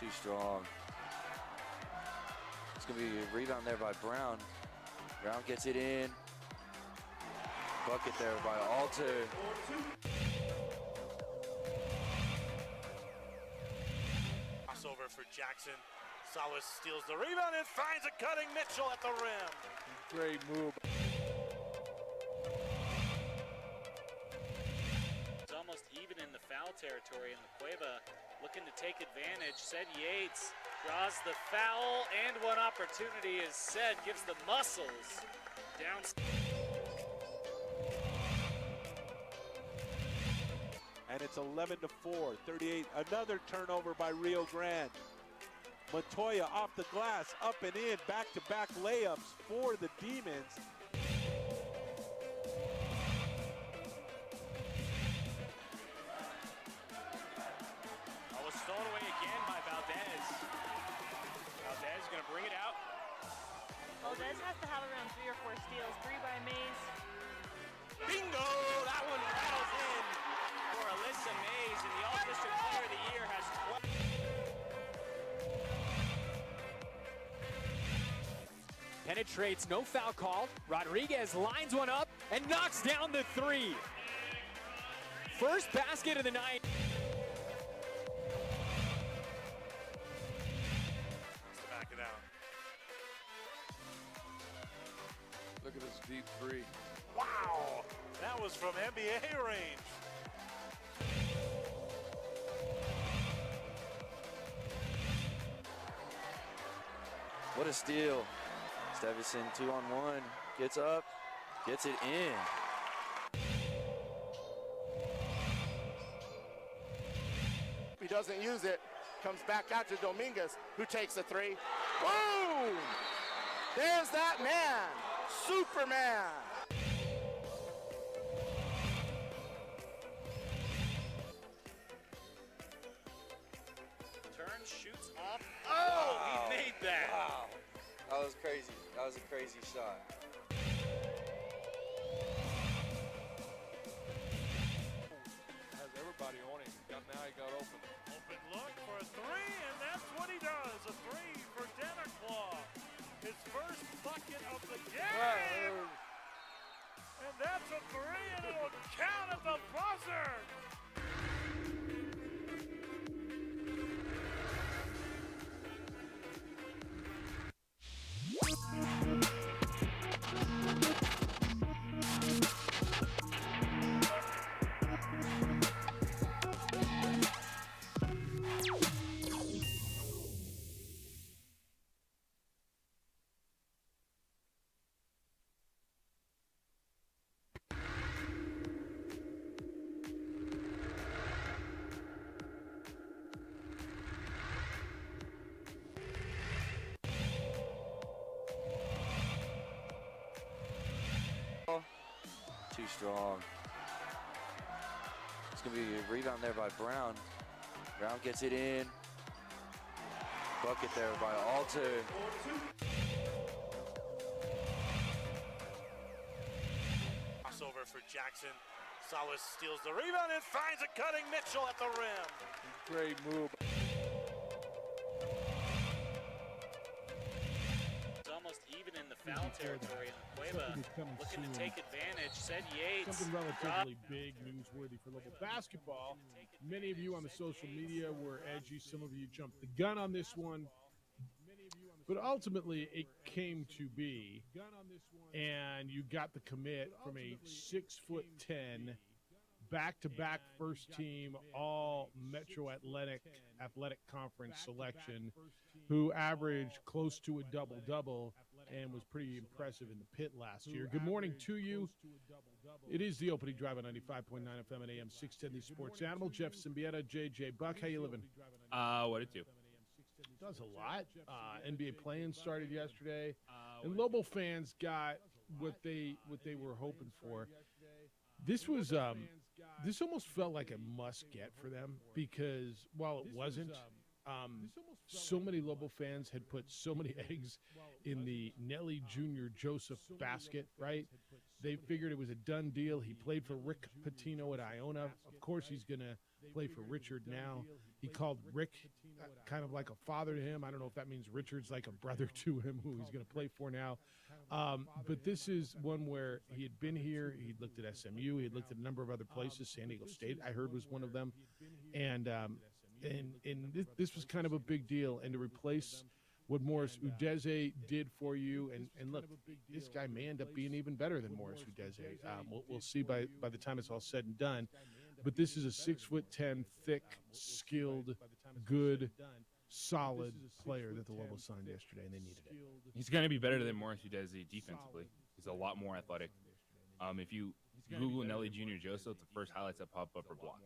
Too strong. It's going to be a rebound there by Brown. Brown gets it in. Bucket there by Alter. Crossover for Jackson. Salas steals the rebound and finds a cutting Mitchell at the rim. Great move. It's almost even in the foul territory, and Cueva looking to take advantage. Said Yates draws the foul, and one opportunity is said, gives the muscles down. And it's 11-4, 38. Another turnover by Rio Grande. Montoya off the glass, up and in, back-to-back layups for the Demons. Oh, was stolen away again by Valdez. Valdez is going to bring it out. Valdez has to have around 3 or 4 steals. 3 by Mays. Bingo! That one rattles in for Alyssa Mays, and the All-District Player of the Year has 20. Penetrates, no foul call. Rodriguez lines one up and knocks down the 3. First basket of the night. Let's back it out. Look at this deep 3. Wow! That was from NBA range. What a steal. Stevison 2-on-1, gets up, gets it in. He doesn't use it, comes back out to Dominguez, who takes the 3. Boom! There's that man, Superman. Turns, shoots off. Oh, wow. He made that. Wow. That was crazy. That was a crazy shot. Has everybody on him. Now he got open. Open look for a 3, and that's what he does. A 3 for Dennerclaw. His first bucket of the game. And that's a 3, and it'll count at the buzzer. Too strong. It's going to be a rebound there by Brown. Brown gets it in. Bucket there by Alter. Crossover for Jackson. Salas steals the rebound and finds a cutting Mitchell at the rim. Great move. It's almost even in the foul territory, and Cueva looking to take advantage. Said Yates. Something relatively big, newsworthy for local basketball. Many of you on the social media were edgy. Some of you jumped the gun on this one. But ultimately, it came to be, and you got the commit from a 6'10", back-to-back first-team All-Metro Athletic Conference selection, who averaged close to a double-double and was pretty impressive in the pit last year. Good morning to you. It is the opening drive on 95.9 FM and AM 610, the Sports Animal. Jeff Symbieta, JJ Buck, how you living? What it do? Does a lot. NBA play-in started yesterday, and Lobo fans got what they were hoping for. This was this almost felt like a must-get for them because while it wasn't, so many Lobo fans had put so many eggs in the Nelly Jr. Joseph basket, right? They figured it was a done deal. He played for Rick Pitino at Iona. Of course, he's going to play for Richard now. He called Rick kind of like a father to him. I don't know if that means Richard's like a brother to him, who he's going to play for now. But this is one where he had been here. He looked at SMU. He had looked at a number of other places. San Diego State, I heard, was one of them. And this was kind of a big deal. And to replace what Morris Udeze did for you, and look, this guy may end up being even better than Morris Udeze. We'll see by the time it's all said and done. But this is a 6'10", thick, skilled, good, solid player that the Lobos signed yesterday, and they needed it. He's going to be better than Morris Udeze defensively. He's a lot more athletic. If you Google Nelly Jr. Joseph, the first highlights that pop up are blocks.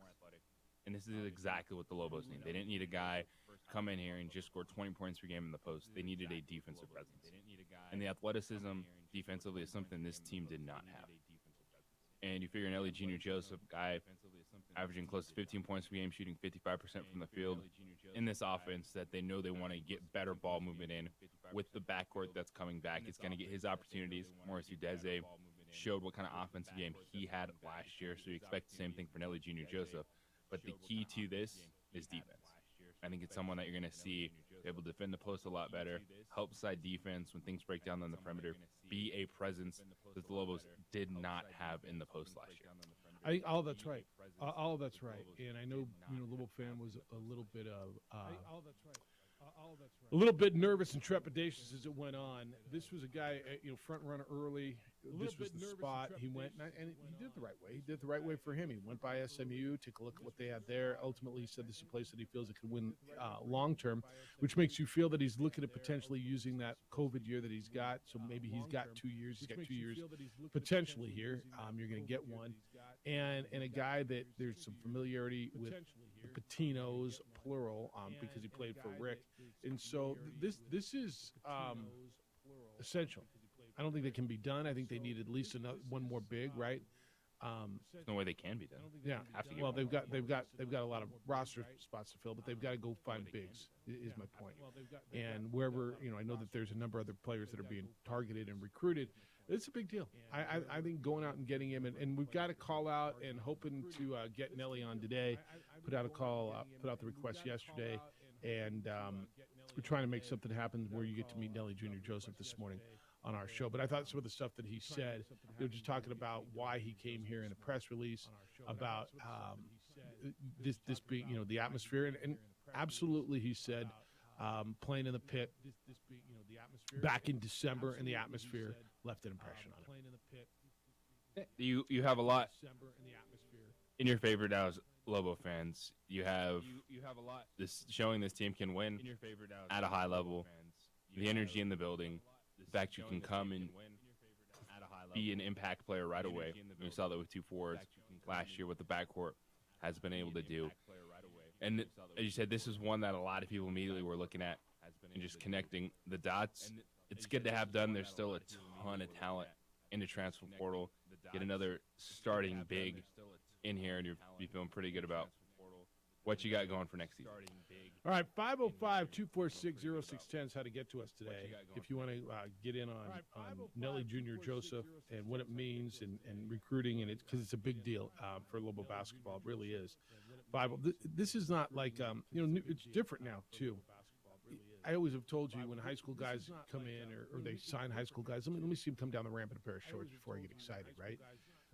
And this is exactly what the Lobos need. They didn't need a guy come in here and just score 20 points per game in the post. They needed a defensive presence. And the athleticism defensively is something this team did not have. And you figure Nelly Jr. Joseph, guy averaging close to 15 points per game, shooting 55% from the field in this offense, that they know they want to get better ball movement in with the backcourt that's coming back. It's going to get his opportunities. Morris Udeze showed what kind of offensive game he had last year, so you expect the same thing for Nelly Jr. Joseph. But the key to this is defense. I think it's someone that you're going to see be able to defend the post a lot better, help side defense when things break down on the perimeter, be a presence that the Lobos did not have in the post last year. I think all that's right. All that's right. And I know, Lobo fan was a little bit nervous and trepidatious as it went on. This was a guy, front runner early. This was the spot. He went, and he did it the right way. He did it the right way for him. He went by SMU, take a look at what they had there. Ultimately, he said this is a place that he feels it could win long term, which makes you feel that he's looking at potentially using that COVID year that he's got. So maybe he's got 2 years. He's got 2 years potentially here. You're going to get one. And a guy that there's some familiarity with the Patinos, plural, because he played for Rick. And so this is essential. I don't think that can be done. I think they need at least one more big, right? There's no way they can be done. Yeah. Well, they've got a lot of roster spots to fill, but they've got to go find bigs. Is my point. And wherever I know that there's a number of other players that are being targeted and recruited. It's a big deal. I think going out and getting him, and we've got to call out and hoping to get Nelly on today. Put out the request yesterday, and we're trying to make something happen where you get to meet Nelly Jr. Joseph this morning on our show. But I thought some of the stuff that he said, just talking about why he came here in a press release, about this being, the atmosphere, and absolutely he said playing in the pit back in December, and the atmosphere left an impression on him. You have a lot in your favor now as Lobo fans. You have a lot this showing this team can win at a high level. The energy in the building, the fact you can come and be an impact player right away. We saw that with 2 forwards last year, what the backcourt has been able to do. And as you said, this is one that a lot of people immediately were looking at and just connecting the dots. It's good to have done. There's still a ton of talent in the transfer portal. Get another starting big in here, and you'll be feeling pretty good about what you got going for next season. All right, 505-246-0610 is how to get to us today. If you want to get in on Nelly Jr. Joseph and what it means and recruiting, and because it's a big deal for Lobo basketball. It really is. This is not like, it's different now, too. I always have told you when high school guys come in or they sign high school guys, let me see them come down the ramp in a pair of shorts before I get excited, right?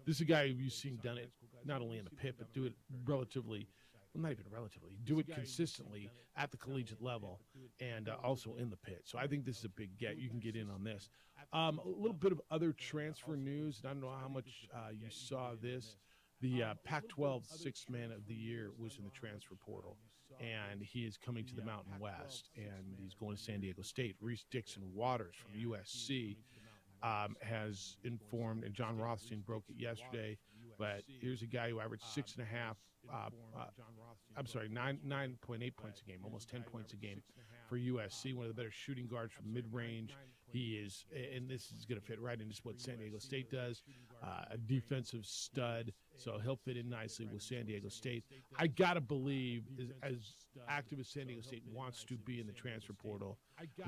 This is a guy who you've seen done it not only in the pit, but do it relatively, well, not even relatively, do it consistently at the collegiate level and also in the pit. So I think this is a big get. You can get in on this. A little bit of other transfer news, and I don't know how much you saw this. The Pac-12 Sixth Man of the Year was in the transfer portal, and he is coming to the Mountain West, and he's going to San Diego State. Reese Dixon Waters from USC has informed, and John Rothstein broke it yesterday, but here's a guy who averaged 9.8 points a game, almost 10 points a game for USC, one of the better shooting guards from mid-range. He is, and this is going to fit right into what San Diego State does, a defensive stud, so he'll fit in nicely with San Diego State. I got to believe, as active as San Diego State wants to be in the transfer portal,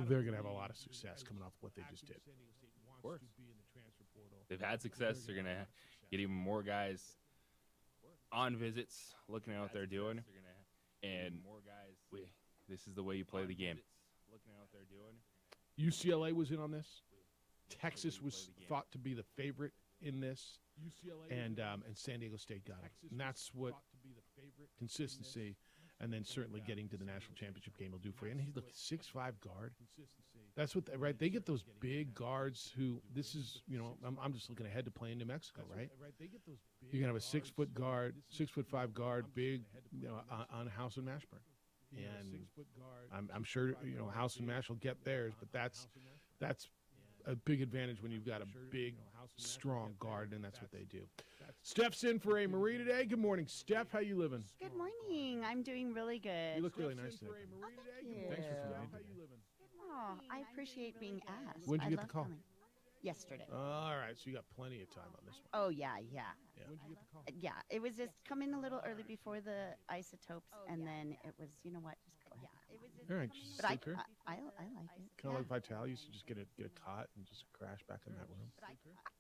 they're going to have a lot of success coming off what they just did. Of course. They've had success. They're going to get even more guys on visits, looking at what they're doing. And This is the way you play the game. Looking at what they're doing. UCLA was in on this. Texas was thought to be the favorite in this, and San Diego State got it. And that's what consistency, and then certainly getting to the national championship game will do for you. And he's look 6'5" guard. That's what right. They get those big guards who. This is I'm just looking ahead to playing New Mexico, right? You're gonna have a 6-foot guard, 6'5" guard, big, on House and Mashburn. And I'm sure House and Mash will get theirs, but that's a big advantage when you've got a big, strong guard, and that's what they do. Steph's in for A. Marie today. Good morning, Steph. How you living? Good morning. I'm doing really good. You look really nice today. Oh, thank you. Thanks for coming. Oh, I appreciate being asked. When'd you I get the love call? coming. Yesterday. All right, so you got plenty of time on this one. Oh, yeah. When'd you get the call? Yeah, it was just come in a little early before the isotopes, and then it was, just go ahead. All right, just But I sleep here. like it. Kind of like Vital used to just get a cot and just crash back in that room.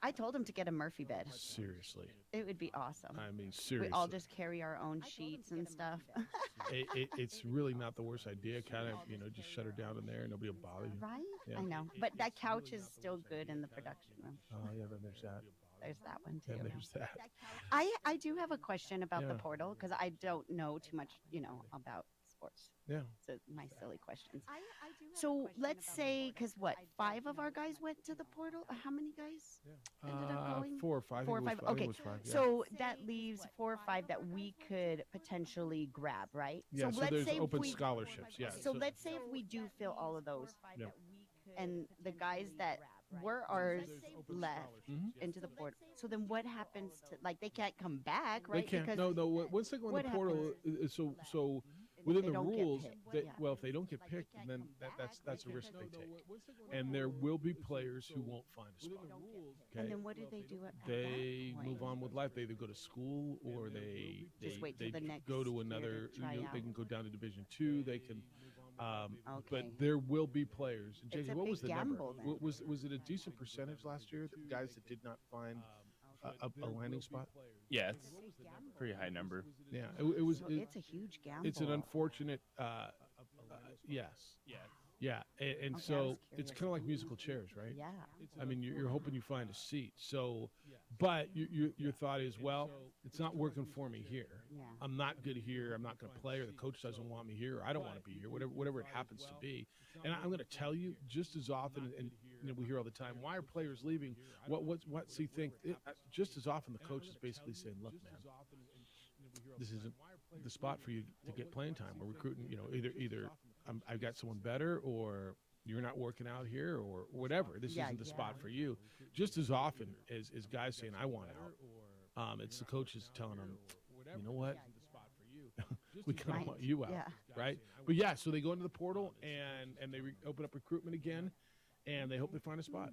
I told him to get a Murphy bed. Seriously. It would be awesome. I mean, seriously. We all just carry our own sheets and stuff. It's really not the worst idea. Kind of, just shut her down in there. Nobody will bother you. Right? Yeah. I know. But that couch is still good in the production room. Oh, yeah, then there's that. There's that one, too. And there's that. I do have a question about the portal because I don't know too much, about sports. Yeah. So my silly questions. So let's say, because 5 of our guys went to the portal. How many guys ended up going? 4 or 5. 4 or 5. I think Okay. it was 5, yeah. So that leaves 4 or 5 that we could potentially grab, right? Yeah, so let's there's say if open we, scholarships, yeah. So let's say if we do fill all of those, Yeah. and the guys that were ours left Mhm. into the portal. So then what happens to, they can't come back, They right? can't. Because No. Once they go in what the portal, so If within they the don't get rules, picked, that yeah. well, if they don't get picked, then that's a risk they take. And there will be players who won't find a spot. And Okay. then what do they do at They that move point? on with life. They either go to school or they Just wait till they the next go to year another. to try They can go down to Division II. They can. Okay. But there will be players. And It's JJ, a what big was the number? gamble then. Was it a decent percentage last year? The guys that did not find a landing spot. Yeah, it's a pretty high number. Yeah, it was. So it's a huge gamble. It's an unfortunate. Yes. Yeah, and Okay, I so was it's curious. kind of like musical chairs, right? Yeah. I mean, you're hoping you find a seat. So, but your thought is, well, it's not working for me here. Yeah. I'm not good here. I'm not going to play, or the coach doesn't want me here, or I don't want to be here. Whatever it happens to be. And I'm going to tell you, just as often, and we hear all the time, why are players leaving? What's he think? Just as often, the coach is basically saying, look, man, this isn't the spot for you to get playing time. We're recruiting, either I've got someone better, or you're not working out here, or whatever. This isn't the spot for you. Just as often as guys saying, I want out, it's the coaches telling them, you know what? We kind of want you out, right? But yeah, so they go into the portal and they open up recruitment again, and they hope they find a spot.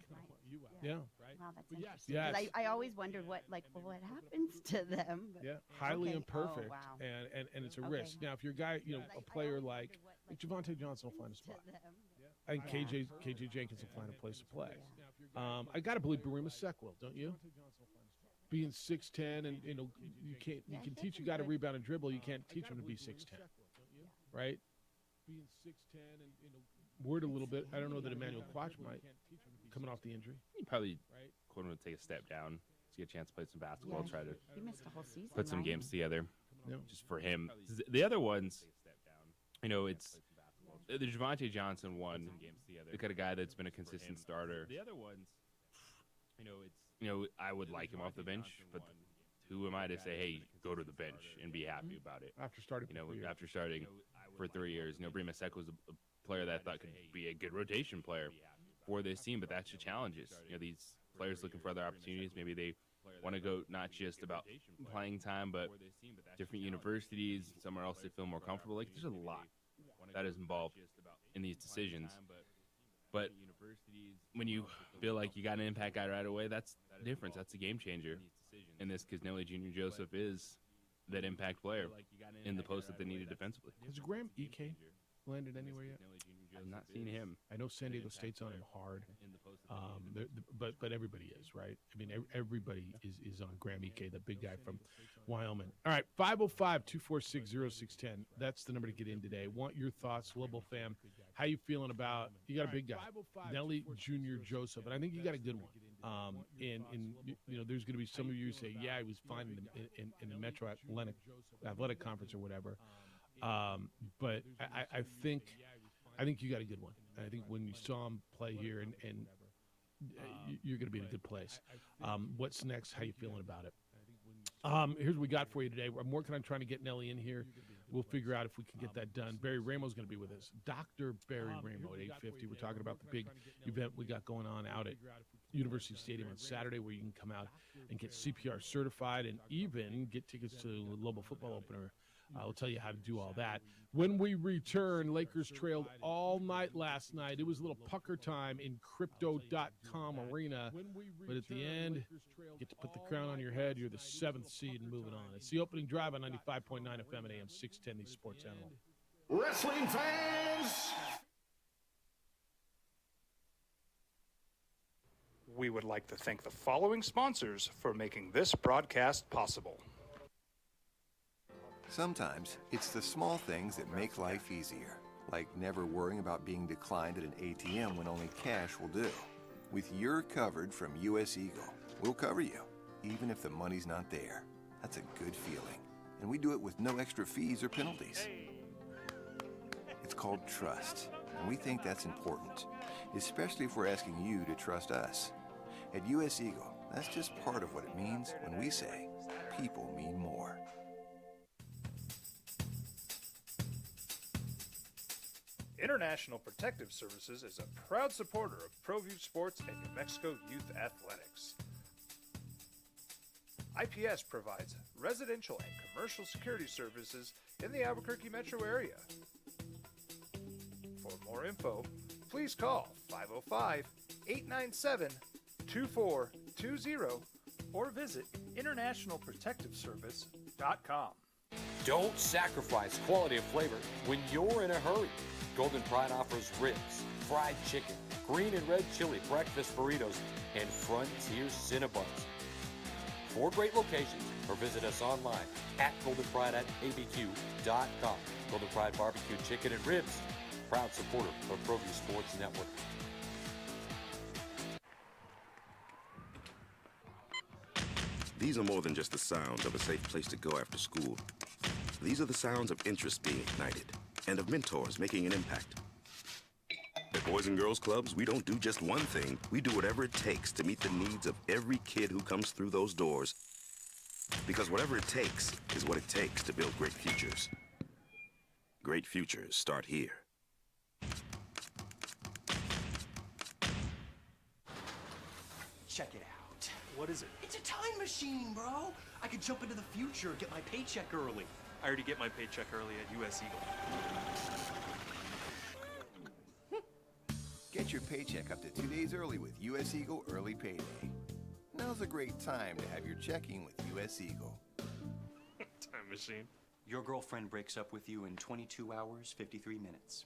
Yeah. Wow, that's interesting. Yes. 'Cause I always wondered what happens to them. But Yeah, highly okay. imperfect, Oh, wow. and it's a Okay. risk. Now, if you're a guy, a player like Javante Johnson will find a spot. I think KJ Jenkins will find a place to play. I got to believe Barima Sek will, don't you? Being 6'10", and you can teach a guy to rebound and dribble. You can't teach him to be 6'10", right? Word a little bit. I don't know that Emmanuel Quach might, coming off the injury. You probably quote unquote take a step down to get a chance to play some basketball, try to He missed a whole season. put some right? games together, Yeah. just for him. The other ones, it's the Javante Johnson one. Look at a guy that's been a consistent starter. The other ones, I would like him off the bench, but who am I to say, hey, go to the bench and be happy about it? After starting, After starting for 3 years, Brima Sek was a player that I thought could be a good rotation player for this team, but that's the challenges. These players looking for other opportunities. Maybe they want to go not just about playing time, but different universities, somewhere else they feel more comfortable. Like, there's a lot that is involved in these decisions. But when you feel like you got an impact guy right away, that's the difference. That's a game changer in this, because Nelly Jr. Joseph is that impact player in the post that they needed defensively. Has Graham Ike landed anywhere yet? I've not seen him. I know San Diego State's on him hard, but everybody is, right? I mean, everybody is on Graham Ike, the big guy from Wyoming. All right, 505-246-0610. That's the number to get in today. Want your thoughts, Global fam. How you feeling about, you got a big guy, Nelly Jr. Joseph, and I think you got a good one. And you know, there's going to be some of you who say, yeah, he was fine in the Metro Athletic Conference or whatever. But I think you got a good one. I think when you saw him play here, and you're going to be in a good place. What's next? How you feeling about it? Here's what we got for you today. I'm working on trying to get Nelly in here. We'll figure out if we can get that done. Barry Ramo's going to be with us. Dr. Barry Ramo at 8:50. We're talking about the big event we got going on out at University Stadium on Saturday, where you can come out and get CPR certified and even get tickets to the Lobo football opener. I'll tell you how to do all that. When we return, Lakers trailed all night last night. It was a little pucker time in Crypto.com Arena. But at the end, you get to put the crown on your head. You're the 7th seed and moving on. It's the opening drive on 95.9 FM and AM 610, the Sports Animal. Wrestling fans! We would like to thank the following sponsors for making this broadcast possible. Sometimes it's the small things that make life easier, like never worrying about being declined at an ATM when only cash will do. With You're Covered from US Eagle, we'll cover you, even if the money's not there. That's a good feeling. And we do it with no extra fees or penalties. It's called trust, and we think that's important, especially if we're asking you to trust us. At US Eagle, that's just part of what it means when we say, people mean more. International Protective Services is a proud supporter of ProView Sports and New Mexico Youth Athletics. IPS provides residential and commercial security services in the Albuquerque metro area. For more info, please call 505-897-2420 or visit internationalprotectiveservice.com. Don't sacrifice quality of flavor when you're in a hurry. Golden Pride offers ribs, fried chicken, green and red chili breakfast burritos, and Frontier Cinnabons. 4 great locations, or visit us online at goldenpride@abq.com. Golden Pride Barbecue Chicken and Ribs, proud supporter of ProView Sports Network. These are more than just the sounds of a safe place to go after school. These are the sounds of interest being ignited and of mentors making an impact. At Boys and Girls Clubs, we don't do just one thing. We do whatever it takes to meet the needs of every kid who comes through those doors. Because whatever it takes is what it takes to build great futures. Great futures start here. Check it out. What is it? It's a time machine, bro. I could jump into the future, get my paycheck early. I already get my paycheck early at US Eagle. Get your paycheck up to 2 days early with US Eagle Early Payday. Now's a great time to have your checking with US Eagle. Time machine. Your girlfriend breaks up with you in 22 hours, 53 minutes.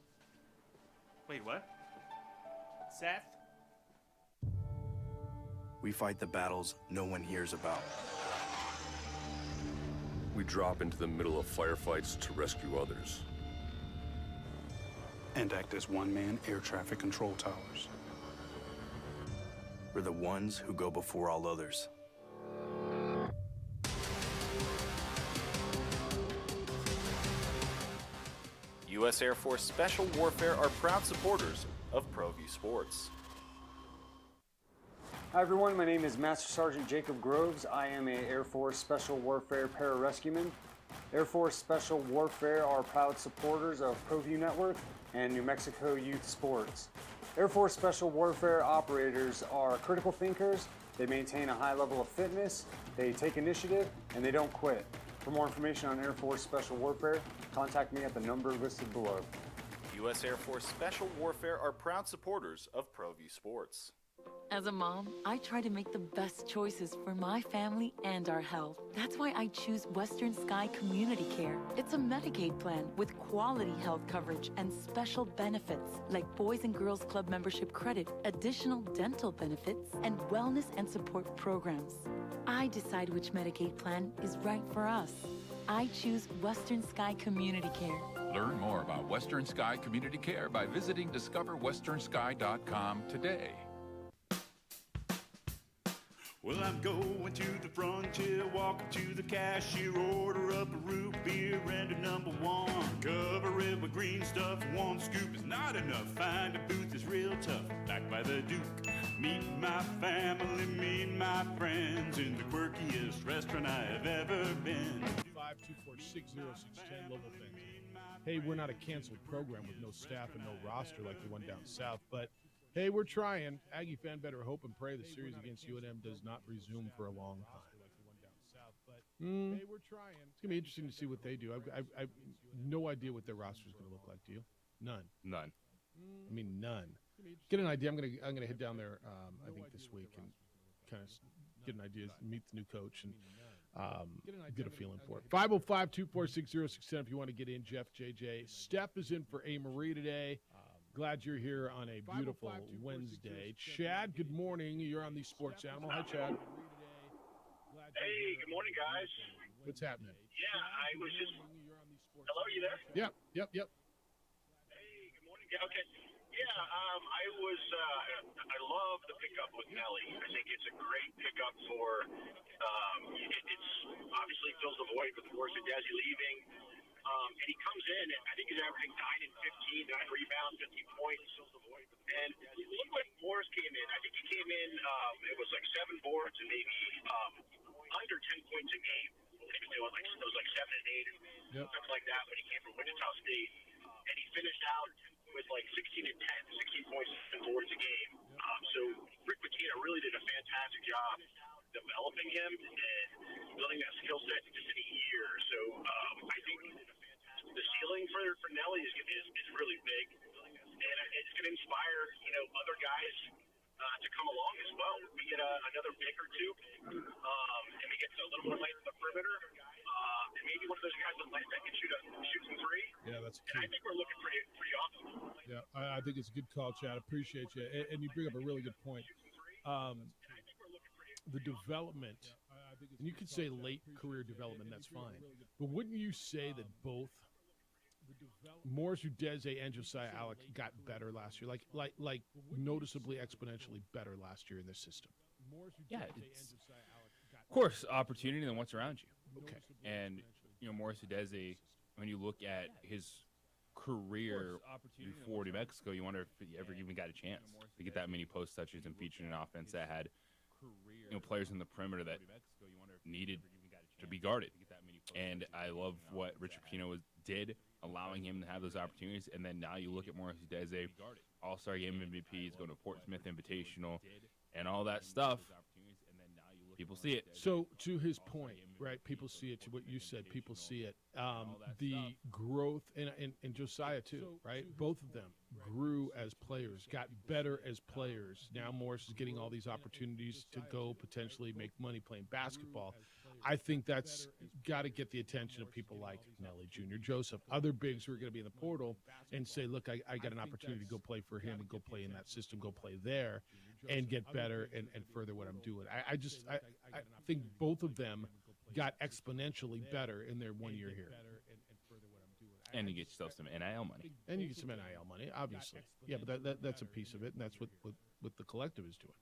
Wait, what? Seth? We fight the battles no one hears about. We drop into the middle of firefights to rescue others. And act as one-man air traffic control towers. We're the ones who go before all others. U.S. Air Force Special Warfare are proud supporters of ProView Sports. Hi everyone, my name is Master Sergeant Jacob Groves. I am an Air Force Special Warfare pararescueman. Air Force Special Warfare are proud supporters of ProView Network and New Mexico Youth Sports. Air Force Special Warfare operators are critical thinkers. They maintain a high level of fitness, they take initiative, and they don't quit. For more information on Air Force Special Warfare, contact me at the number listed below. U.S. Air Force Special Warfare are proud supporters of ProView Sports. As a mom, I try to make the best choices for my family and our health. That's why I choose Western Sky Community Care. It's a Medicaid plan with quality health coverage and special benefits like Boys and Girls Club membership credit, additional dental benefits, and wellness and support programs. I decide which Medicaid plan is right for us. I choose Western Sky Community Care. Learn more about Western Sky Community Care by visiting discoverwesternsky.com today. Well, I'm going to the frontier, walking to the cashier, order up a root beer and a number one. Cover it with green stuff, one scoop is not enough. Find a booth is real tough, backed by the Duke. Meet my family, meet my friends in the quirkiest restaurant I have ever been. 524-60610 Local Fans. Hey, we're not a canceled program with no staff and no roster like the one down south, but hey, we're trying. Aggie fan better hope and pray the series against UNM does not resume for a long time. Hey, we're trying. It's gonna be interesting to see what they do. I've no idea what their roster is gonna look like. Do you? None. None. I mean, none. Get an idea. I'm gonna head down there. I think this week and kind of get an idea, meet the new coach, and get a feeling for it. 505-246-0610 if you want to get in. Jeff, JJ, Steph is in for A. Marie today. Glad you're here on a beautiful Wednesday. Chad, good morning. You're on the Sports Animal. Hi, Chad. Hey, good morning, guys. What's happening? Yeah, I was just. Hello, you there? Yep. Hey, good morning. Okay. Yeah, I was. I love the pickup with Nelly. I think it's a great pickup for. It's obviously fills the void with Morris and Desi leaving. And he comes in, and I think he's averaging 9 and 15, 9 rebounds, 15 points. And look what Morris came in. I think he came in, it was like 7 boards and maybe under 10 points a game. It was like 7 and 8, something like that when he came from Wichita State. And he finished out with like 16 and 10, 16 points and boards a game. So Rick Pitino really did a fantastic job developing him and building that skill set in just in a year. So I think the ceiling for Nelly is really big, and it's going to inspire other guys to come along as well. We get another pick or two, and we get a little more length on the perimeter, and maybe one of those guys that can shoot some three. Yeah, that's key. And I think we're looking pretty awesome. Yeah, I think it's a good call, Chad. Appreciate you, and you bring up a really good point. The development, and you could say late career development, that's fine. But wouldn't you say that both Morris Udeze and Josiah Alec got better last year, like noticeably exponentially better last year in this system? Yeah, it's of course opportunity and what's around you. Okay, and Morris Udeze, when you look at his career before New Mexico, you wonder if he ever even got a chance to get that many post touches and featured an offense that had players in the perimeter that needed to be guarded. And I love what Richard Pitino did, allowing him to have those opportunities. And then now you look at Morris Udeze, All-Star Game MVP, he's going to Portsmouth Invitational, and all that stuff. People see it. So to his point, right, people see it. To what you said, people see it. The growth, and Josiah too, right? Both of them grew as players, got better as players. Now Morris is getting all these opportunities to go potentially make money playing basketball. I think that's got to get the attention of people like Nelly Jr., Joseph, other bigs who are going to be in the portal and say, look, I got an opportunity to go play for him and go play in that system, go play there and get better and further what I'm doing. I think both of them got exponentially better in their 1 year here. And you get yourself some NIL money. And you get some NIL money, obviously. Yeah, but that's a piece of it, and that's what the collective is doing.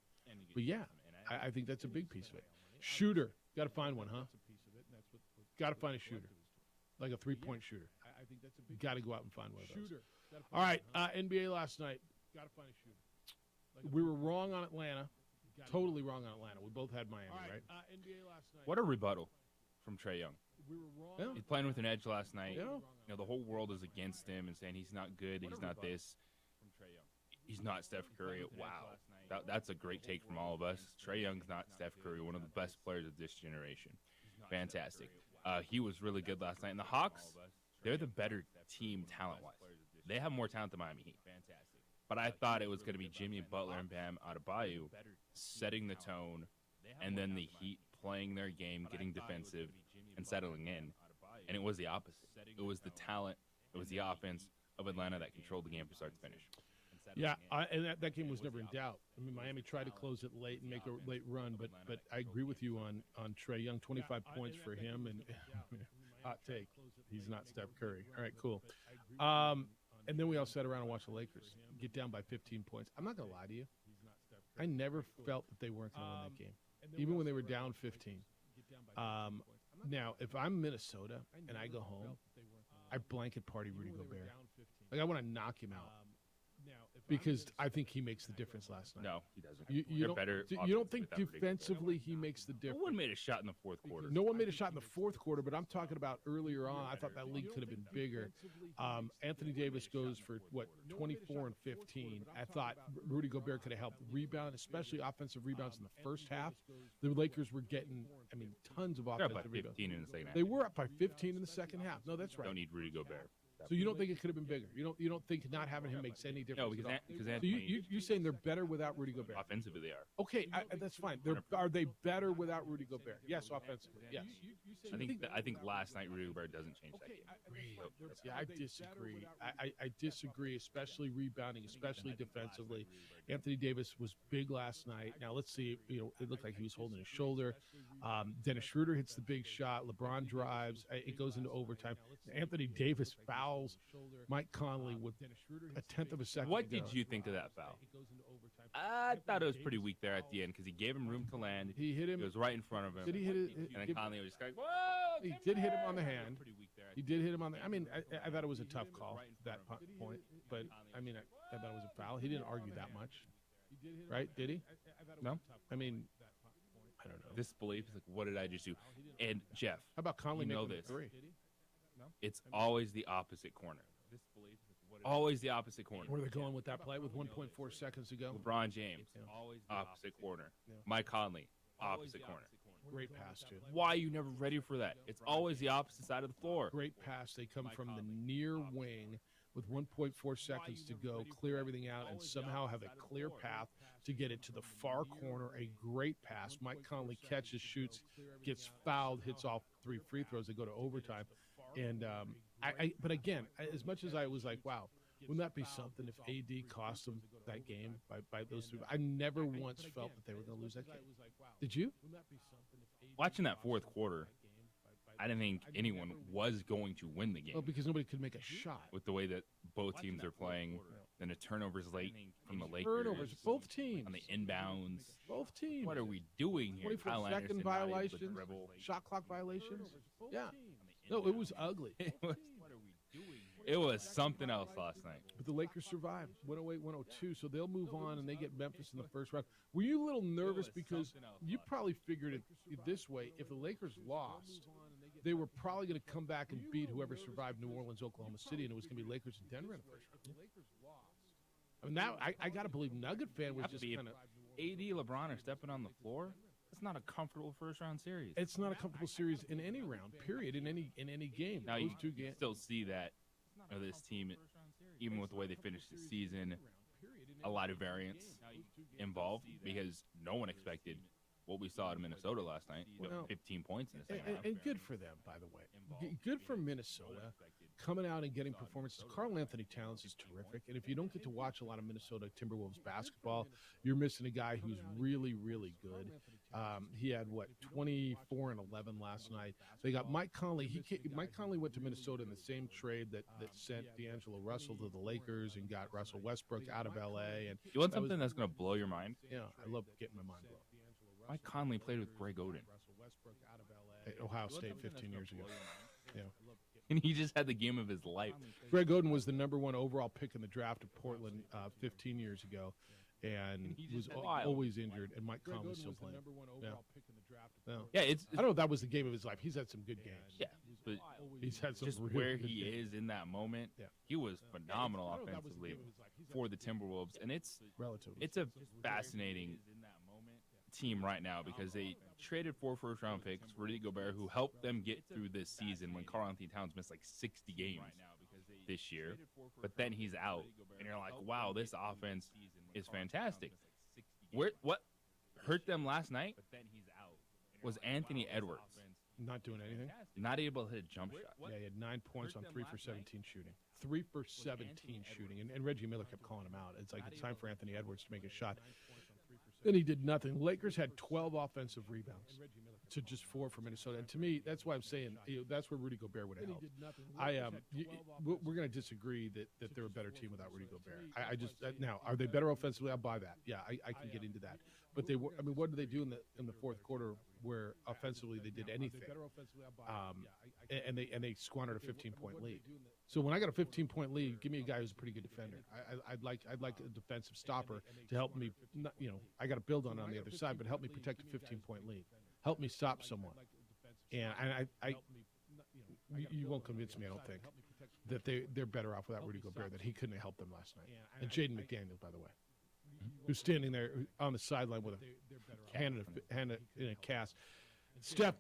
But yeah, I think that's a big piece of it. Shooter, got to find one, huh? Got to find a shooter, like a three-point shooter. Got to go out and find one of those. All right, NBA last night. Got to find a shooter. We were wrong on Atlanta. Totally wrong on Atlanta. We both had Miami, right? NBA last night. What a rebuttal from Trae Young. We were wrong. He's playing with an edge last night. Yeah. The whole world is against him and saying he's not good, he's not this. He's not Steph Curry. Wow. That's a great take from all of us. Trae Young's not Steph Curry, one of the best players of this generation. Fantastic. He was really good last night. And the Hawks, they're the better team talent-wise. They have more talent than Miami Heat. But I thought it was going to be Jimmy Butler and Bam Adebayo setting the tone, and then the Heat playing their game, getting defensive, and settling in. And it was the opposite. It was the talent, it was the offense of Atlanta that controlled the game from start to finish. Yeah, and that game was never in doubt. I mean, Miami tried to close it late and make a late run, but I agree with you on Trae Young. 25 points for him, and hot take, he's not Steph Curry. All right, cool. And then we all sat around and watched the Lakers get down by 15 points. I'm not going to lie to you. I never felt that they weren't going to win that game, even when they were down 15. Now, if I'm Minnesota and I go home, I blanket party Rudy Gobert. Like, I want to knock him out. Because I think he makes the difference last night. No, he doesn't. You don't think defensively he makes the difference? No one made a shot in the fourth quarter. No one made a shot in the fourth quarter, but I'm talking about earlier on. I thought that lead could have been bigger. Anthony Davis goes for, 24 and 15. I thought Rudy Gobert could have helped rebound, especially offensive rebounds in the first half. The Lakers were getting, tons of offensive rebounds. 15 in the second half. They were up by 15 in the second half. No, that's right. Don't need Rudy Gobert. So you don't think it could have been bigger? You don't think not having him makes any difference? No, because so Anthony, you're saying they're better without Rudy Gobert? Offensively, they are. Okay, that's fine. Are they better without Rudy Gobert? Yes, offensively. Yes. I think last night Rudy Gobert doesn't change that game. Yeah, I disagree. I disagree, especially rebounding, especially defensively. Anthony Davis was big last night. Now let's see. It looked like he was holding his shoulder. Dennis Schroeder hits the big shot. LeBron drives. It goes into overtime. Anthony Davis fouls Mike Conley with a tenth of a second. What did you think of that foul? I thought it was pretty weak there at the end because he gave him room to land. He hit him. It was right in front of him. Did he hit it? And then Conley was just like, whoa! He did hit him on the hand. He did hit him on the. I thought it was a tough call at that point, but I thought it was a foul. He didn't argue that much, right? Did he? No. I don't know. Disbelief is like, what did I just do? And Jeff, how about Conley making this? Three? It's always the opposite corner. Always the opposite corner. Where are they going with that play with 1.4 seconds to go? LeBron James, opposite corner. Mike Conley, opposite corner. Great pass, too. Why are you never ready for that? It's always the opposite side of the floor. Great pass. They come from the near wing with 1.4 seconds to go, clear everything out, and somehow have a clear path to get it to the far corner. A great pass. Mike Conley catches, shoots, gets fouled, hits all 3 free throws. They go to overtime. And but again, as much as I was like, wow, wouldn't that be something if AD cost them that game by those 3? I never once felt that they were going to lose that game. Did you? Watching that fourth quarter, I didn't think anyone was going to win the game. Well, because nobody could make a shot. With the way that both teams are playing, then a turnovers late from the Lakers. Turnovers, both teams. On the inbounds. Both teams. What are we doing here? 24-second violations, shot clock violations. Yeah. No, it was ugly. It was something else last night. But the Lakers survived, 108-102, so they'll move on, and they get Memphis in the first round. Were you a little nervous because you probably figured it this way, if the Lakers lost, they were probably going to come back and beat whoever survived New Orleans, Oklahoma City, and it was going to be Lakers and Denver in the first round. Now I got to believe Nugget fan was just kind of... AD, LeBron are stepping on the floor. It's not a comfortable first-round series. It's not a comfortable series in any round, period, in any game. Now, you still see that this team, even with the way they finished the season, a lot of variance involved because no one expected what we saw in Minnesota last night. 15 points in the second half. And good for them, by the way. Good for Minnesota coming out and getting performances. Karl Anthony Towns is terrific. And if you don't get to watch a lot of Minnesota Timberwolves basketball, you're missing a guy who's really, really good. He had, 24 and 11 last night. They got Mike Conley. Mike Conley went to Minnesota in the same trade that sent D'Angelo Russell to the Lakers and got Russell Westbrook out of L.A. And you want something that's going to blow your mind? Yeah, I love getting my mind blown. Mike Conley played with Greg Oden at Ohio State 15 years ago. Yeah. And he just had the game of his life. Greg Oden was the #1 overall pick in the draft of Portland 15 years ago, and he was always injured, and Mike Conley was still playing. Yeah, it's I don't know if that was the game of his life. He's had some good games. Yeah, but he's had some just really where good he games. is in that moment. Yeah. He was phenomenal offensively for the Timberwolves, and it's a fascinating team right now because they traded 4 first-round picks, Rudy Gobert, who helped them get through this season when Karl Anthony Towns missed 60 games this year. But then he's out, and and you're like, wow, this offense is fantastic. What hurt them last night was Anthony Edwards. Not doing anything. Not able to hit a jump shot. Yeah, he had 9 points on 3 for 17 shooting. 3 for 17 shooting. And Reggie Miller kept calling him out. It's like it's time for Anthony Edwards to make a shot. Then he did nothing. Lakers had 12 offensive rebounds to just 4 for Minnesota. And to me, that's why I'm saying that's where Rudy Gobert would have helped. We're going to disagree that they're a better team without Rudy Gobert. Now, are they better offensively? I'll buy that. Yeah, I can get into that. But they were. I mean, what did they do in the fourth quarter where offensively they did anything? And they squandered a 15-point lead. So when I got a 15-point lead, give me a guy who's a pretty good defender. I'd like a defensive stopper to help me. I got to build on the other side, but help me protect a 15-point lead. Help me stop someone. And you won't convince me, I don't think, that they're better off without Rudy Gobert, that he couldn't have helped them last night. And Jaden McDaniels, by the way, who's standing there on the sideline with a hand in a cast. Steph,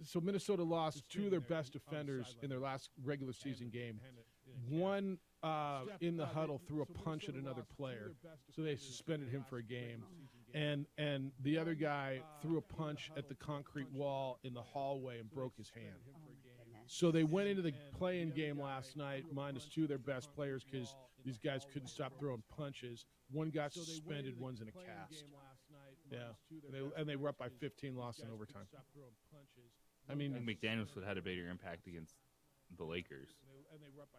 so Minnesota lost 2 of their best defenders in their last regular season game. One in the huddle threw a punch at another player, so they suspended him for a game. And the other guy threw a punch at the concrete wall in the hallway and broke his hand. So they went into the play-in game last night minus 2 of their best players because these guys couldn't stop throwing punches. One got suspended, one's in a cast. Yeah, and they were up by 15, lost in overtime. I mean, McDaniels would have had a bigger impact against the Lakers.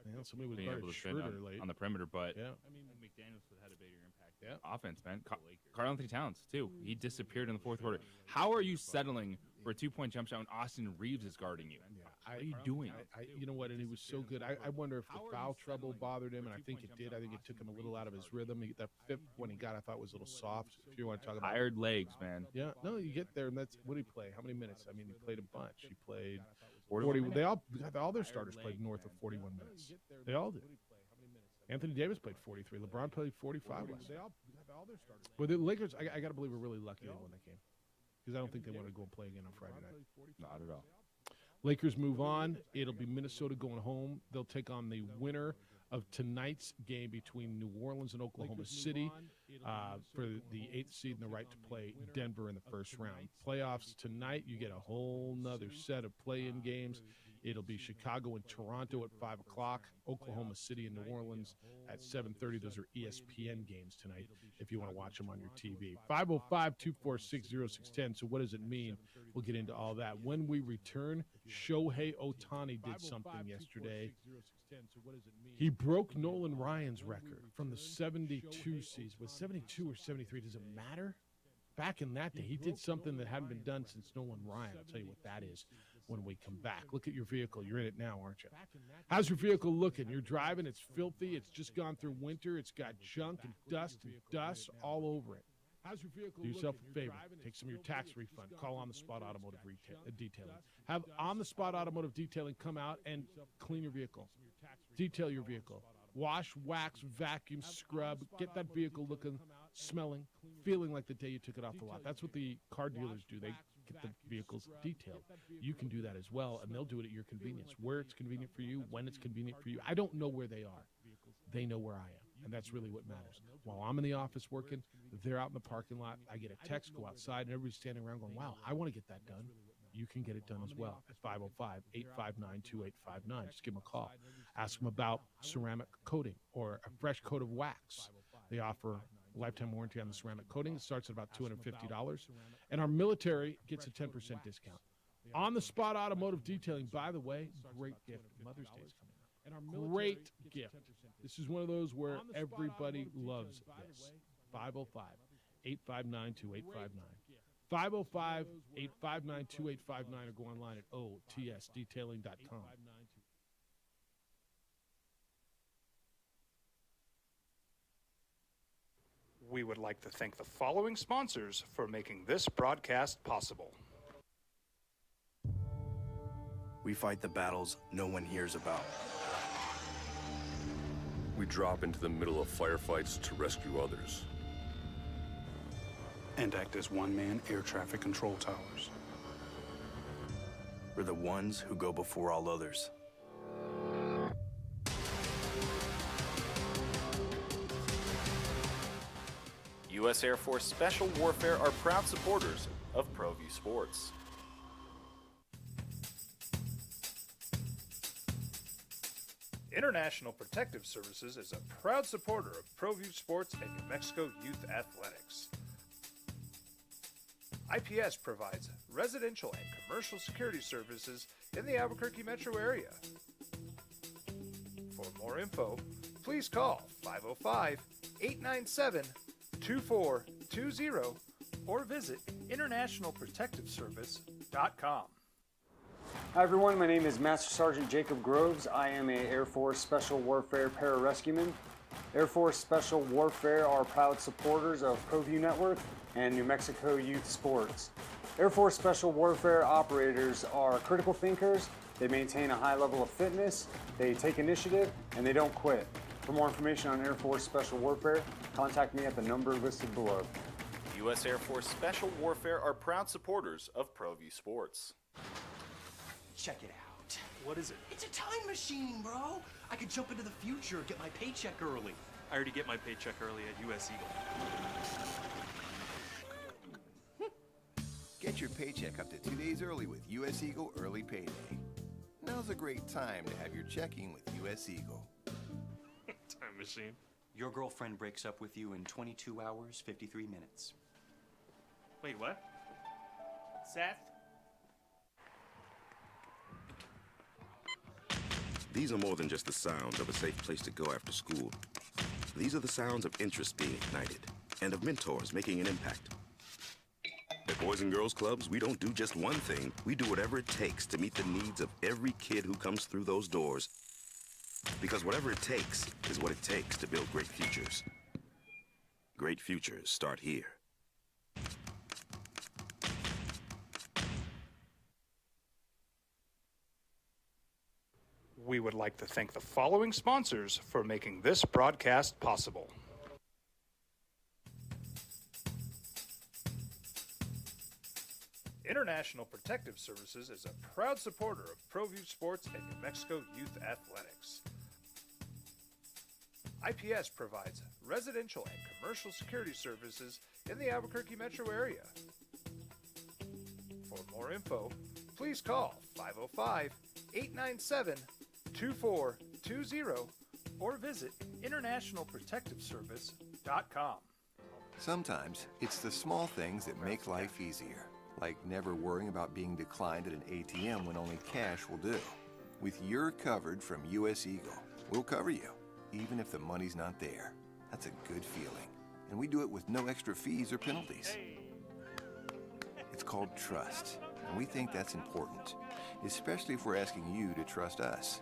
Yeah, somebody was being able to defend on the perimeter, but McDaniels would have had a bigger impact. Yeah, offense, man. Karl Anthony Towns too. He disappeared in the fourth quarter. How are you settling for a 2-point jump shot when Austin Reeves is guarding you? What are you doing? You know what? And he was so good. I wonder if the foul trouble bothered him, and I think it did. I think it took him a little out of his rhythm. That 5th one he got, I thought was a little soft. If you want to talk about tired legs, man. Yeah, no, you get there, and that's what did he play? How many minutes? I mean, he played a bunch. He played 40. They all their starters played north of 41 minutes. They all did. Anthony Davis played 43. LeBron played 45 last night. But the Lakers, I got to believe, were really lucky they won that game because I don't think they want to go and play again on Friday night. Not at all. Lakers move on. It'll be Minnesota going home. They'll take on the winner of tonight's game between New Orleans and Oklahoma City for the 8th seed and the right to play Denver in the first round. Playoffs tonight, you get a whole nother set of play-in games. It'll be Chicago and Toronto at 5 o'clock, Oklahoma City and New Orleans at 7:30. Those are ESPN games tonight if you want to watch them on your TV. 505-246-0610. So what does it mean? We'll get into all that. When we return, Shohei Ohtani did something yesterday. He broke Nolan Ryan's record from the 72 season. Was 72 or 73? Does it matter? Back in that day, he did something that hadn't been done since Nolan Ryan. I'll tell you what that is when we come back. Look at your vehicle. You're in it now, aren't you? How's your vehicle looking? You're driving. It's filthy. It's just gone through winter. It's got junk and dust all over it. How's your vehicle Do yourself a favor. Take some of your tax refund. Call On the Spot Automotive Detailing. Have On the Spot Automotive Detailing come out and clean your vehicle. Detail your vehicle. Wash, wax, vacuum, scrub. Get that vehicle looking, smelling, feeling like the day you took it off the lot. That's what the car dealers do. They get the vehicles detailed. You can do that as well, and they'll do it at your convenience. Where it's convenient for you, when it's convenient for you. I don't know where they are. They know where I am, and that's really what matters. While I'm in the office working, they're out in the parking lot. I get a text, go outside, and everybody's standing around going, wow, I want to get that done. You can get it done as well at 505-859-2859. Just give them a call. Ask them about ceramic coating or a fresh coat of wax. They offer a lifetime warranty on the ceramic coating. It starts at about $250. And our military gets a 10% discount. On the Spot Automotive Detailing, by the way, great gift. Mother's Day is coming up. Great gift. This is one of those where everybody loves this. 505-859-2859. 505-859-2859 or go online at otsdetailing.com. We would like to thank the following sponsors for making this broadcast possible. We fight the battles no one hears about. We drop into the middle of firefights to rescue others. And act as one-man air traffic control towers. We're the ones who go before all others. U.S. Air Force Special Warfare are proud supporters of ProView Sports. International Protective Services is a proud supporter of ProView Sports and New Mexico Youth Athletics. IPS provides residential and commercial security services in the Albuquerque metro area. For more info, please call 505-897-2420 or visit internationalprotectiveservice.com. Hi everyone, my name is Master Sergeant Jacob Groves. I am a Air Force Special Warfare pararescueman. Air Force Special Warfare are proud supporters of ProView Network and New Mexico Youth Sports. Air Force Special Warfare operators are critical thinkers. They maintain a high level of fitness, they take initiative, and they don't quit. For more information on Air Force Special Warfare, contact me at the number listed below. U.S. Air Force Special Warfare are proud supporters of ProView Sports. Check it out. What is it? It's a time machine, bro. I could jump into the future, get my paycheck early. I already get my paycheck early at U.S. Eagle. Get your paycheck up to 2 days early with U.S. Eagle Early Payday. Now's a great time to have your checking with U.S. Eagle. Time machine. Your girlfriend breaks up with you in 22 hours, 53 minutes. Wait, what? Seth? These are more than just the sounds of a safe place to go after school. These are the sounds of interest being ignited and of mentors making an impact. At Boys and Girls Clubs, we don't do just one thing. We do whatever it takes to meet the needs of every kid who comes through those doors. Because whatever it takes is what it takes to build great futures. Great futures start here. We would like to thank the following sponsors for making this broadcast possible. International Protective Services is a proud supporter of ProView Sports and New Mexico Youth Athletics. IPS provides residential and commercial security services in the Albuquerque metro area. For more info, please call 505-897-2420 or visit internationalprotectiveservice.com. Sometimes it's the small things that make life easier, like never worrying about being declined at an ATM when only cash will do. With You're Covered from U.S. Eagle, we'll cover you, even if the money's not there. That's a good feeling. And we do it with no extra fees or penalties. It's called trust, and we think that's important, especially if we're asking you to trust us.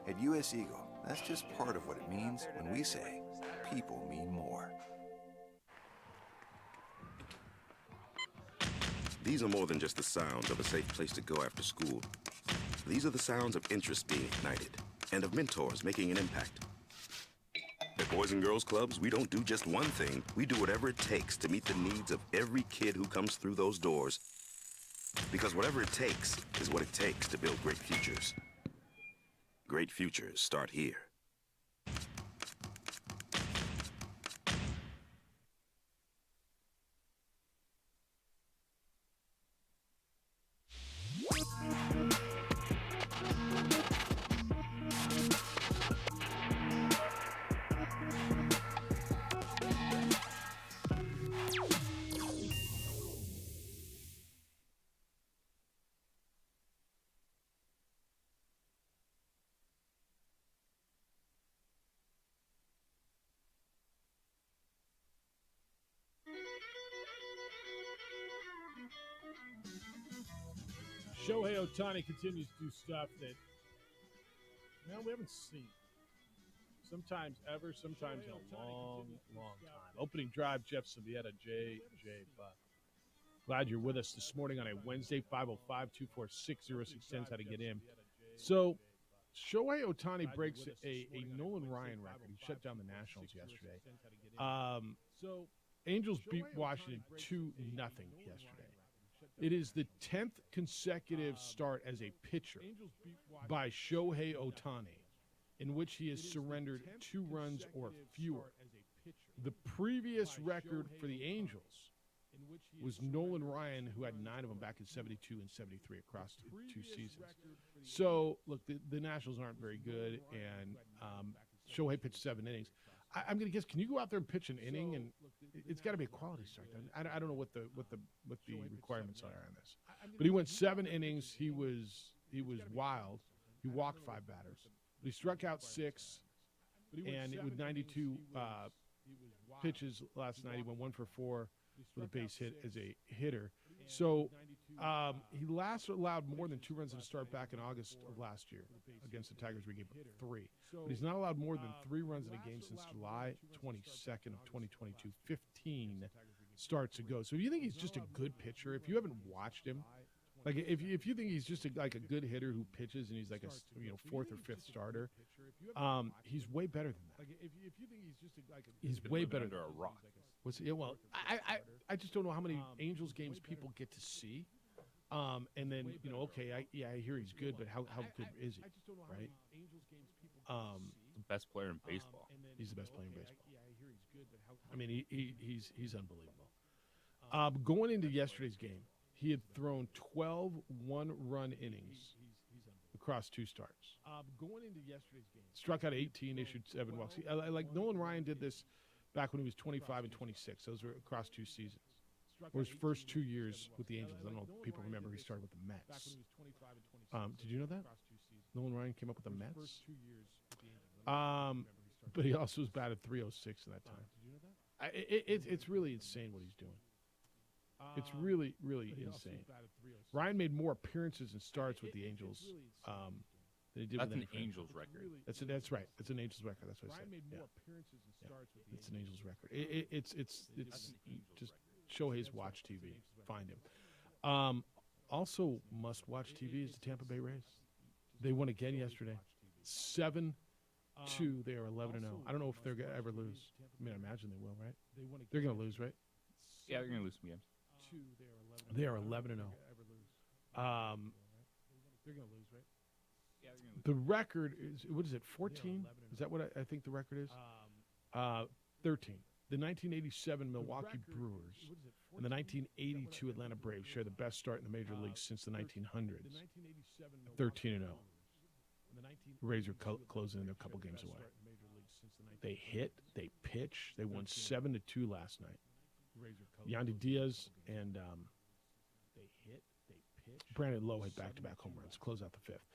At U.S. Eagle, that's just part of what it means when we say people mean more. These are more than just the sounds of a safe place to go after school. These are the sounds of interest being ignited and of mentors making an impact. At Boys and Girls Clubs, we don't do just one thing. We do whatever it takes to meet the needs of every kid who comes through those doors. Because whatever it takes is what it takes to build great futures. Great futures start here. Shohei Ohtani continues to do stuff that, we haven't seen. Sometimes ever, sometimes in a long, long time. Opening drive, Jeff Savietta, J. Buck. Glad you're with us this morning on a Wednesday, 505-246-0610's how to get in. So, Shohei Ohtani breaks a Nolan Ryan record. He shut down the Nationals yesterday. Angels beat Washington 2-0 yesterday. It is the 10th consecutive start as a pitcher by Shohei Ohtani in which he has surrendered 2 runs or fewer. The previous record for the Angels was Nolan Ryan, who had 9 of them back in 72 and 73 across 2 seasons. So, look, the Nationals aren't very good, and Shohei pitched 7 innings. I'm going to guess. Can you go out there and pitch an inning? And it's got to be a quality start. I don't know what the requirements are on this. But he went 7 innings. He was wild. He walked 5 batters, but he struck out 6. And with 92 pitches last night, he went 1 for 4 with a base hit as a hitter. So he last allowed more than 2 runs in a start back in August of last year against the Tigers. We gave him 3. But he's not allowed more than 3 runs in a game since July 22nd of 2022, 15 starts ago. So if you think he's just a good pitcher, if you haven't watched him, like if you think he's just like a good hitter who pitches and he's like a 4th or 5th starter, he's way better than that. He's way better under a rock. Well, I just don't know how many Angels games people get to see. And then, I hear he's good, but how good is he, right? The best player in baseball. He's the best player in baseball. I mean, he's unbelievable. Going into yesterday's game, he had thrown 12 one-run innings across 2 starts. Struck out 18, issued 7 walks. Like Nolan Ryan did this back when he was 25 and 26. Those were across 2 seasons. Or his first 2 years with the Angels. I don't know if people remember he started with the Mets. Did you know that? Nolan Ryan came up with the Mets? But he also was batted .306 in that time. It's really insane what he's doing. It's really, really insane. Ryan made more appearances and starts with the Angels than he did with an Angels record. That's right. It's an Angels record. That's what I said. It's an Angels record. It's just Shohei's watch TV. Find him. Also, must watch TV is the Tampa Bay Rays. They won again yesterday, 7-2. They are 11-0. I don't know if they're gonna ever lose. I mean, I imagine they will, right? They're gonna lose, right? Yeah, they're gonna lose some games. They are 11-0. They're gonna lose, right? The record is, what is it, 14? Is that what I think the record is? 13. The 1987 Milwaukee Brewers and the 1982 Atlanta Braves share the best start in the major leagues since the 1900s. 13-0. The Rays are closing in a couple games away. They hit, they pitch, they won 7-2 last night. Yandy Diaz and Brandon Lowe had back-to-back home runs, close out the 5th.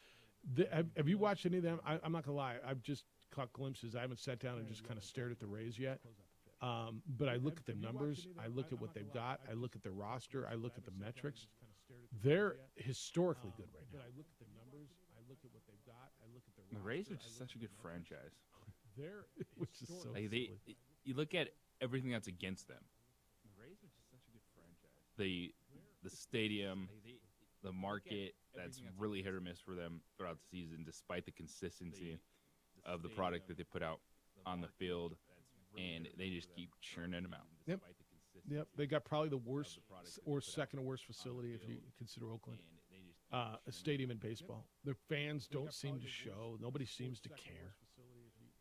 Have you watched any of them? I'm not going to lie. I've just caught glimpses. I haven't sat down and just kind of stared at the Rays yet. But I look at their numbers. I look at what they've got. I look at their roster. I look at the metrics. They're historically good right now. The Rays are just such a good franchise. Which is so you look at everything that's against them. The Rays are just such a good franchise. The stadium, the market, that's really hit or miss for them throughout the season, despite the consistency of the product that they put out on the field, and they just keep churning them out. Yep. They got probably the worst or second worst facility if you consider Oakland. A stadium in baseball. Their fans don't seem to show. Nobody seems to care.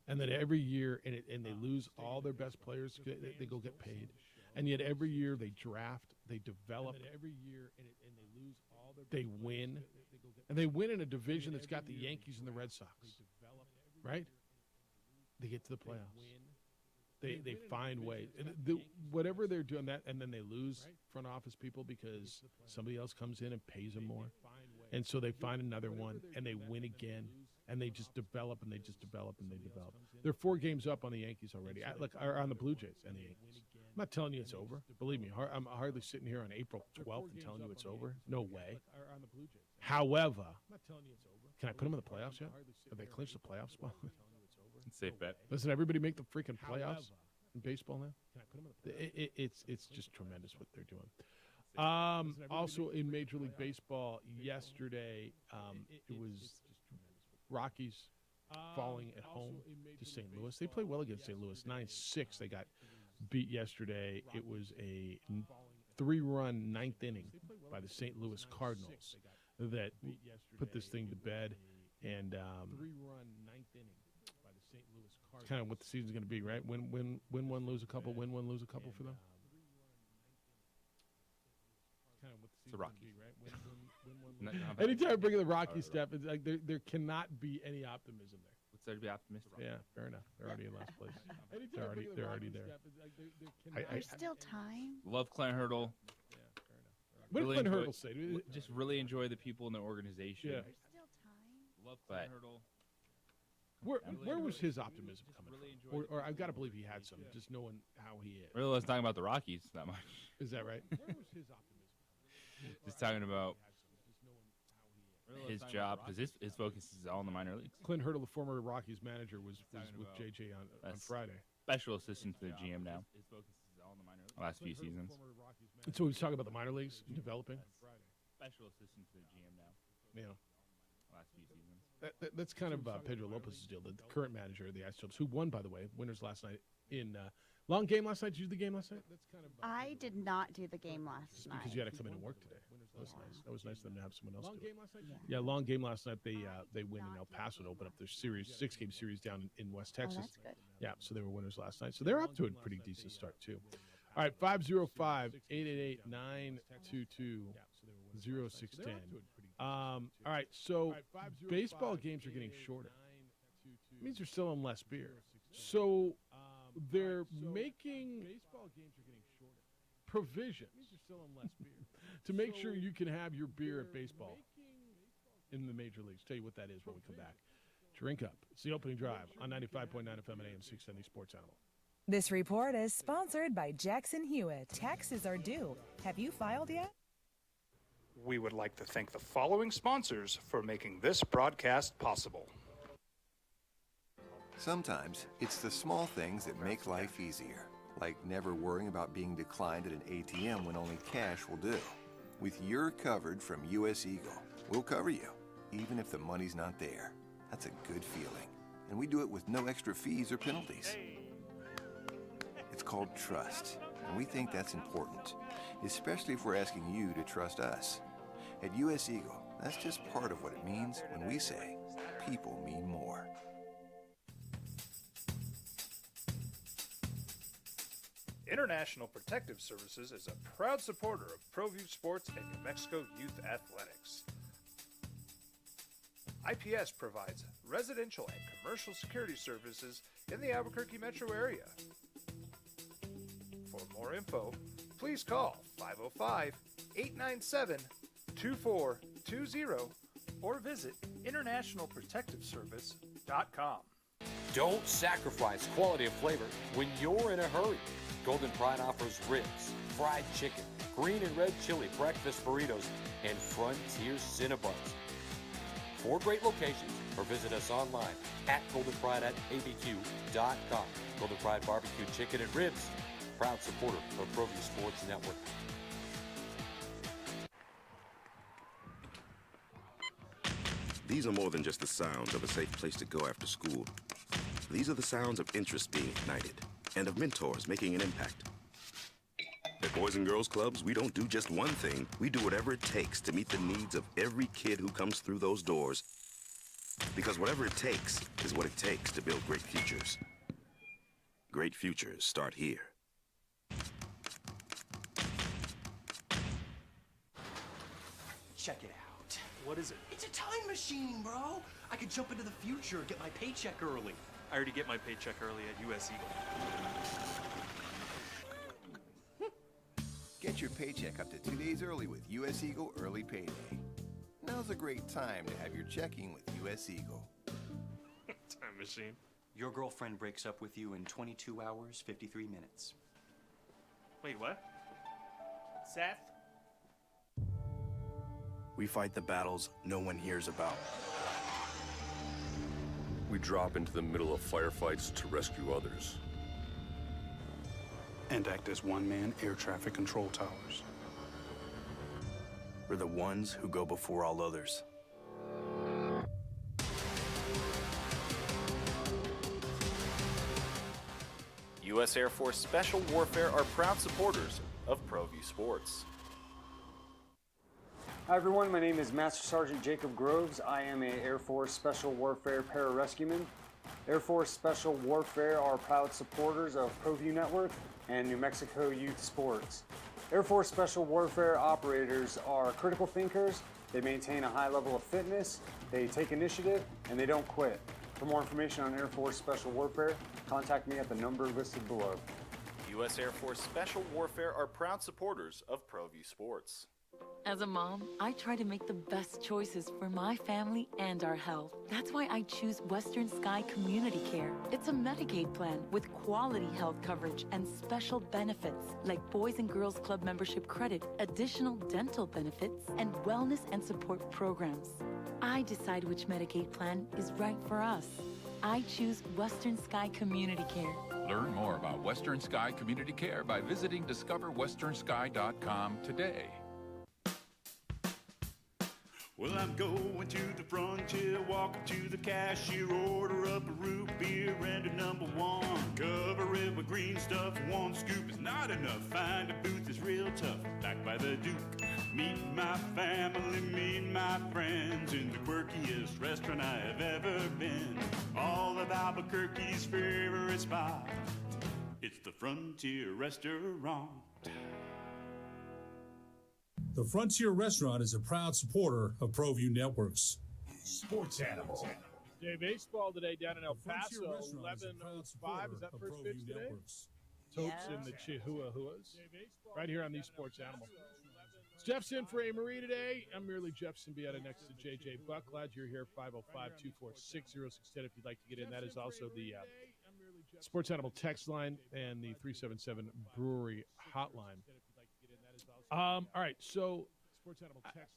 And then every year, and they lose all their best players, they go get paid. And yet every year they draft, they develop, they win. And they win in a division that's got the Yankees and the Red Sox. Right? They get to the playoffs. They find ways. Whatever they're doing that, and then they lose front office people because somebody else comes in and pays them more. And so they find another one, and they win again. And they just develop, and they just develop, and they develop. They're 4 games up on the Yankees already, or on the Blue Jays and the Yankees. I'm not telling you it's over. Believe me, I'm hardly sitting here on April 12th and telling you it's over. No way. However, can I put them in the playoffs yet? Have they clinched the playoff spot? Safe bet. Doesn't everybody make the freaking playoffs in baseball now? It's just tremendous what they're doing. Also in Major League Baseball yesterday, it was Rockies falling at home to St. Louis. They played well against St. Louis. 9-6 they got beat yesterday. It was a 3-run 9th inning by the St. Louis Cardinals that put this thing to bed. And kind of what the season's going to be, right? Win one, lose a couple. Win one, lose a couple for them. Kind of what the It's a Rocky. Right? Anytime I bring in the Rocky step, it's like there cannot be any optimism there. What's there to be optimistic? Yeah, fair enough. They're already in last place. They're already there. There's still time. Love Clint Hurdle. What did Clint Hurdle say? Just really enjoy the people in the organization. Yeah. There's still time. Love Clint Hurdle. Where was his optimism coming from? Or I've got to believe he had some, just knowing how he is. Really, let's talk about the Rockies that much. Is that right? Where was his optimism? Just talking about his job, because his focus is all in the minor leagues. Clint Hurdle, the former Rockies manager, was with JJ on Friday. Special assistant to the GM now. Last few seasons. And so he's talking about the minor leagues developing. Special assistant to the GM now. Yeah. Last few seasons. That's kind of Pedro Lopez's deal, the current manager of the Astros, who won, by the way, winners last night in long game last night. Did you do the game last night? That's kind of. I did not do the game last night. Because you had to come in and work today. That was nice. That was nice of them to have someone else. Long game last night. Yeah, long game last night. They win in El Paso to open up their series, 6-game series down in West Texas. Oh, that's good. Yeah, so they were winners last night. So they're up to a pretty decent start too. All right, 505-888-922-0610. All right, so baseball games are getting shorter. It means they're selling less beer. So they're making provisions to make sure you can have your beer at baseball in the major leagues. Tell you what that is when we come back. Drink up. It's the opening drive on 95.9 FM and AM 670 Sports Animal. This report is sponsored by Jackson Hewitt. Taxes are due. Have you filed yet? We would like to thank the following sponsors for making this broadcast possible. Sometimes it's the small things that make life easier, like never worrying about being declined at an ATM when only cash will do. With You're Covered from U.S. Eagle, we'll cover you, even if the money's not there. That's a good feeling. And we do it with no extra fees or penalties. It's called trust, and we think that's important, especially if we're asking you to trust us. At U.S. Eagle, that's just part of what it means when we say people mean more. International Protective Services is a proud supporter of ProView Sports and New Mexico Youth Athletics. IPS provides residential and commercial security services in the Albuquerque metro area. For more info, please call 505-897-2420 or visit internationalprotectiveservice.com. Don't sacrifice quality of flavor when you're in a hurry. Golden Pride offers ribs, fried chicken, green and red chili breakfast burritos, and Frontier Cinnabons. 4 great locations, or visit us online at goldenpride@abq.com. Golden Pride Barbecue Chicken and Ribs, proud supporter of ProView Sports Network. These are more than just the sounds of a safe place to go after school. These are the sounds of interest being ignited and of mentors making an impact. At Boys and Girls Clubs, we don't do just one thing. We do whatever it takes to meet the needs of every kid who comes through those doors. Because whatever it takes is what it takes to build great futures. Great futures start here. Check it out. What is it? It's a time machine, bro. I could jump into the future, get my paycheck early. I already get my paycheck early at U.S. Eagle. Get your paycheck up to 2 days early with U.S. Eagle Early Payday. Now's a great time to have your checking with U.S. Eagle. Time machine. Your girlfriend breaks up with you in 22 hours, 53 minutes. Wait, what? Seth? We fight the battles no one hears about. We drop into the middle of firefights to rescue others. And act as one-man air traffic control towers. We're the ones who go before all others. U.S. Air Force Special Warfare are proud supporters of ProView Sports. Hi everyone, my name is Master Sergeant Jacob Groves. I am a Air Force Special Warfare pararescueman. Air Force Special Warfare are proud supporters of ProView Network and New Mexico Youth Sports. Air Force Special Warfare operators are critical thinkers. They maintain a high level of fitness, they take initiative, and they don't quit. For more information on Air Force Special Warfare, contact me at the number listed below. U.S. Air Force Special Warfare are proud supporters of ProView Sports. As a mom, I try to make the best choices for my family and our health. That's why I choose Western Sky Community Care. It's a Medicaid plan with quality health coverage and special benefits like Boys and Girls Club membership credit, additional dental benefits, and wellness and support programs. I decide which Medicaid plan is right for us. I choose Western Sky Community Care. Learn more about Western Sky Community Care by visiting discoverwesternsky.com today. Well, I'm going to the frontier, walking to the cashier, order up a root beer and a number one. Cover it with green stuff, one scoop is not enough. Find a booth that's real tough, backed by the Duke. Meet my family, meet my friends in the quirkiest restaurant I have ever been. All of Albuquerque's favorite spot, it's the Frontier Restaurant. The Frontier Restaurant is a proud supporter of ProView Networks. Sports Animal. Day baseball today down in El Paso, 11:05. Is that first pitch today? Topes in the Chihuahuas. Right here on the Sports Animal. Jeff's in for Marie today. I'm merely Jeff Symbieta next to JJ Buck. Glad you're here. 505-246-0610 if you'd like to get in. That is also the Sports Animal text line and the 377 Brewery hotline. All right, so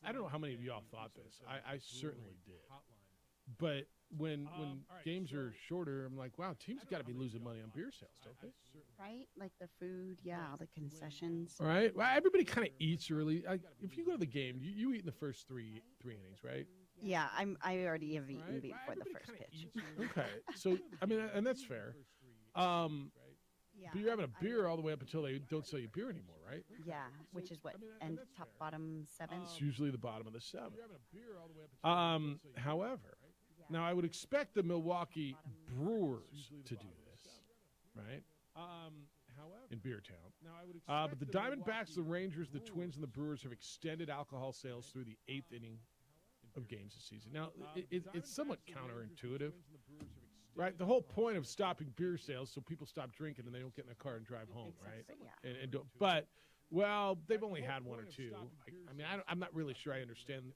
I don't know how many of y'all thought this. I certainly did. But when games are shorter, I'm like, wow, teams got to be losing money on beer sales, don't they? Right? Like the food, all the concessions. All right. Well, everybody kind of eats early. If you go to the game, you eat in the first three innings, right? Yeah, I already have eaten before the first pitch. Okay. So, I mean, and that's fair. But you're having a beer all the way up until they don't sell you beer anymore, right? Yeah, which is what, and top, bottom, seven? It's usually the bottom of the seven. However, now I would expect the Milwaukee Brewers to do this, right? In Beer Town. But the Diamondbacks, the Rangers, the Twins, and the Brewers have extended alcohol sales through the 8th inning of games this season. Now, it's somewhat counterintuitive. Right, the whole point of stopping beer sales so people stop drinking and they don't get in their car and drive home, right? And don't. But they've only had one or two. I mean, I'm not really sure I understand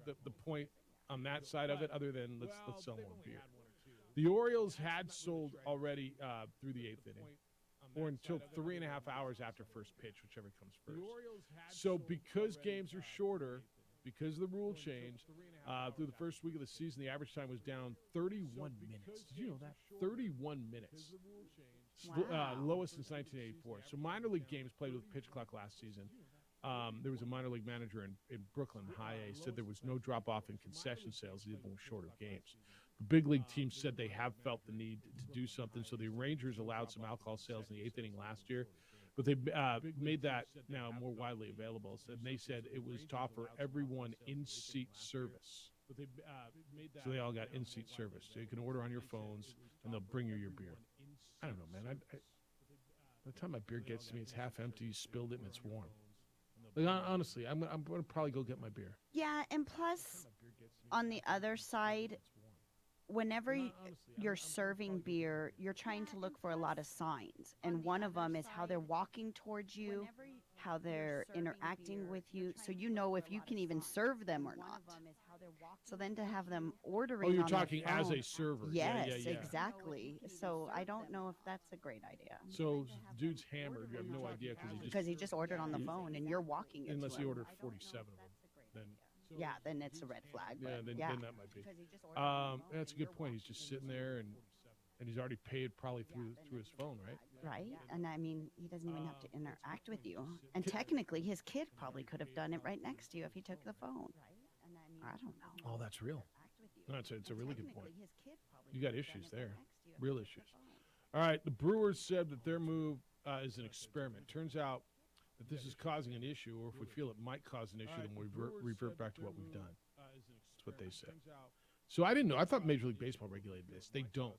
the point on that side of it, other than let's sell more beer. The Orioles had sold already through the 8th inning, or until 3.5 hours after first pitch, whichever comes first. So because games are shorter, because the rule changed, through the first week of the season, the average time was down 31 minutes. Did you know that? 31 minutes. Wow. Lowest since 1984. So minor league games played with pitch clock last season. There was a minor league manager in Brooklyn, High A, said there was no drop-off in concession sales even with shorter games. The big league team said they have felt the need to do something, so the Rangers allowed some alcohol sales in the 8th inning last year. But they made that now more widely available. And they said it was to offer everyone in-seat service. So they all got in-seat service. So you can order on your phones, and they'll bring you your beer. I don't know, man. By the time my beer gets to me, it's half empty. You spilled it, and it's warm. Like, honestly, I'm going to probably go get my beer. Yeah, and plus, on the other side, whenever you're serving beer, you're trying to look for a lot of signs. And one of them is how they're walking towards you, how they're interacting with you, so you know if you can even serve them or not. So then to have them ordering. Oh, you're on talking their as phone, a server. Yes, Yeah. exactly. So I don't know if that's a great idea. So dude's hammered. You have no idea because he just ordered on the phone and you're walking. Unless he he ordered 47 of them, then. Then it's a red flag. Yeah, But then that might be. That's a good point. He's just sitting there, and he's already paid probably through his phone, right? Right, and I mean, he doesn't even have to interact with you. And technically, his kid probably could have done it right next to you if he took the phone. I don't know. Oh, that's real. No, it's a really good point. You got issues there, real issues. All right, the Brewers said that their move is an experiment. Turns out that this is causing an issue, or if we feel it might cause an issue, then we revert back to what we've done. That's what they said. So I didn't know. I thought Major League Baseball regulated this. They don't.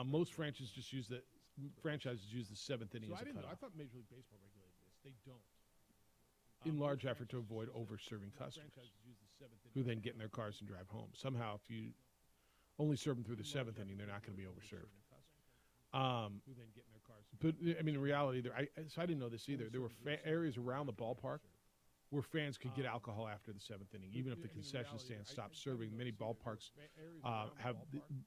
Most franchises just use the seventh inning So as a cutoff. I thought Major League Baseball regulated this. They don't. In large effort to avoid over-serving customers, who then get in their cars and drive home. Somehow, if you only serve them through the seventh inning, they're not going to be overserved. But I mean, in reality, so I didn't know this either. There were areas around the ballpark where fans could get alcohol after the seventh inning, even if the concession stand stopped serving. Many ballparks have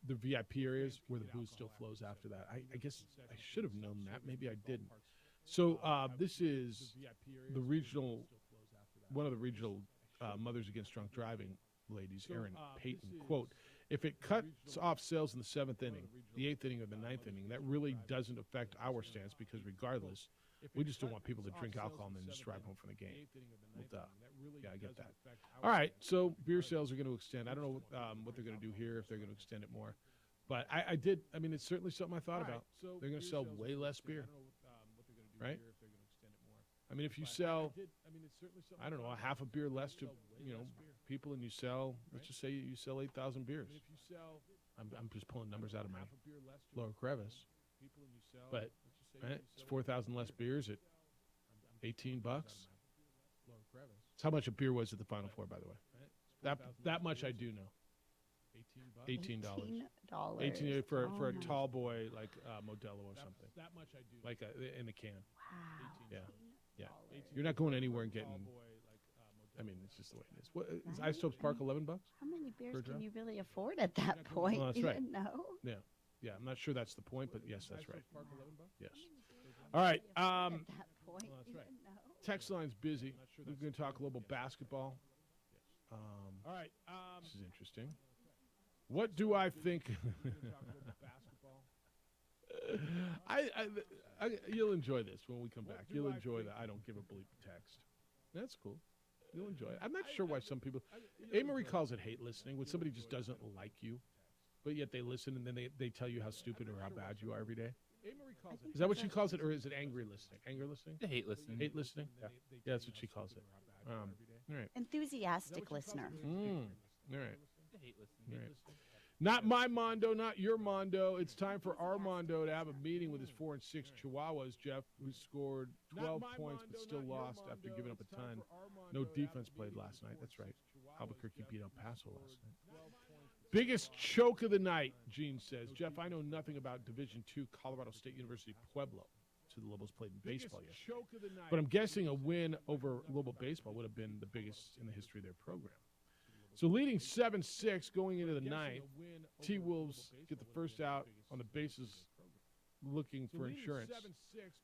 the VIP areas where the booze still flows after that. I guess I should have known that. Maybe I didn't. So this is the regional, one of the regional Mothers Against Drunk Driving ladies, Erin Payton, quote, "If it cuts off sales in the seventh inning, the eighth inning, or the ninth inning, that really doesn't affect our stance because regardless, we just don't want people to drink alcohol and then just drive home from the game." Well, yeah, I get that. All right, so beer sales are going to extend. I don't know what they're going to do here, if they're going to extend it more. But I did, I mean, it's certainly something I thought about. They're going to sell way less beer, right? I mean, if you sell, I don't know, a half a beer less to, people, and you sell, let's just say you sell 8,000 beers. I'm just pulling numbers out of my lower crevice. But right, it's 4,000 less beers at $18. That's how much a beer was at the Final Four, by the way. That much I do know. $18. $18 for a tall boy like Modelo or something. That much I do. Like in the can. Wow. Yeah. Yeah. You're not going anywhere and getting. I mean, it's just the way it is. What is Isotopes Park $11? How many beers can you really afford at that point? Well, that's you right. didn't know? Yeah. Yeah. I'm not sure that's the point, but yes, that's right. Yes. All right. At that point, you didn't know? Text line's busy. We're going to talk global basketball. All right. This is interesting. What do I think? You'll enjoy this when we come back. You'll enjoy that I don't give a bleep text. That's cool. You'll enjoy it. I'm not sure why some people. A-Marie calls it hate listening, when somebody just doesn't like you, but yet they listen and then they tell you how stupid or how bad you are every day. Is that what she calls it, or is it angry listening? Anger listening? The hate listening. Hate listening? Yeah, that's what she calls it. All right. Enthusiastic listener. All right. The hate listening. All right. Not my Mondo, not your Mondo. It's time for Armando to have a meeting with his 4-6 Chihuahuas, Jeff, who scored 12 points but still lost after giving up a ton. No defense played last night. That's right. Albuquerque beat El Paso last night. Biggest choke of the night, Gene says. Jeff, I know nothing about Division II Colorado State University Pueblo. So the Lobos played in baseball yesterday. But I'm guessing a win over Lobo baseball would have been the biggest in the history of their program. So leading 7-6 going into the ninth, T-Wolves get the first out on the bases looking for insurance.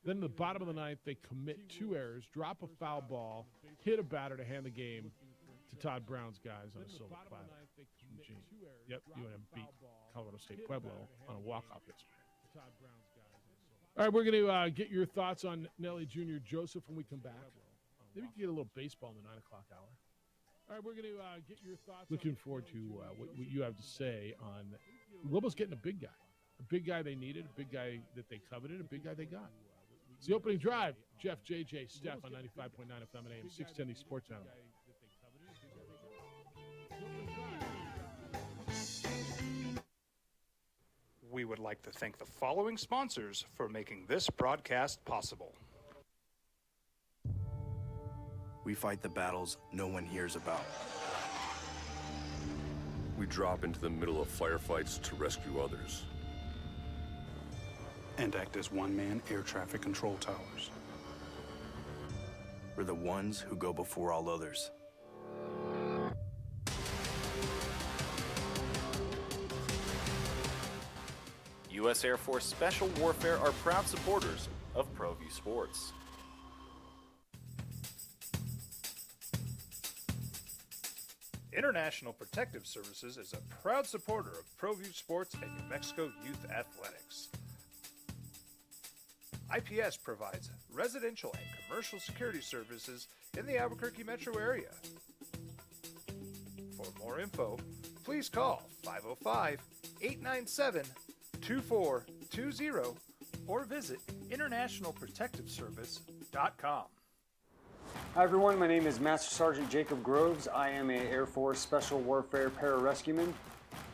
Then in the bottom of the ninth, they commit 2 errors, drop a foul ball, hit a batter to hand the game to Todd Brown's guys on a silver platter. Yep, UNM beat Colorado State Pueblo on a walk-off yesterday. All right, we're going to get your thoughts on Nelly Jr. Joseph when we come back. Maybe we can get a little baseball in the 9 o'clock hour. All right, we're going to get your thoughts. Looking forward to what you have to say on Lobos getting a big guy they needed, a big guy that they coveted, a big guy they got. It's the opening drive. Jeff, JJ, Steph on 95.9 FM and AM 610 the Sports Channel. We would like to thank the following sponsors for making this broadcast possible. We fight the battles no one hears about. We drop into the middle of firefights to rescue others. And act as one-man air traffic control towers. We're the ones who go before all others. U.S. Air Force Special Warfare are proud supporters of ProView Sports. International Protective Services is a proud supporter of ProView Sports and New Mexico Youth Athletics. IPS provides residential and commercial security services in the Albuquerque metro area. For more info, please call 505-897-2420 or visit internationalprotectiveservice.com. Hi everyone, my name is Master Sergeant Jacob Groves. I am an Air Force Special Warfare pararescueman.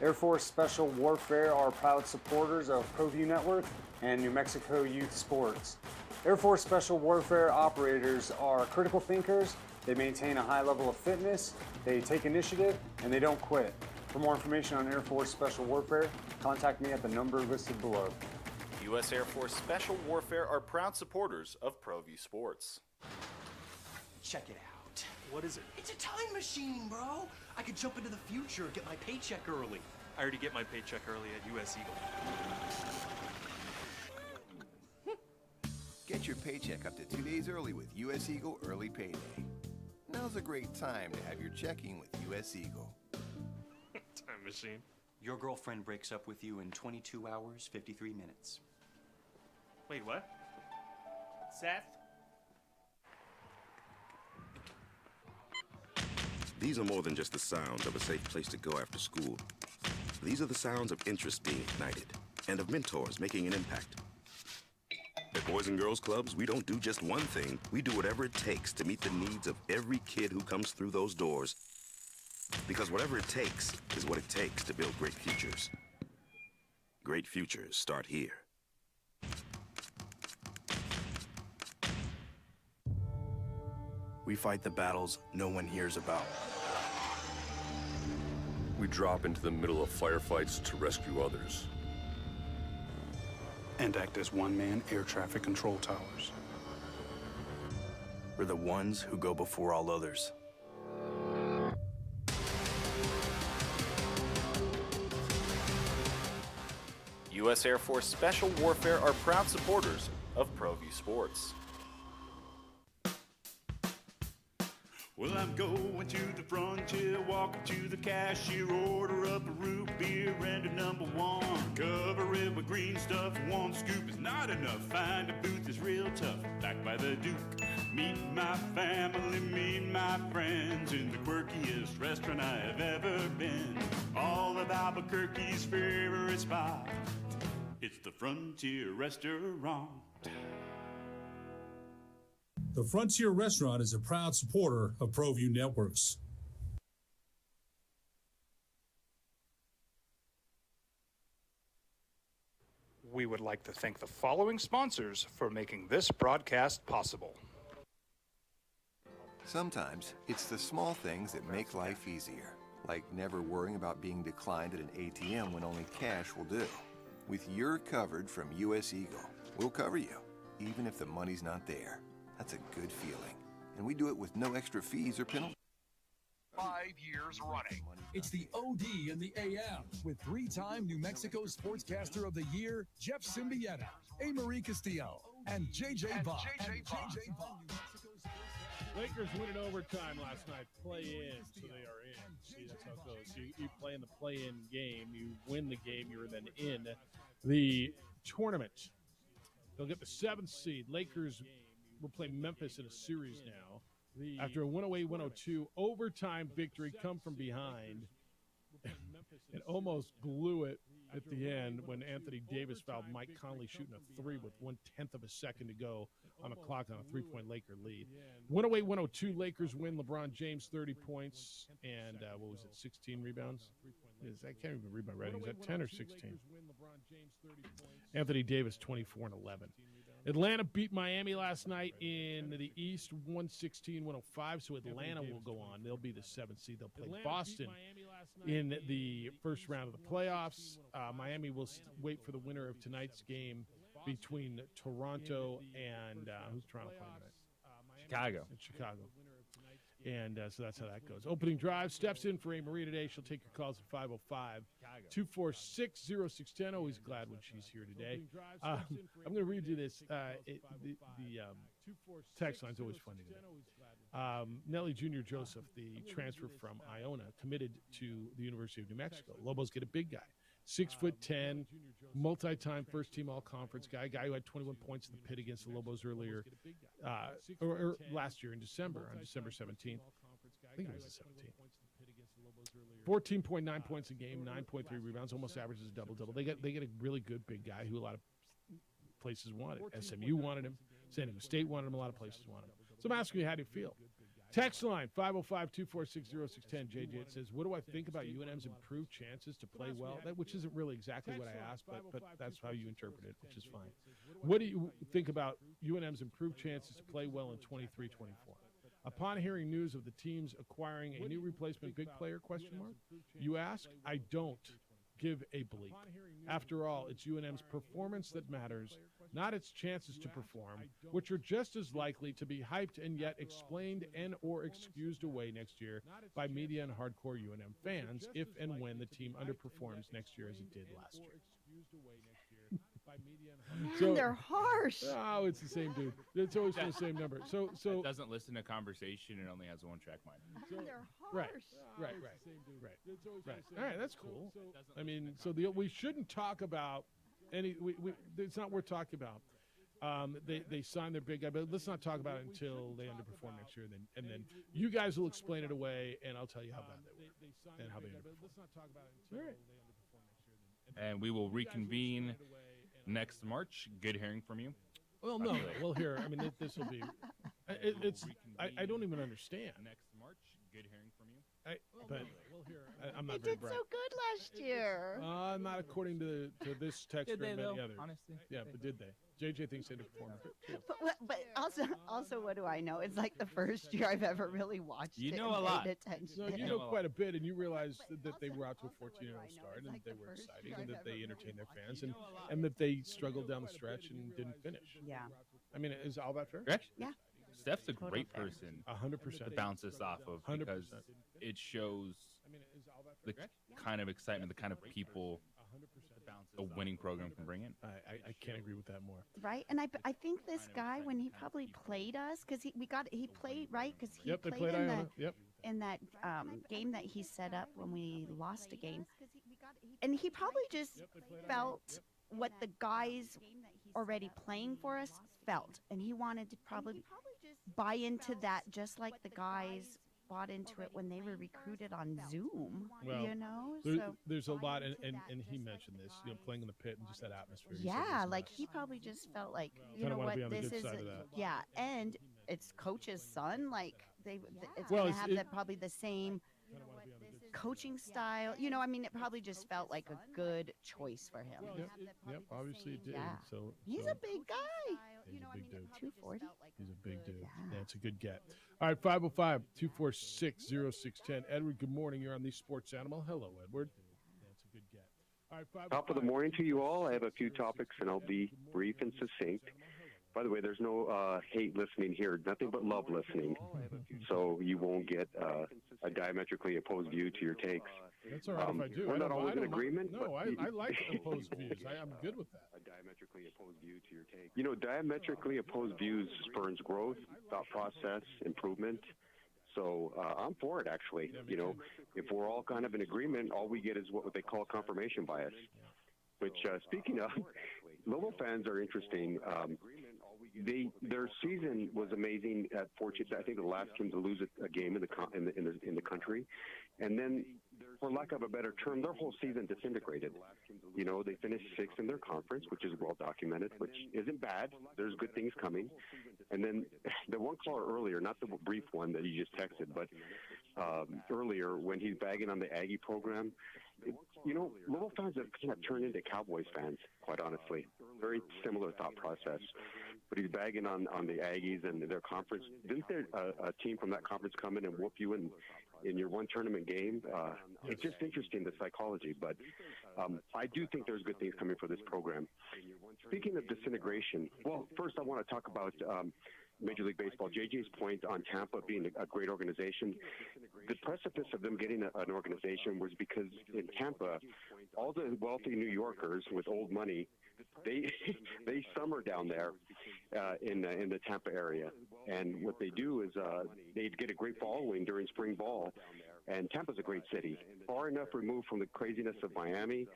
Air Force Special Warfare are proud supporters of ProView Network and New Mexico Youth Sports. Air Force Special Warfare operators are critical thinkers. They maintain a high level of fitness, they take initiative, and they don't quit. For more information on Air Force Special Warfare, contact me at the number listed below. U.S. Air Force Special Warfare are proud supporters of ProView Sports. Check it out. What is it? It's a time machine, bro. I could jump into the future, get my paycheck early. I already get my paycheck early at US Eagle. Get your paycheck up to 2 days early with US Eagle Early Payday. Now's a great time to have your checking with US Eagle. Time machine. Your girlfriend breaks up with you in 22 hours, 53 minutes. Wait, what? Seth? These are more than just the sounds of a safe place to go after school. These are the sounds of interest being ignited and of mentors making an impact. At Boys and Girls Clubs, we don't do just one thing. We do whatever it takes to meet the needs of every kid who comes through those doors. Because whatever it takes is what it takes to build great futures. Great futures start here. We fight the battles no one hears about. We drop into the middle of firefights to rescue others. And act as one-man air traffic control towers. We're the ones who go before all others. U.S. Air Force Special Warfare are proud supporters of ProView Sports. Well, I'm going to the frontier, walking to the cashier, order up a root beer and a number one. Cover it with green stuff, one scoop is not enough. Find a booth is real tough, back by the Duke. Meet my family, meet my friends in the quirkiest restaurant I have ever been. All of Albuquerque's favorite spot, it's the Frontier Restaurant. The Frontier Restaurant is a proud supporter of ProView Networks. We would like to thank the following sponsors for making this broadcast possible. Sometimes it's the small things that make life easier, like never worrying about being declined at an ATM when only cash will do. With your covered from US Eagle, we'll cover you, even if the money's not there. That's a good feeling. And we do it with no extra fees or penalties. 5 years running. It's the OD in the AM with three-time New Mexico Sportscaster of the Year, Jeff Symbieta, A. Marie Castillo, and JJ Bob. Lakers win in overtime last night. Play in, so they are in. See, that's how it goes. You play in the play-in game. You win the game. You're then in the tournament. They'll get the 7th seed. Lakers will play Memphis in a series now. After a 108-102 overtime victory, come from behind and almost blew it at the end when Anthony Davis fouled Mike Conley shooting a three with 1/10 of a second to go on the clock on a three-point Laker lead. 108-102, Lakers win. LeBron James 30 points and 16 rebounds? I can't even read my writing. Is that 10 or 16? Anthony Davis 24 and 11. Atlanta beat Miami last night in the East, 116-105, so Atlanta will go on. They'll be the 7th seed. They'll play Boston in the first round of the playoffs. Miami will wait for the winner of tonight's game between Toronto and who's Toronto playing tonight? Chicago. Chicago. And so that's how that goes. Opening drive, steps in for A. Marie today. She'll take your calls at 505-246-0610. Always glad when she's here today. I'm going to read you this. The text line's always funny to me. Nelly Jr. Joseph, the transfer from Iona, committed to the University of New Mexico. Lobos get a big guy. 6'10", multi-time first-team all-conference guy who had 21 points in the pit against the Lobos earlier, or last year on December 17th. I think it was the 17th. 14.9 points a game, 9.3 rebounds, almost averages a double-double. They get a really good big guy who a lot of places wanted. SMU wanted him. San Diego State wanted him. A lot of places wanted him. So I'm asking you, how do you feel? Text line 505-246-0610. JJ, it says, what do I think about UNM's improved chances to play well? Which isn't really exactly what I asked, but that's how you interpret it, which is fine. What do you think about UNM's improved chances to play well in 23-24? Upon hearing news of the teams acquiring a new replacement big player, you ask? I don't give a bleep. After all, it's UNM's performance that matters, not its chances to perform, which are just as likely to be hyped and yet explained and or excused away next year by media and hardcore UNM fans if and when the team underperforms next year as it did last year. Man, they're harsh. Oh, it's the same dude. It's always for the same number. So it doesn't listen to conversation and only has a one-track mind. They're harsh. Right. All right, that's cool. I mean, so we shouldn't talk about any. It's not worth talking about. They signed their big guy, but let's not talk about it until they underperform next year. And then you guys will explain it away, and I'll tell you how bad they were and how they underperformed. All right. And we will reconvene next March. Good hearing from you. Well, no, we'll hear. I mean, this will be. I don't even understand. Next March. Good hearing from you. I'm not They very did bright. so good last year. Not according to this texter Did they, and many though? others. Honestly? Yeah, but did they? JJ thinks they performed. But also, what do I know? It's like the first year I've ever really watched You it know and a lot. paid attention. No, you know quite a bit, and you realize that they were out to a 14-0 start, and they were exciting, and that they entertained their fans, and that they struggled down the stretch and didn't finish. Yeah. I mean, is all that fair? Correct? Yeah. Steph's a great person 100% to bounce this off of because 100%. it shows the kind of excitement, the kind of people a winning program can bring in. I can't agree with that more. Right, and I think this guy, when he probably played us, because he played, right, because he Yep, they played played in Iona. the Yep. in that game that he set up when we lost a game, and he probably just felt what the guys already playing for us felt, and he wanted to probably buy into that, just like the guys bought into it when they were recruited on Zoom. Well, you know, there's a lot, and he mentioned this, playing in the pit and just that atmosphere. He said yeah, this like last. he probably just felt like, you Kinda know wanna what, be on the this good is side of that. yeah, and it's coach's son, like it's Well, gonna have probably the same coaching style. You know, I mean, it probably just felt like a good choice for him. Yep, obviously it did. Yeah. So He's a big guy. He's a big dude. 240. He's a big dude. Yeah, it's a good get. All right, 505-246-0610. Edward, good morning. You're on the Sports Animal. Hello, Edward. That's a good get. All right, Top of the morning to you all. I have a few topics, and I'll be brief and succinct. By the way, there's no hate listening here, nothing but love listening. So you won't get a diametrically opposed view to your takes. That's all right if I do. We're I not don't- always I in don't- agreement. No, but I like opposed views. I'm good with that. A diametrically opposed view to your take. You know, diametrically opposed views spurns growth, thought process, improvement. So I'm for it, actually. You know, if we're all kind of in agreement, all we get is what they call confirmation bias. Which, speaking of, Louisville fans are interesting. Their season was amazing at Fortune. I think the last team to lose a game in the country, and then, for lack of a better term, their whole season disintegrated. You know, they finished sixth in their conference, which is well documented, which isn't bad. There's good things coming. And then the one caller earlier, not the brief one that you just texted, but earlier when he's bagging on the Aggie program, you know, Louisville fans have kind of turned into Cowboys fans, quite honestly. Very similar thought process. But he's bagging on the Aggies and their conference. Didn't there a team from that conference come in and whoop you in your one tournament game? It's just interesting, the psychology. But I do think there's good things coming for this program. Speaking of disintegration, well, first I want to talk about Major League Baseball. JJ's point on Tampa being a great organization. The precipice of them getting an organization was because in Tampa, all the wealthy New Yorkers with old money, they summer down there in the Tampa area, and what they do is they get a great following during spring ball. And Tampa's a great city, far enough removed from the craziness of Miami,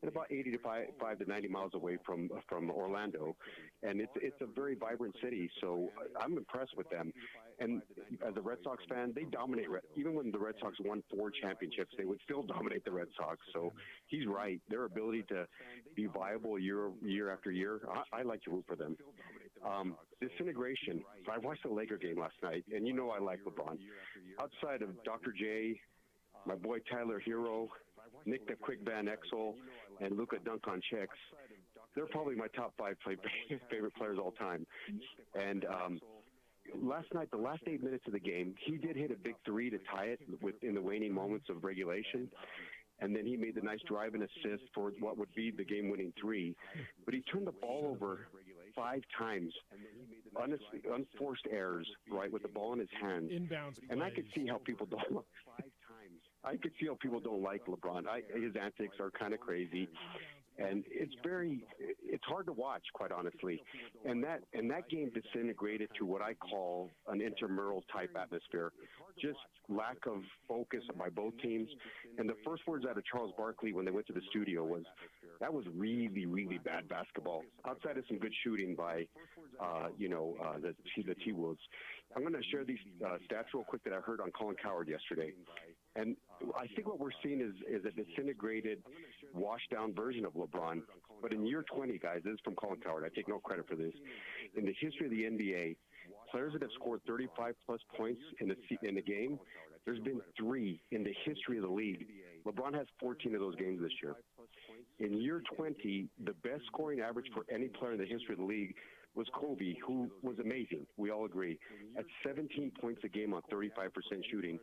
and about 85 to 90 miles away from Orlando, and it's a very vibrant city. So I'm impressed with them. And as a Red Sox fan, they dominate. Even when the Red Sox won 4 championships, they would still dominate the Red Sox. So he's right. Their ability to be viable year after year, I like to root for them. Disintegration. I watched the Laker game last night, and you know I like LeBron. Outside of Dr. J, my boy Tyler Hero, Nick the Quick Van Exel, and Luka Doncic, they're probably my top 5 favorite players all time. And last night, the last 8 minutes of the game, he did hit a big 3 to tie it in the waning moments of regulation. And then he made the nice drive and assist for what would be the game-winning 3. But he turned the ball over 5 times, unforced errors, right, with the ball in his hand. Inbounds and I could see how people don't. I could see how people don't like LeBron. His antics are kind of crazy, and it's hard to watch, quite honestly. And that game disintegrated to what I call an intramural type atmosphere, just lack of focus by both teams. And the first words out of Charles Barkley when they went to the studio was, "That was really, really bad basketball." Outside of some good shooting by, the T-Wolves. I'm going to share these stats real quick that I heard on Colin Cowherd yesterday. And I think what we're seeing is a disintegrated, washed-down version of LeBron. But in year 20, guys, this is from Colin Cowherd. I take no credit for this. In the history of the NBA, players that have scored 35-plus points in a game, there's been 3 in the history of the league. LeBron has 14 of those games this year. In year 20, the best scoring average for any player in the history of the league was Kobe, who was amazing. We all agree. At 17 points a game on 35% shooting.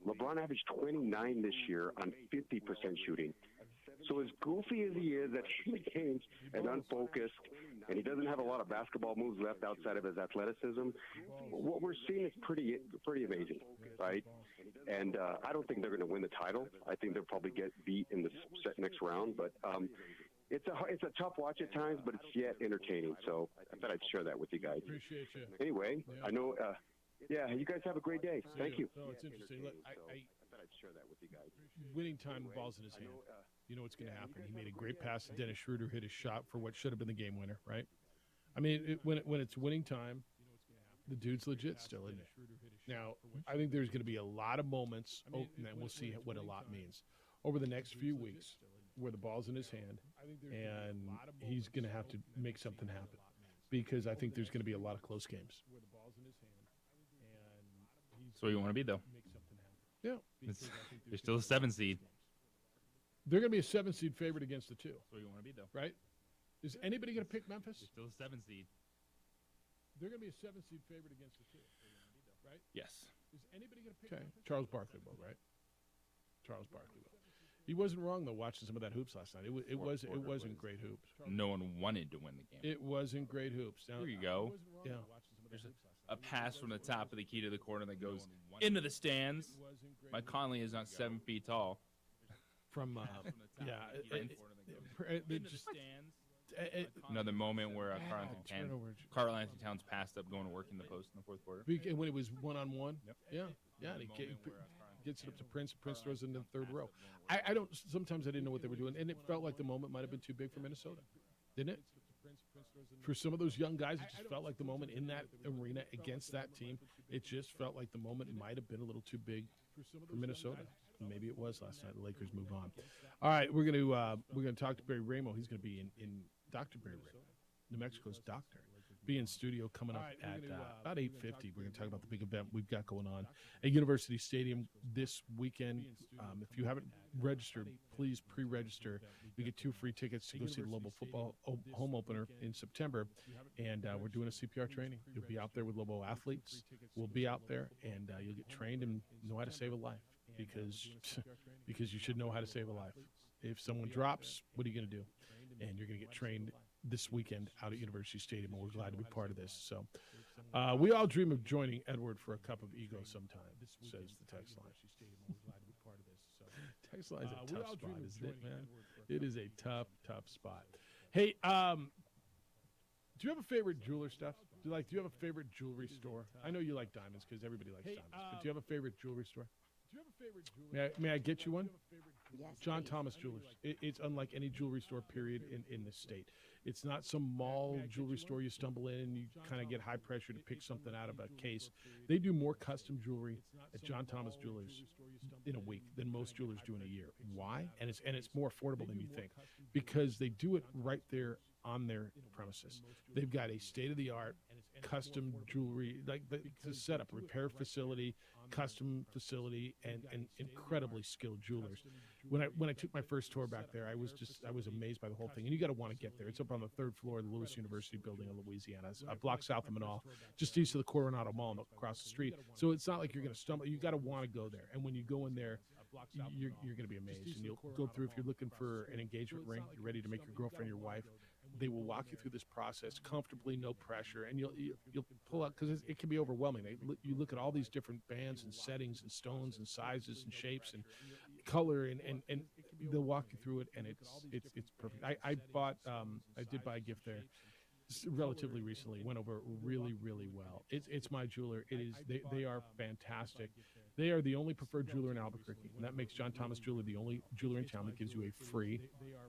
LeBron averaged 29 this year on 50% shooting. So as goofy as he is at the games and unfocused, and he doesn't have a lot of basketball moves left outside of his athleticism, what we're seeing is pretty amazing, right? And I don't think they're going to win the title. I think they'll probably get beat in the next round, but it's a tough watch at times, but it's yet entertaining. So I thought I'd share that with you guys. Appreciate you. Anyway, Yeah. I know. You guys have a great day. Thank you. No, it's interesting. Look, I thought I'd share that with you guys. winning time, the ball's in his hand. You know what's going to happen. He made a great pass to Dennis Schroeder, hit his shot for what should have been the game winner, right? I mean, when it's winning time, the dude's legit still, isn't it? Now, I think there's going to be a lot of moments, and then we'll see what a lot means, over the next few weeks where the ball's in his hand, and he's going to have to make something happen because I think there's going to be a lot of close games. That's where you want to be, though. Yeah. They're still a 7 seed. They're going to be a 7 seed favorite against the 2. That's where you want to be, though. Right? Is anybody going to pick Memphis? They're still a 7 seed. They're going to be a 7 seed favorite against the 2. Right? Yes. Is anybody going to pick Memphis? Charles Barkley will, right? Charles Barkley will. He wasn't wrong, though, watching some of that hoops last night. It wasn't great hoops. No one wanted to win the game. It wasn't great hoops. Now, Here you go. Yeah. There's a pass from the top of the key to the corner that goes into the stands. Mike Conley is not 7 feet tall. From another moment where Karl Anthony Towns passed up going to work in the post in the fourth quarter. When it was 1-on-1. Yeah. And he gets it up to Prince. Prince throws it in the third row. Sometimes I didn't know what they were doing, and it felt like the moment might have been too big for Minnesota, didn't it? For some of those young guys, it just felt like the moment in that arena against that team, it just felt like the moment might have been a little too big for Minnesota. Maybe it was last night. The Lakers move on. All right, we're gonna talk to Barry Ramo. He's gonna be in Dr. Barry Ramo, New Mexico's doctor. Be in studio coming up at about 8:50. We're going to talk about the big event we've got going on at University Stadium this weekend. If you haven't registered, please pre-register. You get 2 free tickets to go see the Lobo football home opener in September, and we're doing a CPR training. You'll be out there with Lobo athletes. We'll be out there, and you'll get trained and know how to save a life because you should know how to save a life. If someone drops, what are you going to do? And you're going to get trained this weekend out at University Stadium, and we're glad to be part of this. So we all dream of joining Edward for a cup of ego sometime, says the text line. Text line's a tough spot, isn't it, man? It is a tough spot. Hey, do you have a favorite jeweler stuff? Do you have a favorite jewelry store? I know you like diamonds because everybody likes diamonds, but do you have a favorite jewelry store? May I get you one? Yes. John Thomas Jewelers. It's unlike any jewelry store, period, in this state. It's not some mall jewelry store you stumble in and you kind of get high pressure to pick something out of a case. They do more custom jewelry at John Thomas Jewelers in a week than most jewelers do in a year. Why? And it's more affordable than you think because they do it right there on their premises. They've got a state-of-the-art custom jewelry, like the setup, repair facility, custom facility, and incredibly skilled jewelers. When I took my first tour back there, I was amazed by the whole thing. And you got to want to get there. It's up on the third floor of the Lewis University building in Louisiana. It's a block south of Manal, just east of the Coronado Mall and across the street. So it's not like you're going to stumble. You got to want to go there. And when you go in there, you're going to be amazed. And you'll go through, if you're looking for an engagement ring, you're ready to make your girlfriend your wife, they will walk you through this process comfortably, no pressure, and you'll pull out, because it can be overwhelming. You look at all these different bands and settings and stones and sizes and shapes and color, and they'll walk you through it, and it's perfect. I did buy a gift there relatively recently. Went over really, really well. It's my jeweler. They are fantastic. They are the only preferred jeweler in Albuquerque, and that makes John Thomas Jeweler the only jeweler in town that gives you a free,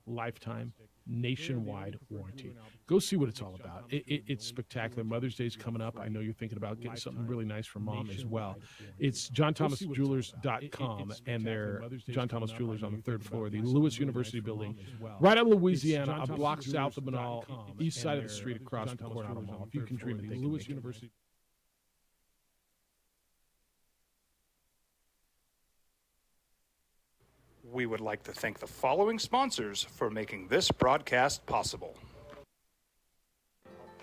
lifetime, nationwide warranty. Go see what it's all about. It's spectacular. Mother's Day is coming up. I know you're thinking about getting something really nice for mom as well. It's johnthomasjewelers.com, and they're John Thomas Jewelers on the third floor of the Lewis University building, right out of Louisiana, a block south of Manal, east side of the street across from Coronado Mall. If you can dream it, Lewis University. We would like to thank the following sponsors for making this broadcast possible.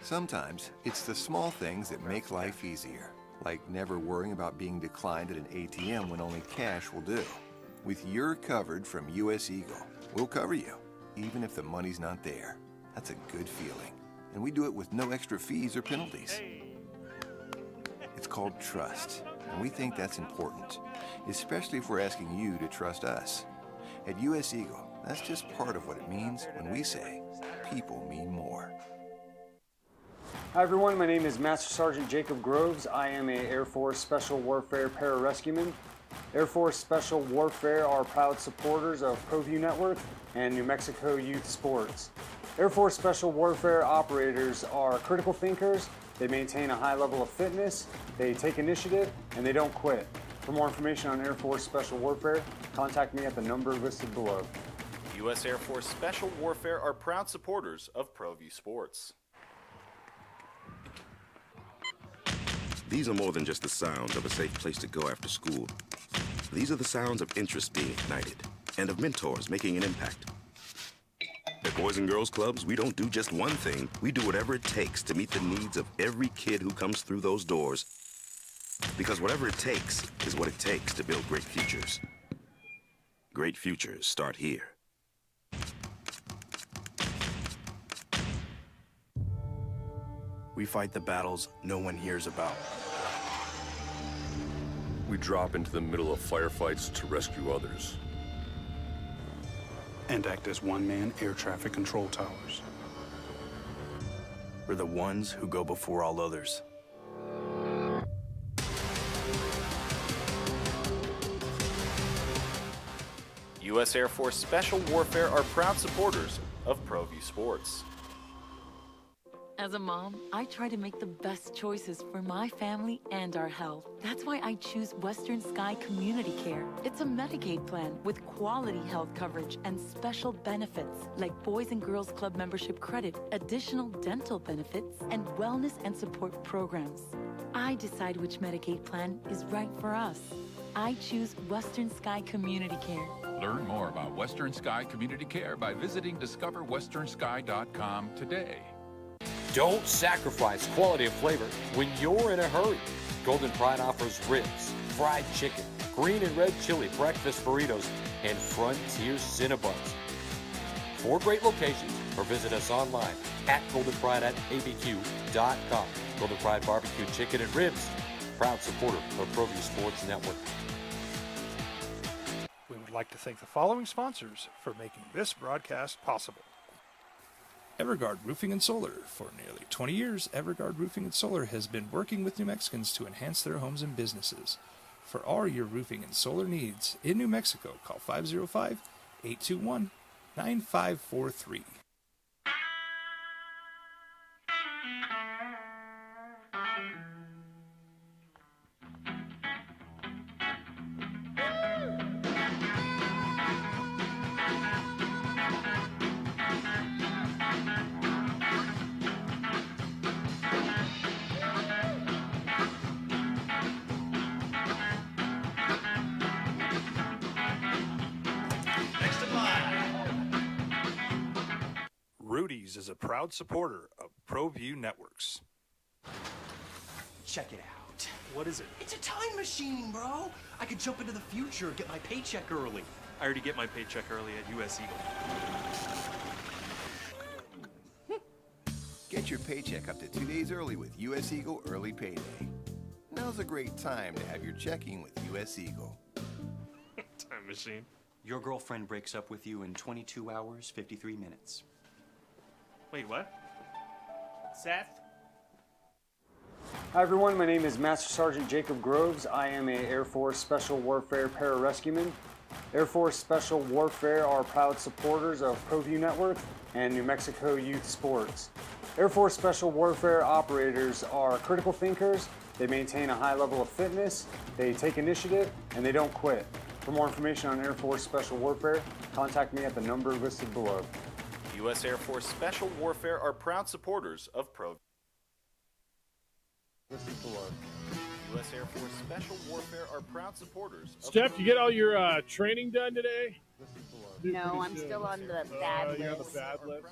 Sometimes it's the small things that make life easier, like never worrying about being declined at an ATM when only cash will do. With your covered from US Eagle, we'll cover you, even if the money's not there. That's a good feeling. And we do it with no extra fees or penalties. It's called trust, and we think that's important, especially if we're asking you to trust us. At US Eagle, that's just part of what it means when we say people mean more. Hi everyone, my name is Master Sergeant Jacob Groves. I am an Air Force Special Warfare Pararescueman. Air Force Special Warfare are proud supporters of ProView Network and New Mexico Youth Sports. Air Force Special Warfare operators are critical thinkers. They maintain a high level of fitness, they take initiative, and they don't quit. For more information on Air Force Special Warfare, contact me at the number listed below. U.S. Air Force Special Warfare are proud supporters of ProView Sports. These are more than just the sounds of a safe place to go after school. These are the sounds of interest being ignited and of mentors making an impact. At Boys and Girls Clubs, we don't do just one thing. We do whatever it takes to meet the needs of every kid who comes through those doors. Because whatever it takes is what it takes to build great futures. Great futures start here. We fight the battles no one hears about. We drop into the middle of firefights to rescue others. And act as one-man air traffic control towers. We're the ones who go before all others. U.S. Air Force Special Warfare are proud supporters of ProView Sports. As a mom, I try to make the best choices for my family and our health. That's why I choose Western Sky Community Care. It's a Medicaid plan with quality health coverage and special benefits like Boys and Girls Club membership credit, additional dental benefits, and wellness and support programs. I decide which Medicaid plan is right for us. I choose Western Sky Community Care. Learn more about Western Sky Community Care by visiting discoverwesternsky.com today. Don't sacrifice quality of flavor when you're in a hurry. Golden Pride offers ribs, fried chicken, green and red chili breakfast burritos, and Frontier Cinnabons. 4 great locations, or visit us online at goldenpride@abq.com. Golden Pride Barbecue Chicken and Ribs, proud supporter of ProView Sports Network. We would like to thank the following sponsors for making this broadcast possible. Everguard Roofing and Solar. For nearly 20 years, Everguard Roofing and Solar has been working with New Mexicans to enhance their homes and businesses. For all your roofing and solar needs in New Mexico, call 505-821-9543. Industries is a proud supporter of ProView Networks. Check it out. What is it? It's a time machine, bro. I could jump into the future, get my paycheck early. I already get my paycheck early at US Eagle. Get your paycheck up to 2 days early with US Eagle Early Payday. Now's a great time to have your checking with US Eagle. Time machine. Your girlfriend breaks up with you in 22 hours, 53 minutes. Wait, what? Seth? Hi everyone, my name is Master Sergeant Jacob Groves. I am a Air Force Special Warfare Pararescueman. Air Force Special Warfare are proud supporters of ProView Network and New Mexico Youth Sports. Air Force Special Warfare operators are critical thinkers. They maintain a high level of fitness, they take initiative, and they don't quit. For more information on Air Force Special Warfare, contact me at the number listed below. U.S. Air Force Special Warfare are proud supporters of ProView. Listed below. U.S. Air Force Special Warfare are proud supporters of Steph, you get all your training done today? No, I'm still on the bad You're on the list. bad list.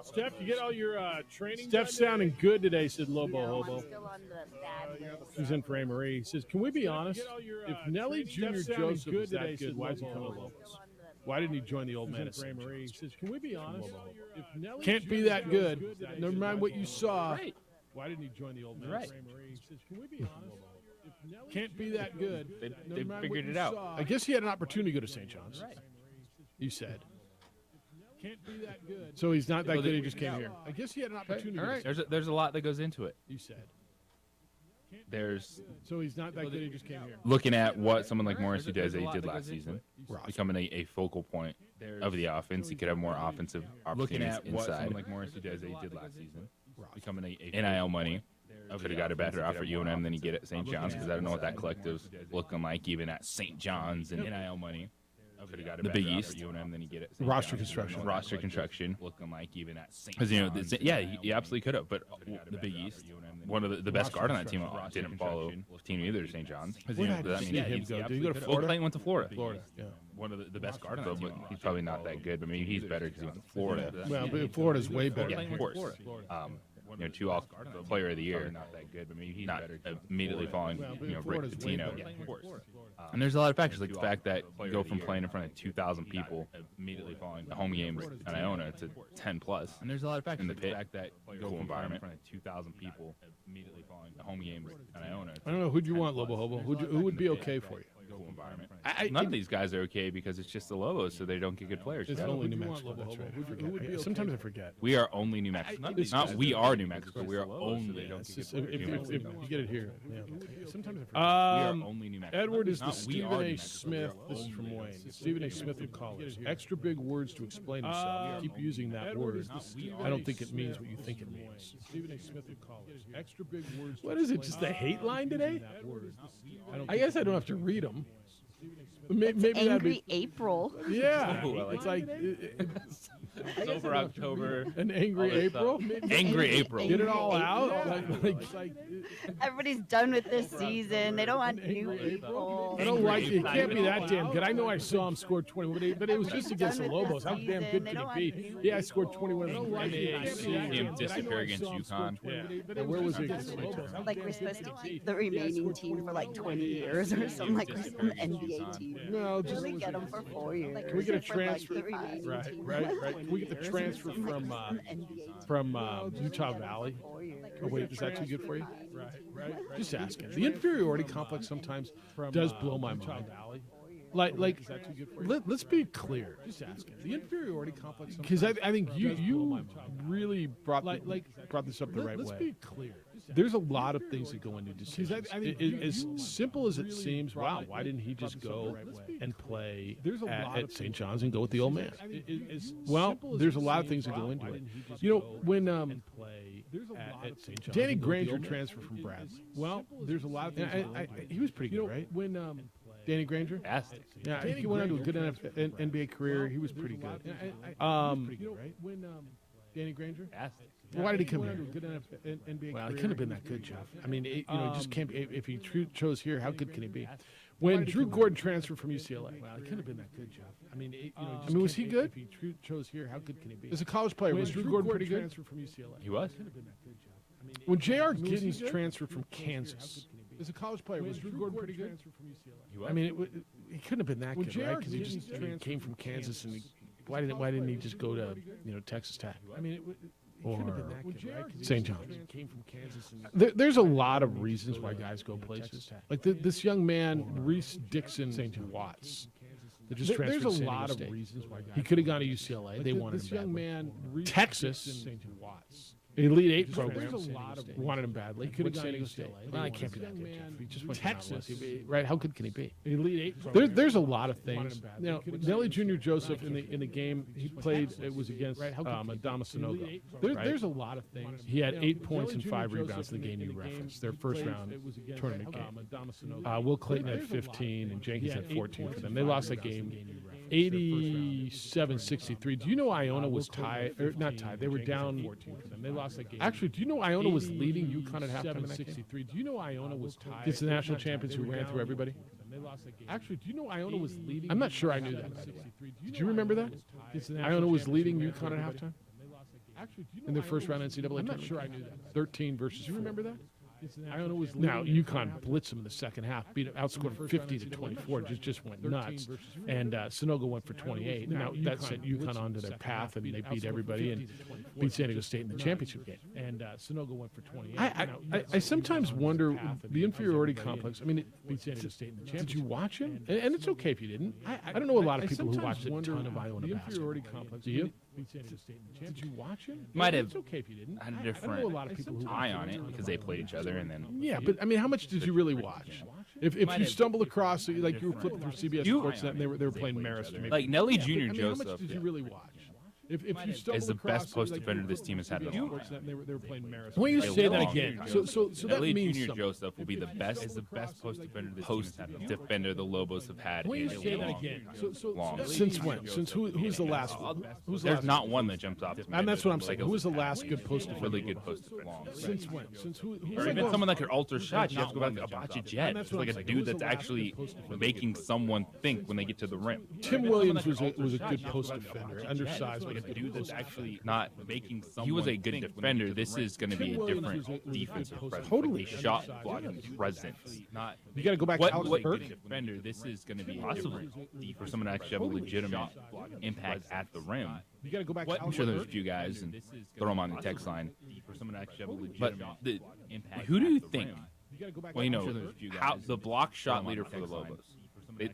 Steph, you get all your training. Steph's sounding good today, said Lobo No, Hobo. I'm still on the bad list. She's in for Anne Marie. He says, "Can we be honest? If Nelly Jr. Joseph is that good, why is he coming to Lobos? Why didn't he join the old man at St. John's?" He says, "Can we be honest? If Nelly can't be that good, never mind what you saw. Why didn't he join the old man at St. Marie?" He says, "Can we be honest? If can't be that good, They figured it out. I guess he had an opportunity to go to St. John's. You said." Can't be that good. So he's not that good. He just came here. I guess he had an opportunity. All right. There's a lot that goes into it. You said. There's So he's not that good. He just came here. looking at what someone like Morris Udeze did last goes into season, it. becoming a focal point of the offense. He could have more offensive Looking opportunities at what inside. someone like Morris Udeze did last season, becoming a NIL money. Could have got a better offer at UNM than he get at St. John's because I don't know what that collective's looking like even at St. John's and NIL money. Could have got the Big East UNM than he get at St. Roster John's. construction. Roster construction looking like even at St. Because, John's. He absolutely could have. But the Big East, one of the best guard on that team didn't follow the team either to St. John's. Where did he go? Did he go to Well, Florida? Clayton went to Florida. Florida, yeah. One of the best guard on that team. He's probably not that good, but maybe he's better because he went to Florida. Well, but Florida's way better. Yeah, of course. Two all player of the year, not that good, but maybe he's not better. immediately following, Rick Florida's way Pitino. better. Of course. And there's a lot of factors, like the fact that you go from playing in front of 2,000 people Immediately following the home games in Iona to 10 plus. And there's a lot of factors in in the fact that cool cool environment. in front of 2,000 people immediately following The home games in Iona. I don't know. Who'd you want, Lobo Hobo? Who would be okay for you? cool environment. None of these guys are okay because it's just the Lobos, so they don't get good players. It's only New Mexico. That's right. Sometimes I forget. We are only New Mexico. Not we are New Mexico. We are only. If you get it here. Yeah. Sometimes I forget. We are only New Mexico. Edward is the Not we Stephen are A. New Mexico. Smith. This is from Wayne. Stephen A. Smith of college. Extra big words to explain himself. Keep using that word. I don't think it means what you think it means. Stephen A. Smith of college. Extra big words. What is it? Just a hate line today? I guess I don't have to read them. Maybe that'd Angry be April. Yeah, Ooh, I like it's like Sober October. An angry all this April. stuff. Angry April. Get it all out. April. Like, Everybody's done with this season. They don't want new people. I don't like it. It can't be that damn good. I know I saw him score 21, but it was just against the done with Lobos. How this damn season. good They could don't he want be? new Yeah, I scored 21. I don't like it. And see him disappear against UConn. Yeah. Where was he against the Lobos? Like we're supposed to keep the remaining team for like 20 years or something. Like we're some NBA team. No, just Really get them for 4 years. Can we get a for, like, transfer? the remaining team. Right. Can we get the transfer from Utah Valley? Oh wait, is that too good for you? Right. Just asking. The inferiority complex sometimes does blow my mind. Like, let's be clear. Just asking. The inferiority complex, because I think you really brought this up the right way. Let's be clear. There's a lot of things that go into decisions. As simple as it seems, wow, why didn't he just go and play at St. John's and go with the old man? Well, there's a lot of things that go into it. You know, when at St. John's, Danny Granger transferred from Bradley. Well, there's a lot of things. He was pretty good, right? When Danny Granger? Yeah, he went on to a good NBA career. He was pretty good. When Danny Granger? Why did he come here? Well, he couldn't have been that good, Jeff. I mean, it just can't be. If he chose here, how good can he be? When Drew Gordon transferred from UCLA, well, he couldn't have been that good, Jeff. I mean, was he good? If he chose here, how good can he be? As a college player, was Drew Gordon pretty good? Transferred from UCLA. He was. When J.R. Giddens transferred from Kansas, as a college player, was Drew Gordon pretty good? He was. I mean, he couldn't have been that good, right? Because he came from Kansas, and why didn't he just go to Texas Tech? I mean, or St. John's. There's a lot of reasons why guys go places. Like this young man, Reese Dixon Watts. There's a lot of reasons why he could have gone to UCLA. They wanted him badly. Texas, Elite Eight programs wanted him badly. He could have gone to UCLA. Well, I can't be that good. He just went to Texas, right? How good can he be? Elite Eight. There's a lot of things. Nelly Jr. Joseph in the game he played, it was against Adama Sanogo. There's a lot of things. He had 8 points and 5 rebounds in the game you referenced. Their first round tournament game. Will Clayton had 15 and Jenkins had 14 for them. They lost that game 87-63. Do you know Iona was tied? Or not tied. They were down 14 for them. They lost that game. Actually, do you know Iona was leading UConn at halftime in that game? Do you know Iona was tied? It's the national champions who ran through everybody. Actually, do you know Iona was leading? I'm not sure I knew that, by the way. Did you remember that? Iona was leading UConn at halftime? In their first round NCAA tournament? I'm not sure I knew that. 13 versus 4. Do you remember that? Iona was now UConn blitzed them in the second half, outscored 50-24, just went nuts, and Sanogo went for 28. Now that sent UConn onto their path, and they beat everybody and beat San Diego State in the championship game. And Sanogo went for 28. I sometimes wonder the inferiority complex. I mean, beat San Diego State in the championship. Did you watch it? And it's okay if you didn't. I don't know a lot of people who watched a ton of Iona basketball. Do you? Did you watch it? Might have It's okay if you didn't. had a different eye on it because they played each other, and then but I mean, how much did you really watch? If you stumble across, like you were flipping through CBS Sportsnet and they were playing Marist, like Nelly Jr. I mean, Joseph. how much did you really watch? If you is the best post defender this team has had in a long time. They were playing Marist. Why don't you say that again? So that Nelly means Jr. something. Joseph will be the best post defender this team has had. Defender the Lobos have had Why don't in you say a that long, again? long. Since when? Since who's the last one? There's not one that jumps off to me. And that's what I'm saying. Who was the last good post defender? Really good post defender. Since when? Since who? Or even someone that could alter shots. You have to go back to Abachi Jet. It's like a dude that's actually making someone think when they get to the rim. Tim Williams was a good post defender, undersized, like a dude that's actually not making someone. He was a good defender. This is going to be a different defensive presence. Totally. A shot blocking presence. Not. You got to go back to Alex Burke. Defender. This is going to be possibly for someone to actually have a legitimate impact at the rim. You got to go back to Alex I'm sure there's a Burke. few guys and throw them on the text line for someone to actually have a legitimate impact. Who do you think? Well, you know, how the block shot leader for the Lobos.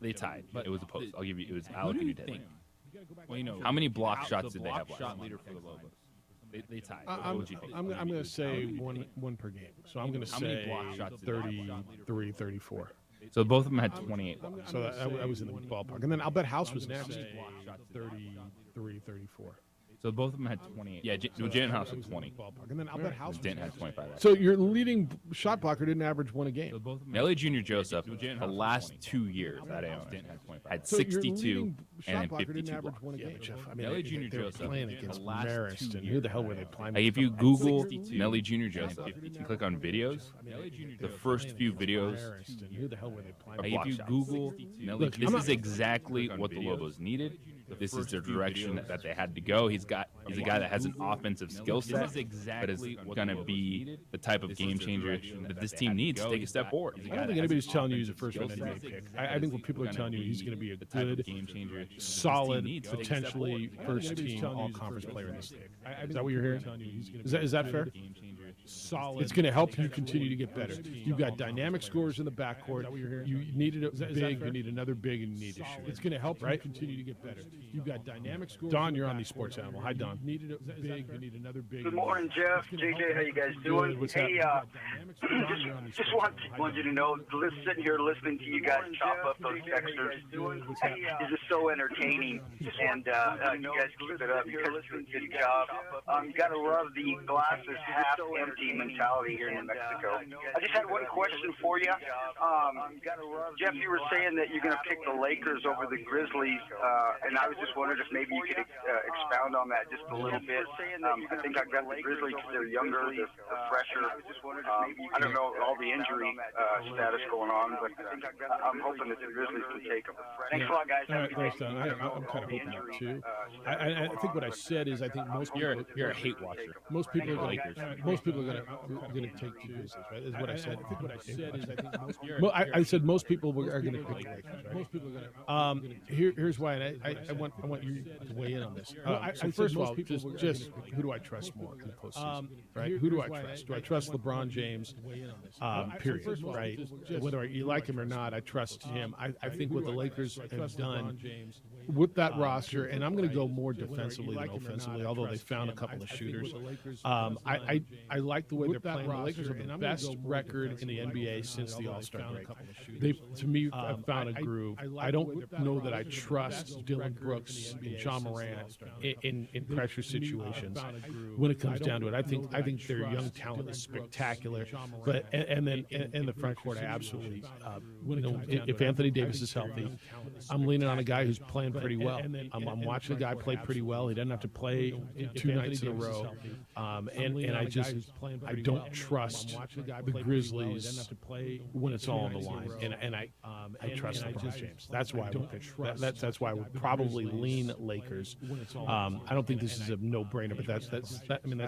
They tied. It was a post. I'll give you. It was Alec Udeh. Well, you know, how many block shots did they have? Shot leader for the Lobos. They tied. I'm going to say one per game. So I'm going to say 33, 34. So both of them had 28. So I was in the ballpark. And then I'll bet House was next. 33, 34. So both of them had 28. Yeah, Jalen House had 20. And then I'll bet House Dent had 25. So your leading shot blocker didn't average one a game. Nelly Jr. Joseph, the last 2 years at Iona, had 62 and 52 blocks. Nelly Jr. Joseph playing against Marist, and who the hell were they playing? If you Google Nelly Jr. Joseph, you click on videos, the first few videos, who the hell were they playing? if you Google Nelly, this is exactly what the Lobos needed. This is the direction that they had to go. He's a guy that has an offensive skill set, but is going to be the type of game changer that this team needs to take a step forward. I don't think anybody's telling you he's a first-round NBA pick. I think what people are telling you, he's going to be a good, game changer, solid, potentially first-team all-conference player in this league. Is that what you're hearing? Is that fair? Solid. It's going to help you continue to get better. You've got dynamic scorers in the backcourt. You needed a big. You need another big, and you need to shoot. It's going to help you continue to get better. You've got dynamic scorers. Don, you're on the Sports Animal. Hi, Don. Needed a big. You need another big. Good morning, Jeff. JJ, how you guys doing? Hey, just want you to know, sitting here listening to you guys chop up those texters is just so entertaining, and you guys keep it up. You guys do a good job. You got to love the glass is half empty mentality here in New Mexico. I just had one question for you. Jeff, you were saying that you're going to pick the Lakers over the Grizzlies, and I was just wondering if maybe you could expound on that just just a little bit. I think I've got the Grizzlies because they're younger, they're fresher. I don't know all the injury status going on, but I'm hoping that the Grizzlies can take them. Thanks a lot, guys. All right, thanks, Don. I'm kind of hoping that too. I think what I said is I think most people You're a hate watcher. most people are going to take two Grizzlies, right? Is what I said. I think what I said is I think I said most people are going to pick the Lakers, right? Most people are going to. Here's why, and I want you to weigh in on this. So first of all, just who do I trust more in the postseason, right? Who do I trust? Do I trust LeBron James? Period, right? Whether you like him or not, I trust him. I think what the Lakers have done with that roster, and I'm going to go more defensively than offensively, although they found a couple of shooters. I like the way they're playing. The Lakers have the best record in the NBA since the All-Star break. They, to me, have found a groove. I don't know that I trust Dylan Brooks and John Morant in pressure situations when it comes down to it. I think their young talent is spectacular, but and then in the front court, I absolutely if Anthony Davis is healthy, I'm leaning on a guy who's playing pretty well. I'm watching a guy play pretty well. He doesn't have to play 2 nights in a row, and I don't trust the Grizzlies when it's all on the line, and I trust LeBron James. That's why that's why I would probably lean Lakers. I don't think this is a no-brainer, but that's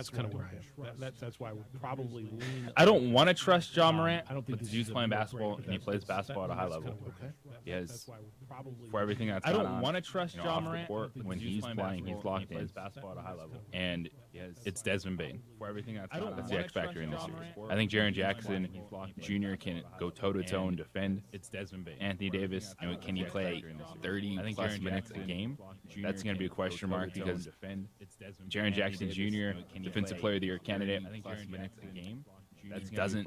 kind of where I am. That's why I would probably lean. I don't want to trust John Morant, but the dude's playing basketball, and he plays basketball at a high level. He has, for everything that's gone on, I don't want to trust John Morant. When he's playing, he's locked in. Basketball at a high level. And it's Desmond Bain. For everything that's the X factor in this series. I think Jaren Jackson Jr. can go toe-to-toe and defend. It's Desmond Bain. Anthony Davis, can he play 30-plus minutes a game? That's going to be a question mark because Jaren Jackson Jr., Defensive Player of the Year candidate, he doesn't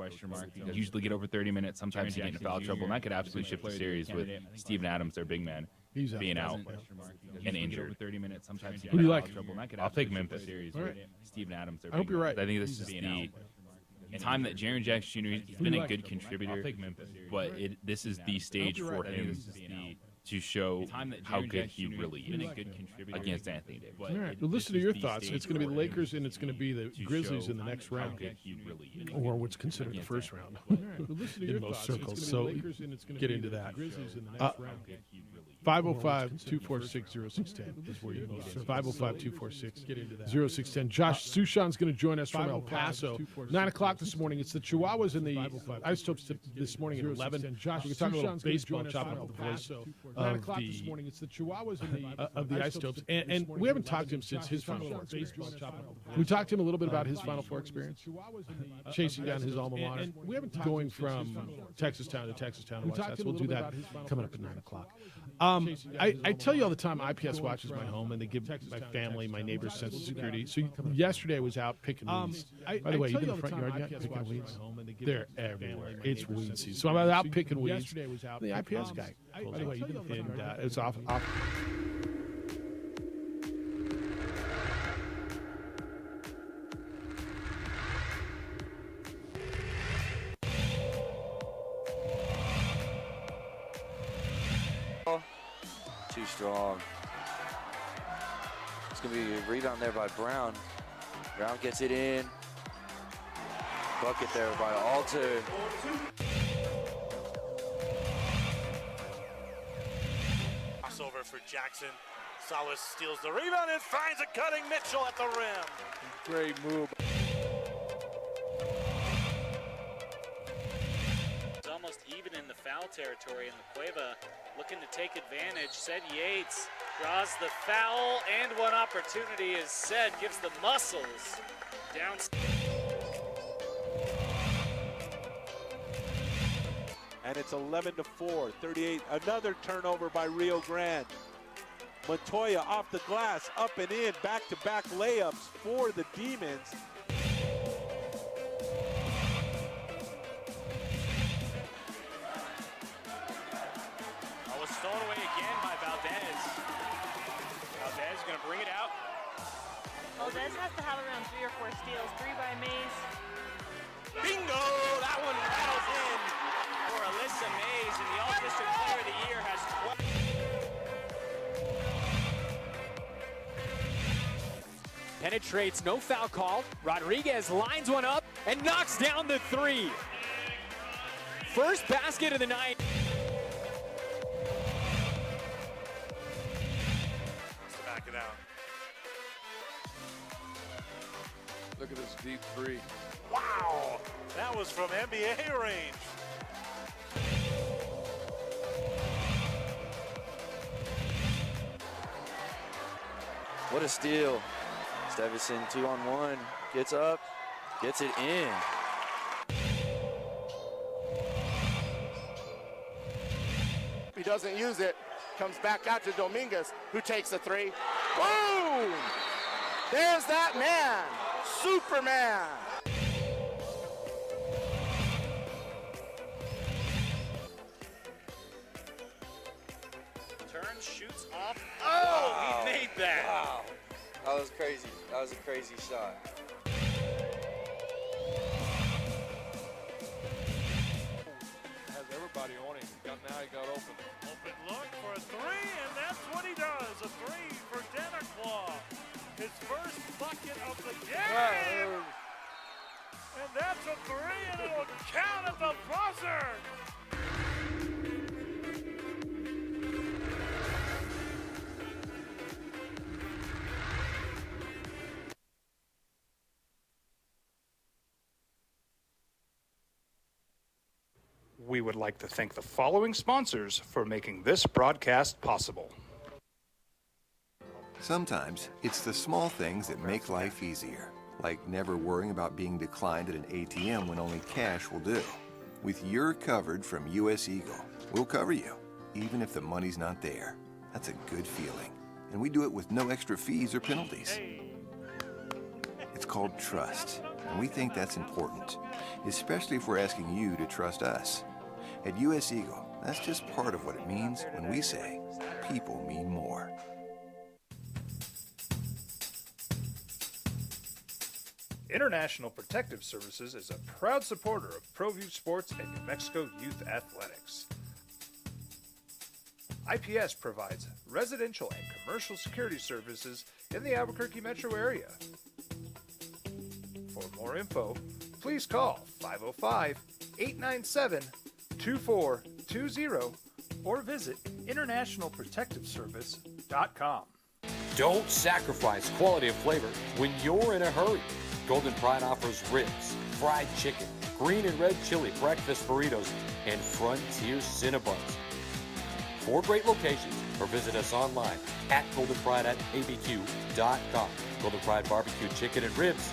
usually get over 30 minutes. Sometimes he gets into foul trouble, and that could absolutely shift the series with Steven Adams, their big man, being out and injured. Who do you like? I'll take Memphis. Right. Steven Adams. I hope you're right. I think this is the time that Jaren Jackson Jr. has been a good contributor, but this is the stage for him to show how good he really is against Anthony Davis. All right. Well, listen to your thoughts. It's going to be the Lakers, and it's going to be the Grizzlies in the next round, or what's considered the first round in most circles. So get into that. 505-246-0610 is where you can get in. 505-246-0610. Josh Sushan's going to join us from El Paso. 9 o'clock this morning. It's the Chihuahuas and the Isotopes this morning at 11. Josh, we're talking about baseball, chopping up the voice of the Isotopes. And we haven't talked to him since his Final Four experience. We talked to him a little bit about his Final Four experience, chasing down his alma mater, going from Texas Town to Texas Town. We'll do that coming up at 9 o'clock. I tell you all the time, IPS watches my home, and they give my family, my neighbors, sense of security. So yesterday I was out picking weeds. By the way, you in the front yard yet picking weeds? They're everywhere. It's weed season. So I'm out picking weeds. The IPS guy pulls up, and it's off. Too strong. It's going to be a rebound there by Brown. Brown gets it in. Bucket there by Alter. Crossover for Jackson. Salas steals the rebound and finds a cutting Mitchell at the rim. Great move. It's almost even in the foul territory, and the Cueva looking to take advantage. Said Yates draws the foul, and one opportunity is said, gives the muscles down. And it's 11-4, 38. Another turnover by Rio Grande. Montoya off the glass, up and in, back-to-back layups for the Demons. Stolen away again by Valdez. Valdez is going to bring it out. Valdez has to have around 3 or 4 steals. 3 by Mays. Bingo! That one rattles in for Alyssa Mays, and the All-District Player of the Year has 12. Penetrates, no foul call. Rodriguez lines one up and knocks down the three. First basket of the night. To back it out. Look at this deep three. Wow! That was from NBA range. What a steal. Stevison 2-on-1, gets up, gets it in. He doesn't use it, comes back out to Dominguez, who takes a three. Boom! There's that man, Superman. Turns, shoots off. Oh, Wow. he made that. Wow. That was crazy. That was a crazy shot. Has everybody on him. Now he got open. Open look for a three, and that's what he does. A three for Dennerclaw. His first bucket of the game. And that's a three, and it'll count at the buzzer. We would like to thank the following sponsors for making this broadcast possible. Sometimes it's the small things that make life easier, like never worrying about being declined at an ATM when only cash will do. With You're Covered from US Eagle, we'll cover you, even if the money's not there. That's a good feeling. And we do it with no extra fees or penalties. It's called trust, and we think that's important, especially if we're asking you to trust us. At US Eagle, that's just part of what it means when we say, people mean more. International Protective Services is a proud supporter of ProView Sports and New Mexico Youth Athletics. IPS provides residential and commercial security services in the Albuquerque metro area. For more info, please call 505-897-2420 or visit internationalprotectiveservice.com. Don't sacrifice quality and flavor when you're in a hurry. Golden Pride offers ribs, fried chicken, green and red chili breakfast burritos, and Frontier Cinnabons. 4 great locations, or visit us online at goldenpride@abq.com. Golden Pride Barbecue Chicken and Ribs,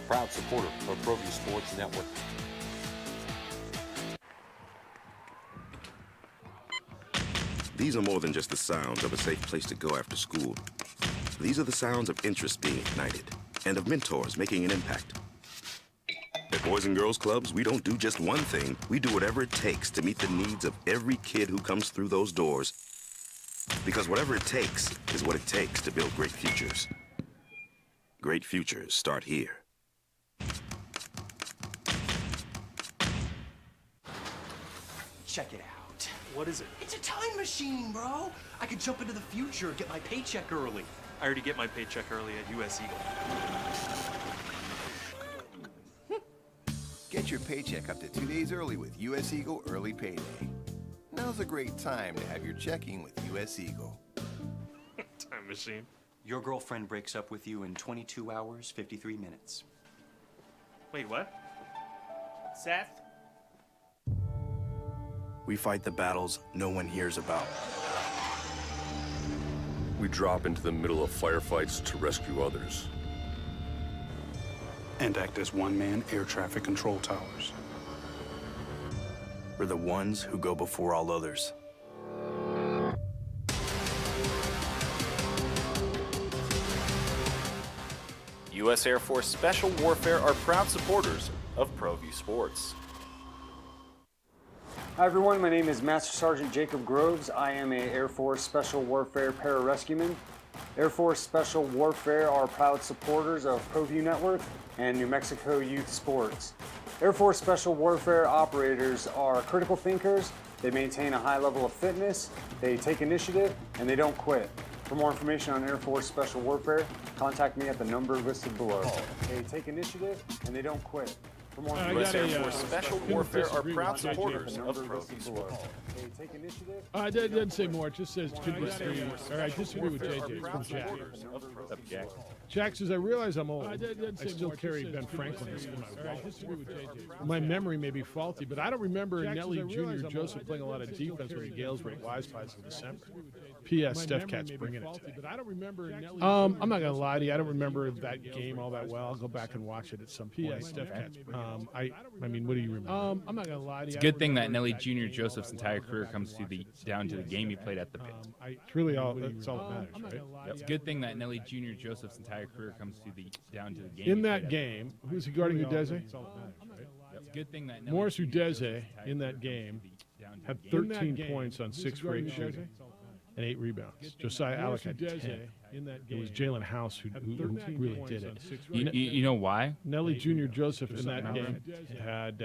proud supporter of ProView Sports Network. These are more than just the sounds of a safe place to go after school. These are the sounds of interest being ignited and of mentors making an impact. At Boys and Girls Clubs, we don't do just one thing. We do whatever it takes to meet the needs of every kid who comes through those doors. Because whatever it takes is what it takes to build great futures. Great futures start here. Check it out. What is it? It's a time machine, bro. I could jump into the future, get my paycheck early. I already get my paycheck early at US Eagle. Get your paycheck up to 2 days early with US Eagle Early Payday. Now's a great time to have your checking with US Eagle. Time machine. Your girlfriend breaks up with you in 22 hours, 53 minutes. Wait, what? Seth? We fight the battles no one hears about. We drop into the middle of firefights to rescue others. And act as one-man air traffic control towers. We're the ones who go before all others. U.S. Air Force Special Warfare are proud supporters of ProView Sports. Hi everyone, my name is Master Sergeant Jacob Groves. I am a Air Force Special Warfare Pararescueman. Air Force Special Warfare are proud supporters of ProView Network and New Mexico Youth Sports. Air Force Special Warfare operators are critical thinkers. They maintain a high level of fitness, they take initiative, and they don't quit. For more information on Air Force Special Warfare, contact me at the number listed below. They take initiative and they don't quit. For more U.S. Air Force Special Warfare are proud supporters of ProView Sports. They take initiative. It doesn't say more. It just says could disagree. Or I disagree with JJ. It's from Jack. Jack says, I realize I'm old. I still carry Ben Franklin in my wallet. My memory may be faulty, but I don't remember Nelly Jr. Joseph playing a lot of defense with the Gales rate Wise Pies in December. P.S. Steph Cat's bringing it today. I'm not going to lie to you. I don't remember that game all that well. I'll go back and watch it at some point. P.S. Steph Cat's I mean, what do you remember? I'm not going to lie to you. It's a good thing that Nelly Jr. Joseph's entire career comes to down to the game he played at the pit. It's really all that's all that matters, right? It's a good thing that Nelly Jr. Joseph's entire career comes to down to the game. In that game, who's he guarding Udeze? It's a good thing that Morris Udeze in that game had 13 points on 6 for 8 shooting and 8 rebounds. Josiah Alec had 10. It was Jalen House who really did it. You know why? Nelly Jr. Joseph in that game had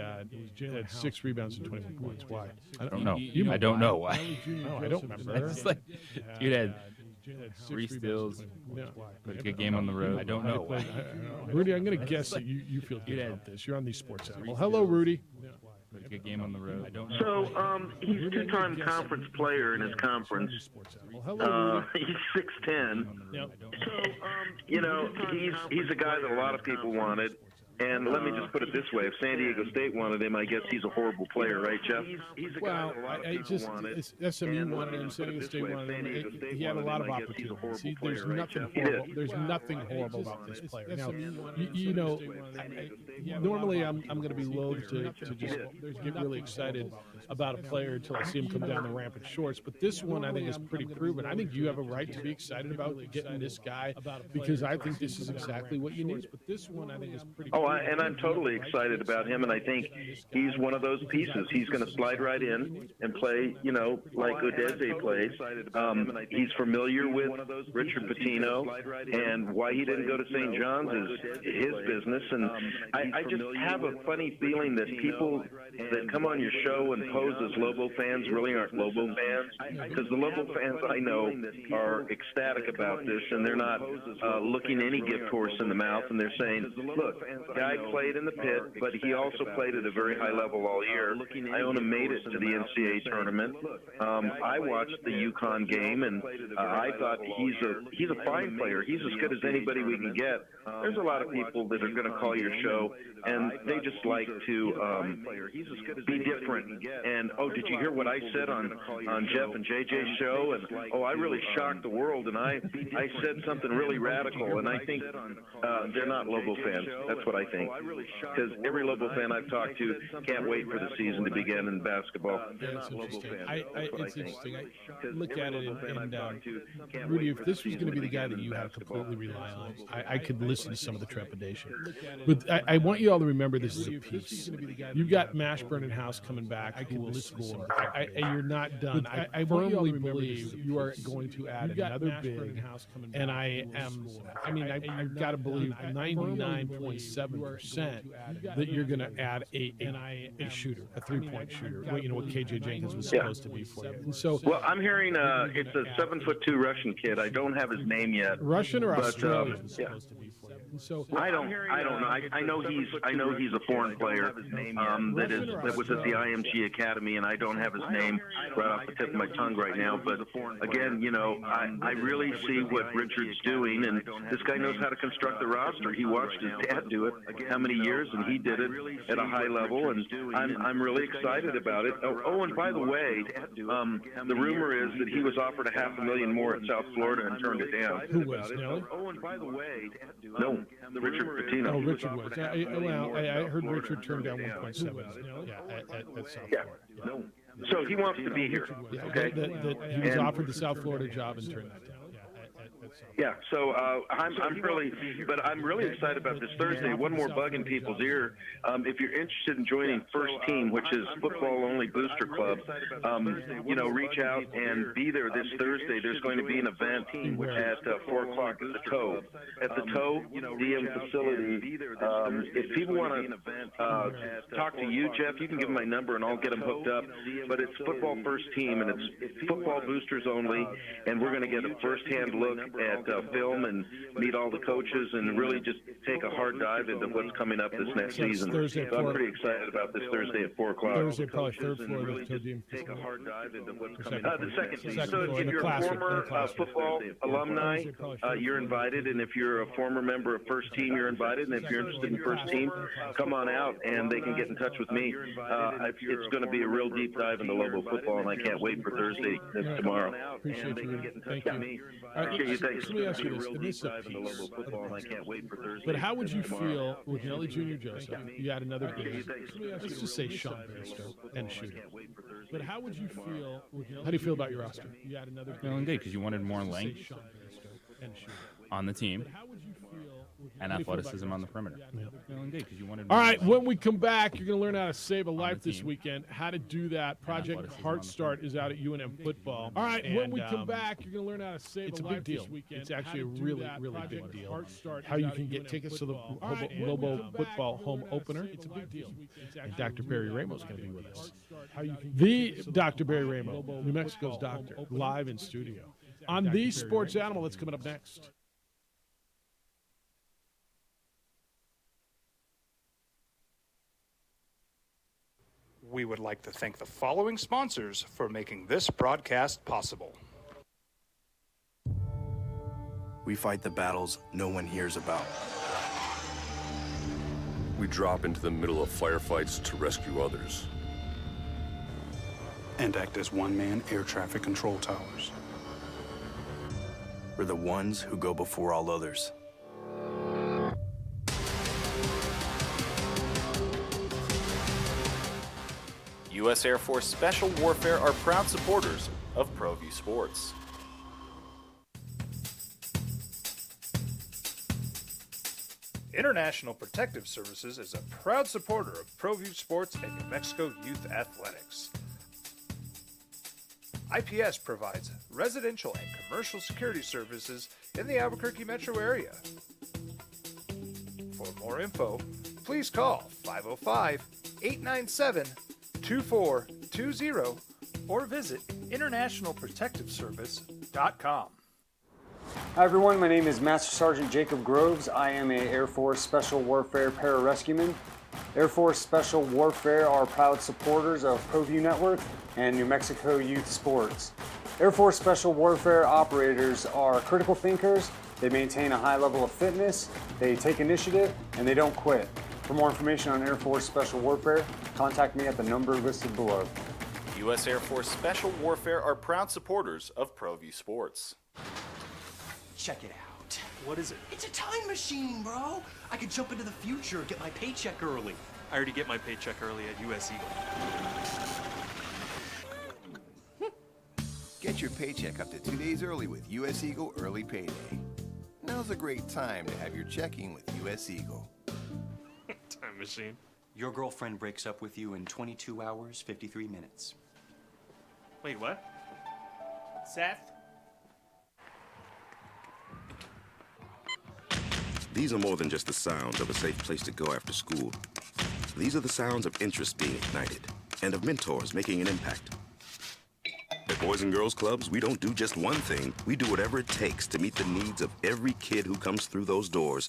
6 rebounds and 21 points. Why? I don't know. I don't know why. No, I don't remember. It's like, dude had 3 steals, put a good game on the road. I don't know why. Rudy, I'm going to guess that you feel good about this. You're on these sports. Well, hello, Rudy. Put a good game on the road. I don't know. So, he's a 2-time conference player in his conference. He's 6'10". So, you know, he's a guy that a lot of people wanted. And let me just put it this way: if San Diego State wanted him, I guess he's a horrible player, right, Jeff? He's a guy that a lot of people wanted. SMU wanted him. San Diego State wanted him. He had a lot of opportunities. There's nothing horrible. There's nothing horrible about this player. Now, you know, normally I'm going to be loath to just get really excited about a player until I see him come down the ramp in shorts. But this one, I think, is pretty proven. I think you have a right to be excited about getting this guy because I think this is exactly what you need. But this one, I think, is pretty. And I'm totally excited about him, and I think he's one of those pieces. He's going to slide right in and play, you know, like Udeze plays. He's familiar with Richard Pitino, and why he didn't go to St. John's is his business. And I just have a funny feeling that people that come on your show and pose as Lobo fans really aren't Lobo fans, because the Lobo fans I know are ecstatic about this, and they're not looking any gift horse in the mouth, and they're saying, look, guy played in the pit, but he also played at a very high level all year. Iona made it to the NCAA tournament. I watched the UConn game, and I thought he's a fine player. He's as good as anybody we can get. There's a lot of people that are going to call your show, and they just like to be different. And, oh, did you hear what I said on Jeff and JJ's show? And, oh, I really shocked the world, and I said something really radical, and I think they're not Lobo fans. That's what I think. Because every Lobo fan I've talked to can't wait for the season to begin in basketball. They're not Lobo fans. It's interesting. I look at it and Rudy, if this was going to be the guy that you have to completely rely on, I could listen to some of the trepidation. But I want you all to remember this is a piece. You've got Mashburn and House coming back who will score. And you're not done. I firmly believe you are going to add another big. And I've got to believe 99.7% that you're going to add a shooter, a 3-point shooter. Well, you know what KJ Jenkins was supposed to be for you. And so, well, I'm hearing it's a 7'2" Russian kid. I don't have his name yet. Russian or Australian? Yeah. Supposed to be for you. And so I don't know. I know he's a foreign player that was at the IMG Academy, and I don't have his name right off the tip of my tongue right now. But again, you know, I really see what Richard's doing, and this guy knows how to construct the roster. He watched his dad do it how many years, and he did it at a high level, and I'm really excited about it. Oh, and by the way, the rumor is that he was offered $500,000 more at South Florida and turned it down. Who was? Nelly? Oh, and by the way, no, Richard Pitino. Oh, Richard was. I heard Richard turned down 1.7. At South Florida. No. So he wants to be here. Okay. That he was offered the South Florida job and turned that down. Yeah, so I'm really excited about this Thursday. One more bug in people's ear. If you're interested in joining First Team, which is football-only booster club, reach out and be there this Thursday. There's going to be an event at 4 o'clock at the Toe. At the Toe DM facility. If people want to talk to you, Jeff, you can give them my number and I'll get them hooked up. But it's football First Team and it's football boosters only, and we're going to get a first-hand look at film and meet all the coaches and really just take a hard dive into what's coming up this next season. So I'm pretty excited about this Thursday at 4 o'clock. Thursday, probably third floor of the Toadium. Take a hard dive into what's coming up. The second. So if you're a former football alumni, you're invited, and if you're a former member of First Team, you're invited, and if you're interested in First Team, come on out and they can get in touch with me. It's going to be a real deep dive into Lobo football, and I can't wait for Thursday. That's tomorrow. Appreciate you. Thank you. Appreciate you. Thanks. Let me ask you this. And this is a piece. But how would you feel with Nelly Jr. Joseph? You had another game. Let's just say Sean Beresco and shooter. But how would you feel with Nelly? How do you feel about your roster? You had another Feeling good because you wanted more length on the team and athleticism on the perimeter. Feeling good because you wanted more All right, length. when we come back, you're going to learn how to save a life this weekend. How to do that. Project Heart Start is out at UNM football. All right, when we come back, you're going to learn how to save a life this weekend. It's actually a really, really big deal. How you can get tickets to the Lobo football home opener. It's a big deal. And Dr. Barry Ramos is going to be with us. The Dr. Barry Ramos, New Mexico's doctor, live in studio. On The Sports Animal, that's coming up next. We would like to thank the following sponsors for making this broadcast possible. We fight the battles no one hears about. We drop into the middle of firefights to rescue others. And act as one-man air traffic control towers. We're the ones who go before all others. U.S. Air Force Special Warfare are proud supporters of ProView Sports. International Protective Services is a proud supporter of ProView Sports and New Mexico Youth Athletics. IPS provides residential and commercial security services in the Albuquerque metro area. For more info, please call 505-897-2420 or visit internationalprotectiveservice.com. Hi everyone, my name is Master Sergeant Jacob Groves. I am an Air Force Special Warfare pararescueman. Air Force Special Warfare are proud supporters of ProView Network and New Mexico Youth Sports. Air Force Special Warfare operators are critical thinkers. They maintain a high level of fitness, they take initiative, and they don't quit. For more information on Air Force Special Warfare, contact me at the number listed below. U.S. Air Force Special Warfare are proud supporters of ProView Sports. Check it out. What is it? It's a time machine, bro. I could jump into the future, get my paycheck early. I already get my paycheck early at U.S. Eagle. Get your paycheck up to 2 days early with U.S. Eagle Early Payday. Now's a great time to have your checking with U.S. Eagle. Time machine. Your girlfriend breaks up with you in 22 hours, 53 minutes. Wait, what? Seth? These are more than just the sounds of a safe place to go after school. These are the sounds of interest being ignited and of mentors making an impact. At Boys and Girls Clubs, we don't do just one thing. We do whatever it takes to meet the needs of every kid who comes through those doors.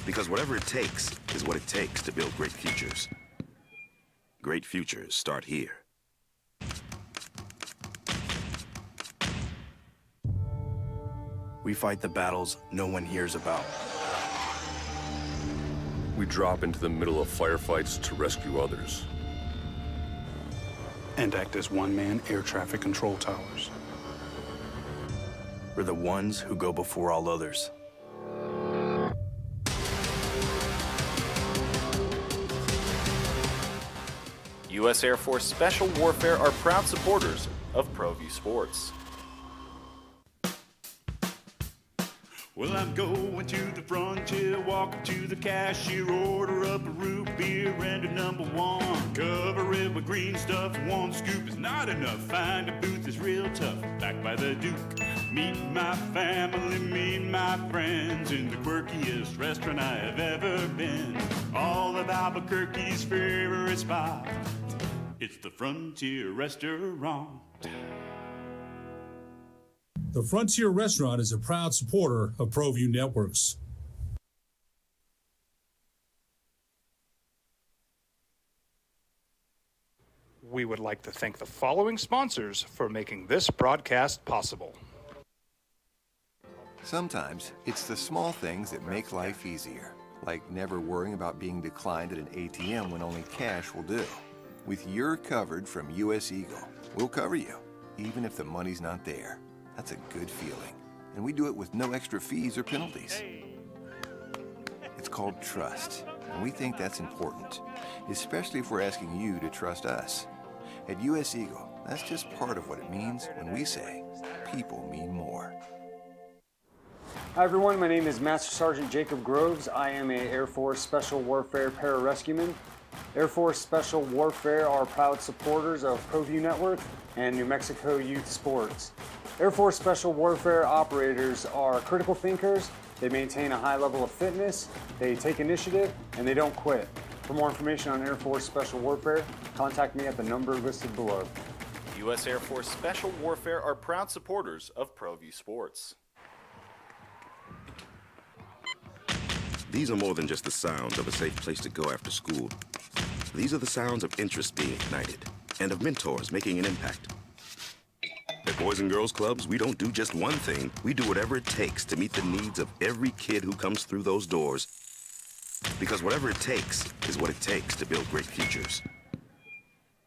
Because whatever it takes is what it takes to build great futures. Great futures start here. We fight the battles no one hears about. We drop into the middle of firefights to rescue others. And act as one-man air traffic control towers. We're the ones who go before all others. U.S. Air Force Special Warfare are proud supporters of ProView Sports. Well, I'm going to the frontier, walk up to the cashier, order up a root beer and a number one. Cover it with green stuff, one scoop is not enough. Find a booth is real tough, back by the Duke. Meet my family, meet my friends in the quirkiest restaurant I have ever been. All of Albuquerque's favorite spot, it's the Frontier Restaurant. The Frontier Restaurant is a proud supporter of ProView Networks. We would like to thank the following sponsors for making this broadcast possible. Sometimes it's the small things that make life easier, like never worrying about being declined at an ATM when only cash will do. With You're Covered from US Eagle, we'll cover you, even if the money's not there. That's a good feeling. And we do it with no extra fees or penalties. It's called trust, and we think that's important, especially if we're asking you to trust us. At US Eagle, that's just part of what it means when we say people mean more. Hi everyone, my name is Master Sergeant Jacob Groves. I am an Air Force Special Warfare Pararescueman. Air Force Special Warfare are proud supporters of ProView Network and New Mexico Youth Sports. Air Force Special Warfare operators are critical thinkers. They maintain a high level of fitness, they take initiative, and they don't quit. For more information on Air Force Special Warfare, contact me at the number listed below. U.S. Air Force Special Warfare are proud supporters of ProView Sports. These are more than just the sounds of a safe place to go after school. These are the sounds of interest being ignited and of mentors making an impact. At Boys and Girls Clubs, we don't do just one thing. We do whatever it takes to meet the needs of every kid who comes through those doors. Because whatever it takes is what it takes to build great futures.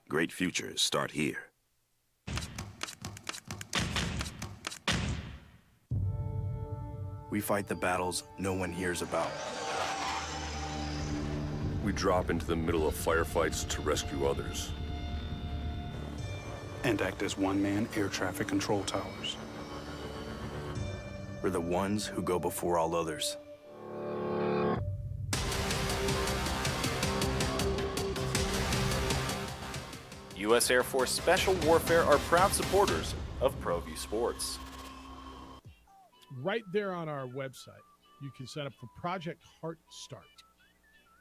Great futures start here. We fight the battles no one hears about. We drop into the middle of firefights to rescue others. And act as one-man air traffic control towers. We're the ones who go before all others. U.S. Air Force Special Warfare are proud supporters of ProView Sports. Right there on our website, you can sign up for Project Heart Start.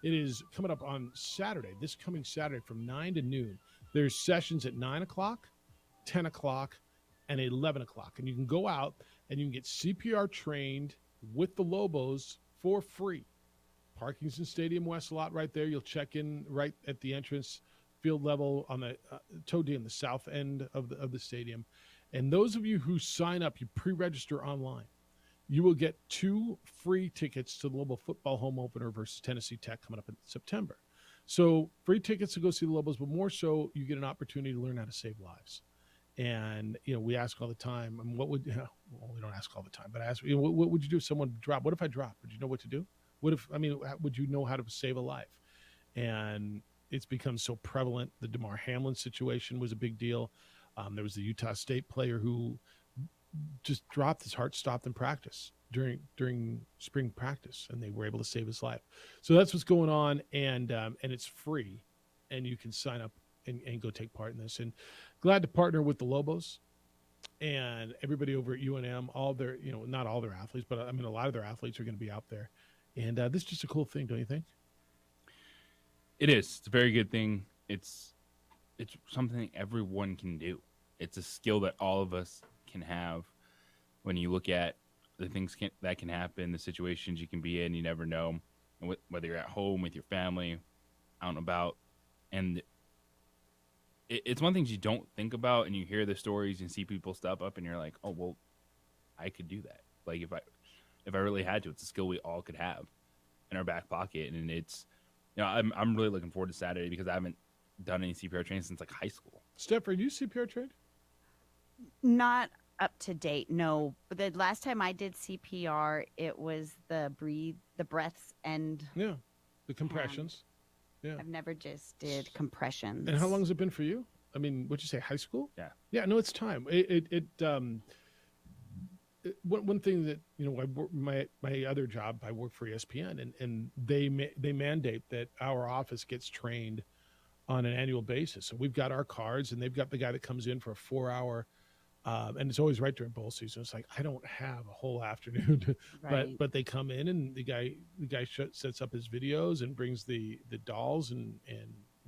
It is coming up on Saturday, this coming Saturday from 9 to noon. There's sessions at 9 o'clock, 10 o'clock, and 11 o'clock. And you can go out and you can get CPR trained with the Lobos for free. Parking's in Stadium West lot right there. You'll check in right at the entrance field level on the Toad in the south end of the stadium. And those of you who sign up, you pre-register online, you will get 2 free tickets to the Lobo football home opener versus Tennessee Tech coming up in September. So free tickets to go see the Lobos, but more so you get an opportunity to learn how to save lives. And, we ask all the time, what would, well, we don't ask all the time, but I ask, what would you do if someone dropped? What if I dropped? Would you know what to do? Would you know how to save a life? And it's become so prevalent. The DeMar Hamlin situation was a big deal. There was the Utah State player who just dropped, his heart stopped in practice during spring practice, and they were able to save his life. So that's what's going on, and it's free, and you can sign up and go take part in this. And glad to partner with the Lobos and everybody over at UNM. All their, not all their athletes, but a lot of their athletes are going to be out there. And this is just a cool thing, don't you think? It is. It's a very good thing. It's something everyone can do. It's a skill that all of us can have. When you look at the things that can happen, the situations you can be in, you never know. And whether you're at home with your family, out and about, and it's one thing you don't think about, and you hear the stories and see people step up, and you're like, oh well, I could do that. Like if I really had to, it's a skill we all could have in our back pocket, and it's. I'm really looking forward to Saturday because I haven't done any CPR training since like high school. Steph, are you CPR trained? Not up to date, no. But the last time I did CPR, it was the breaths and the compressions. I've never just did compressions. And how long has it been for you? I mean, what'd you say, high school? Yeah. Yeah, no, it's time. one thing that my other job, I work for ESPN, and they mandate that our office gets trained on an annual basis. So we've got our cards, and they've got the guy that comes in for a 4-hour, and it's always right during bowl season. It's like I don't have a whole afternoon, but they come in, and the guy sets up his videos and brings the dolls, and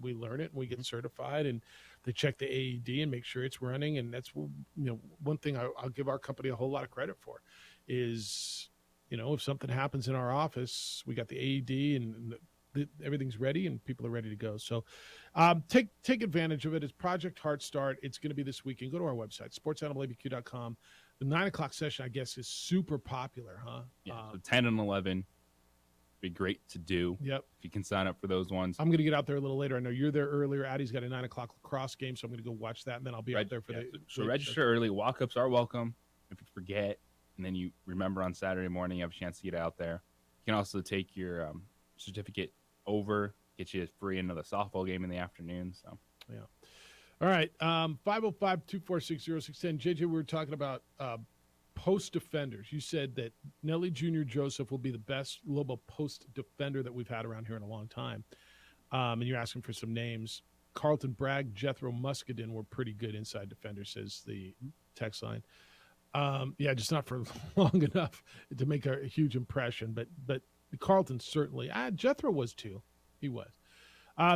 we learn it, and we get certified, and they check the AED and make sure it's running. And that's one thing I'll give our company a whole lot of credit for is, if something happens in our office, we got the AED and everything's ready and people are ready to go. So take advantage of it. It's Project Heart Start. It's going to be this weekend. Go to our website, sportsanimalabq.com. The 9 o'clock session, I guess, is super popular, huh? Yeah, so 10 and 11. Be great to do. Yep. If you can sign up for those ones. I'm going to get out there a little later. I know you're there earlier. Addie's got a 9 o'clock lacrosse game, so I'm going to go watch that, and then I'll be out there for So register early. Walk-ups are welcome. If you forget, and then you remember on Saturday morning, you have a chance to get out there. You can also take your certificate over, get you free another softball game in the afternoon. So yeah. All right. 505-246-0610. JJ, we were talking about post defenders. You said that Nelly Jr. Joseph will be the best Lobo post defender that we've had around here in a long time. And you're asking for some names. Carlton Bragg, Jethro Muscadin were pretty good inside defenders, says the text line. Yeah, just not for long enough to make a huge impression, but Carlton certainly. Jethro was too. He was.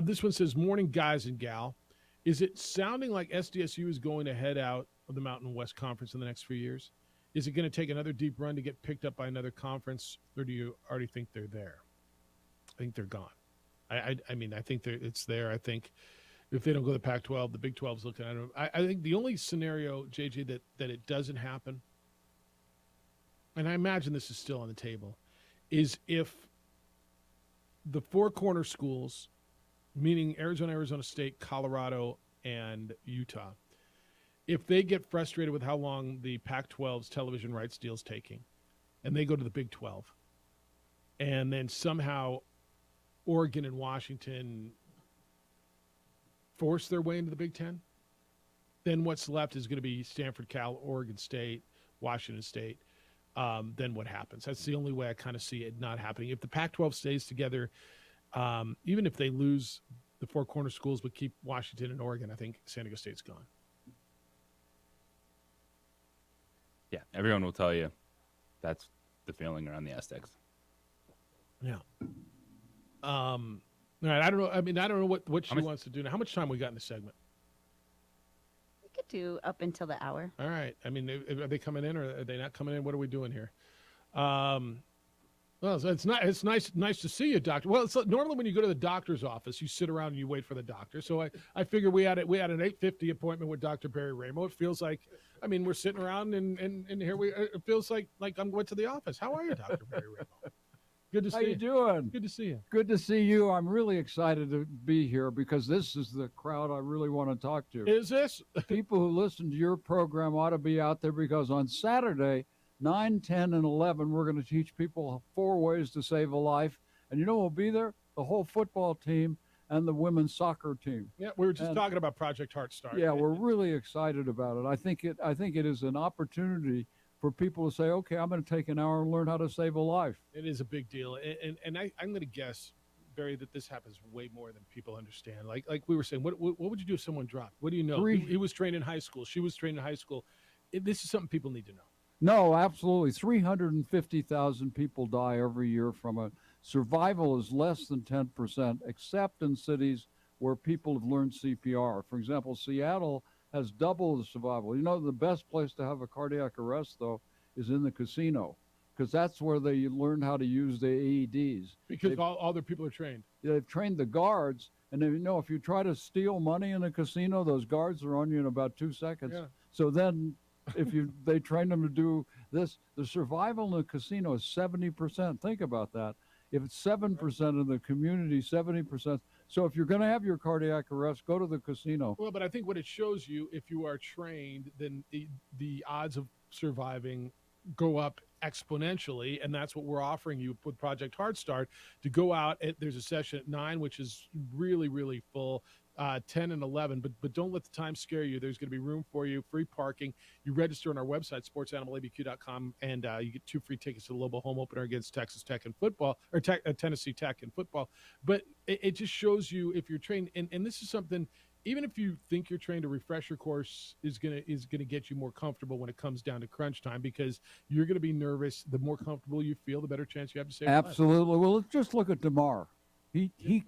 This one says, morning, guys and gal. Is it sounding like SDSU is going to head out of the Mountain West Conference in the next few years? Is it going to take another deep run to get picked up by another conference, or do you already think they're there? I think they're gone. I mean, I think it's there. I think if they don't go to the Pac-12, the Big 12 is looking at them. I think the only scenario, JJ, that it doesn't happen, and I imagine this is still on the table, is if the four corner schools, meaning Arizona, Arizona State, Colorado, and Utah, if they get frustrated with how long the Pac-12's television rights deal is taking, and they go to the Big 12, and then somehow Oregon and Washington force their way into the Big 10, then what's left is going to be Stanford, Cal, Oregon State, Washington State. Then what happens? That's the only way I kind of see it not happening. If the Pac-12 stays together, even if they lose the four corner schools but keep Washington and Oregon, I think San Diego State's gone. Yeah, everyone will tell you that's the feeling around the Aztecs. Yeah. All right. I don't know. I mean, I don't know what she wants to do now. How much time we got in the segment? We could do up until the hour. All right. I mean, are they coming in or are they not coming in? What are we doing here? Well, so it's nice to see you, doctor. Well, it's normally when you go to the doctor's office, you sit around and you wait for the doctor. So I figure we had an 8:50 appointment with Dr. Barry Ramo. It feels like, I mean, we're sitting around and here it feels like I'm going to the office. How are you, Dr. Barry Ramo? Good to see you. How you doing? Good to see you. Good to see you. I'm really excited to be here because this is the crowd I really want to talk to. Is this? People who listen to your program ought to be out there because on Saturday, 9, 10, and 11, we're going to teach people 4 ways to save a life. And you know who will be there? The whole football team and the women's soccer team. Yeah, we were just talking about Project Heart Start. Yeah, we're really excited about it. I think it is an opportunity for people to say, okay, I'm going to take an hour and learn how to save a life. It is a big deal. And I'm going to guess, Barry, that this happens way more than people understand. Like we were saying, what would you do if someone dropped? What do you know? He was trained in high school. She was trained in high school. This is something people need to know. No, absolutely. 350,000 people die every year from it. Survival is less than 10%, except in cities where people have learned CPR. For example, Seattle has double the survival. You know, the best place to have a cardiac arrest, though, is in the casino, because that's where they learn how to use the AEDs. Because all their people are trained. They've trained the guards, and if you try to steal money in a casino, those guards are on you in about 2 seconds. Yeah. So then they train them to do this, the survival in the casino is 70%. Think about that. If it's 7% in the community, 70%. So if you're going to have your cardiac arrest, go to the casino. Well, but I think what it shows you, if you are trained, then the odds of surviving go up exponentially, and that's what we're offering you with Project Heart Start, to go out. There's a session at 9, which is really, really full. 10 and 11, but don't let the time scare you. There's going to be room for you, free parking. You register on our website, sportsanimalabq.com, and you get 2 free tickets to the Lobo home opener against Texas Tech in football, or Tennessee Tech in football. But it just shows you if you're trained, and this is something, even if you think you're trained, a refresher course is gonna get you more comfortable when it comes down to crunch time, because you're going to be nervous. The more comfortable you feel, the better chance you have to save your life. Absolutely. Well, let's just look at DeMar. He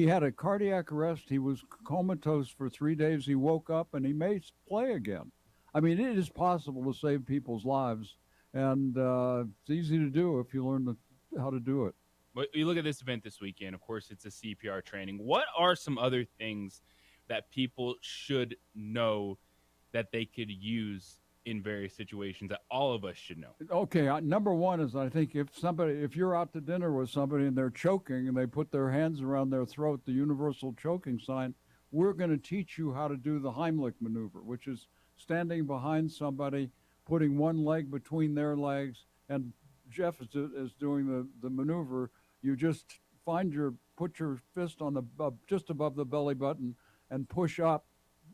had a cardiac arrest. He was comatose for 3 days. He woke up and he may play again. I mean, it is possible to save people's lives, and it's easy to do if you learn how to do it. But you look at this event this weekend. Of course, it's a CPR training. What are some other things that people should know that they could use in various situations that all of us should know? Okay, number one is, I think if you're out to dinner with somebody and they're choking and they put their hands around their throat, the universal choking sign, we're going to teach you how to do the Heimlich maneuver, which is standing behind somebody, putting one leg between their legs, and Jeff is doing the maneuver. You just put your fist on just above the belly button and push up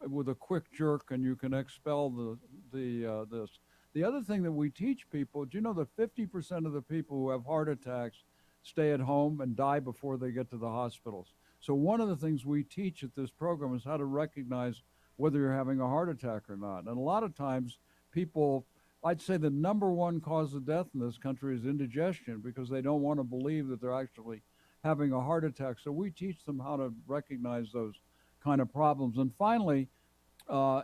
with a quick jerk, and you can expel this. The other thing that we teach people, do you know that 50% of the people who have heart attacks stay at home and die before they get to the hospitals? So one of the things we teach at this program is how to recognize whether you're having a heart attack or not. And a lot of times people, I'd say the number one cause of death in this country is indigestion, because they don't want to believe that they're actually having a heart attack. So we teach them how to recognize those kind of problems. And finally,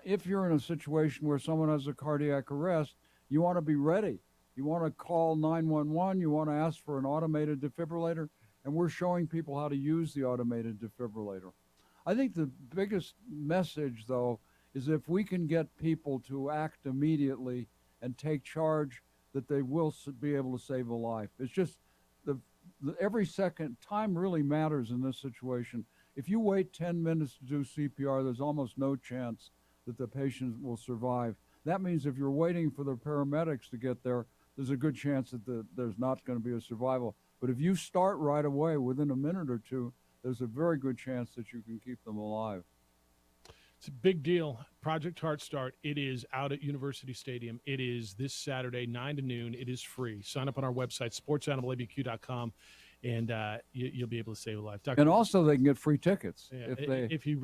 if you're in a situation where someone has a cardiac arrest, you want to be ready. You want to call 911. You want to ask for an automated defibrillator, and we're showing people how to use the automated defibrillator. I think the biggest message, though, is if we can get people to act immediately and take charge, that they will be able to save a life. It's just every second, time really matters in this situation. If you wait 10 minutes to do CPR, there's almost no chance that the patient will survive. That means if you're waiting for the paramedics to get there, there's a good chance that there's not going to be a survival. But if you start right away, within a minute or two, there's a very good chance that you can keep them alive. It's a big deal. Project Heart Start. It is out at University Stadium. It is this Saturday, 9 to noon. It is free. Sign up on our website, sportsanimalabq.com, and you'll be able to save a life. And also, they can get free tickets. Yeah, if you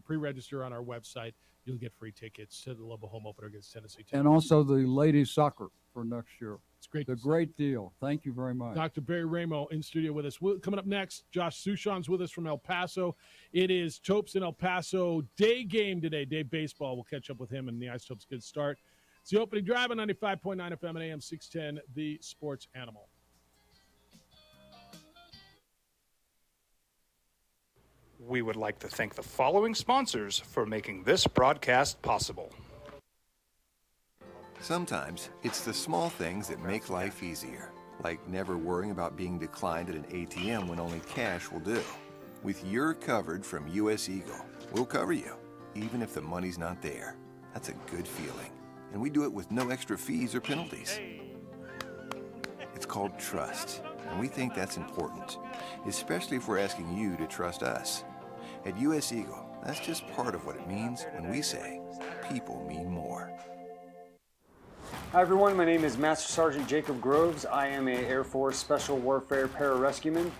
pre-register on our website, you'll get free tickets to the Lobo home opener against Tennessee Tech. And also the ladies soccer for next year. It's great. It's a great deal. Thank you very much. Dr. Barry Ramo in studio with us. Coming up next, Josh Sushan's with us from El Paso. It is Topes in El Paso day game today, day baseball. We'll catch up with him, and the Isotopes good start. It's the opening drive on 95.9 FM and AM 610, the Sports Animal. We would like to thank the following sponsors for making this broadcast possible. Sometimes it's the small things that make life easier, like never worrying about being declined at an ATM when only cash will do. With your covered from US Eagle, we'll cover you, even if the money's not there. That's a good feeling. And we do it with no extra fees or penalties. It's called trust, and we think that's important, especially if we're asking you to trust us. At US Eagle, that's just part of what it means when we say people mean more. Hi everyone, my name is Master Sergeant Jacob Groves. I am an Air Force Special Warfare Pararescueman.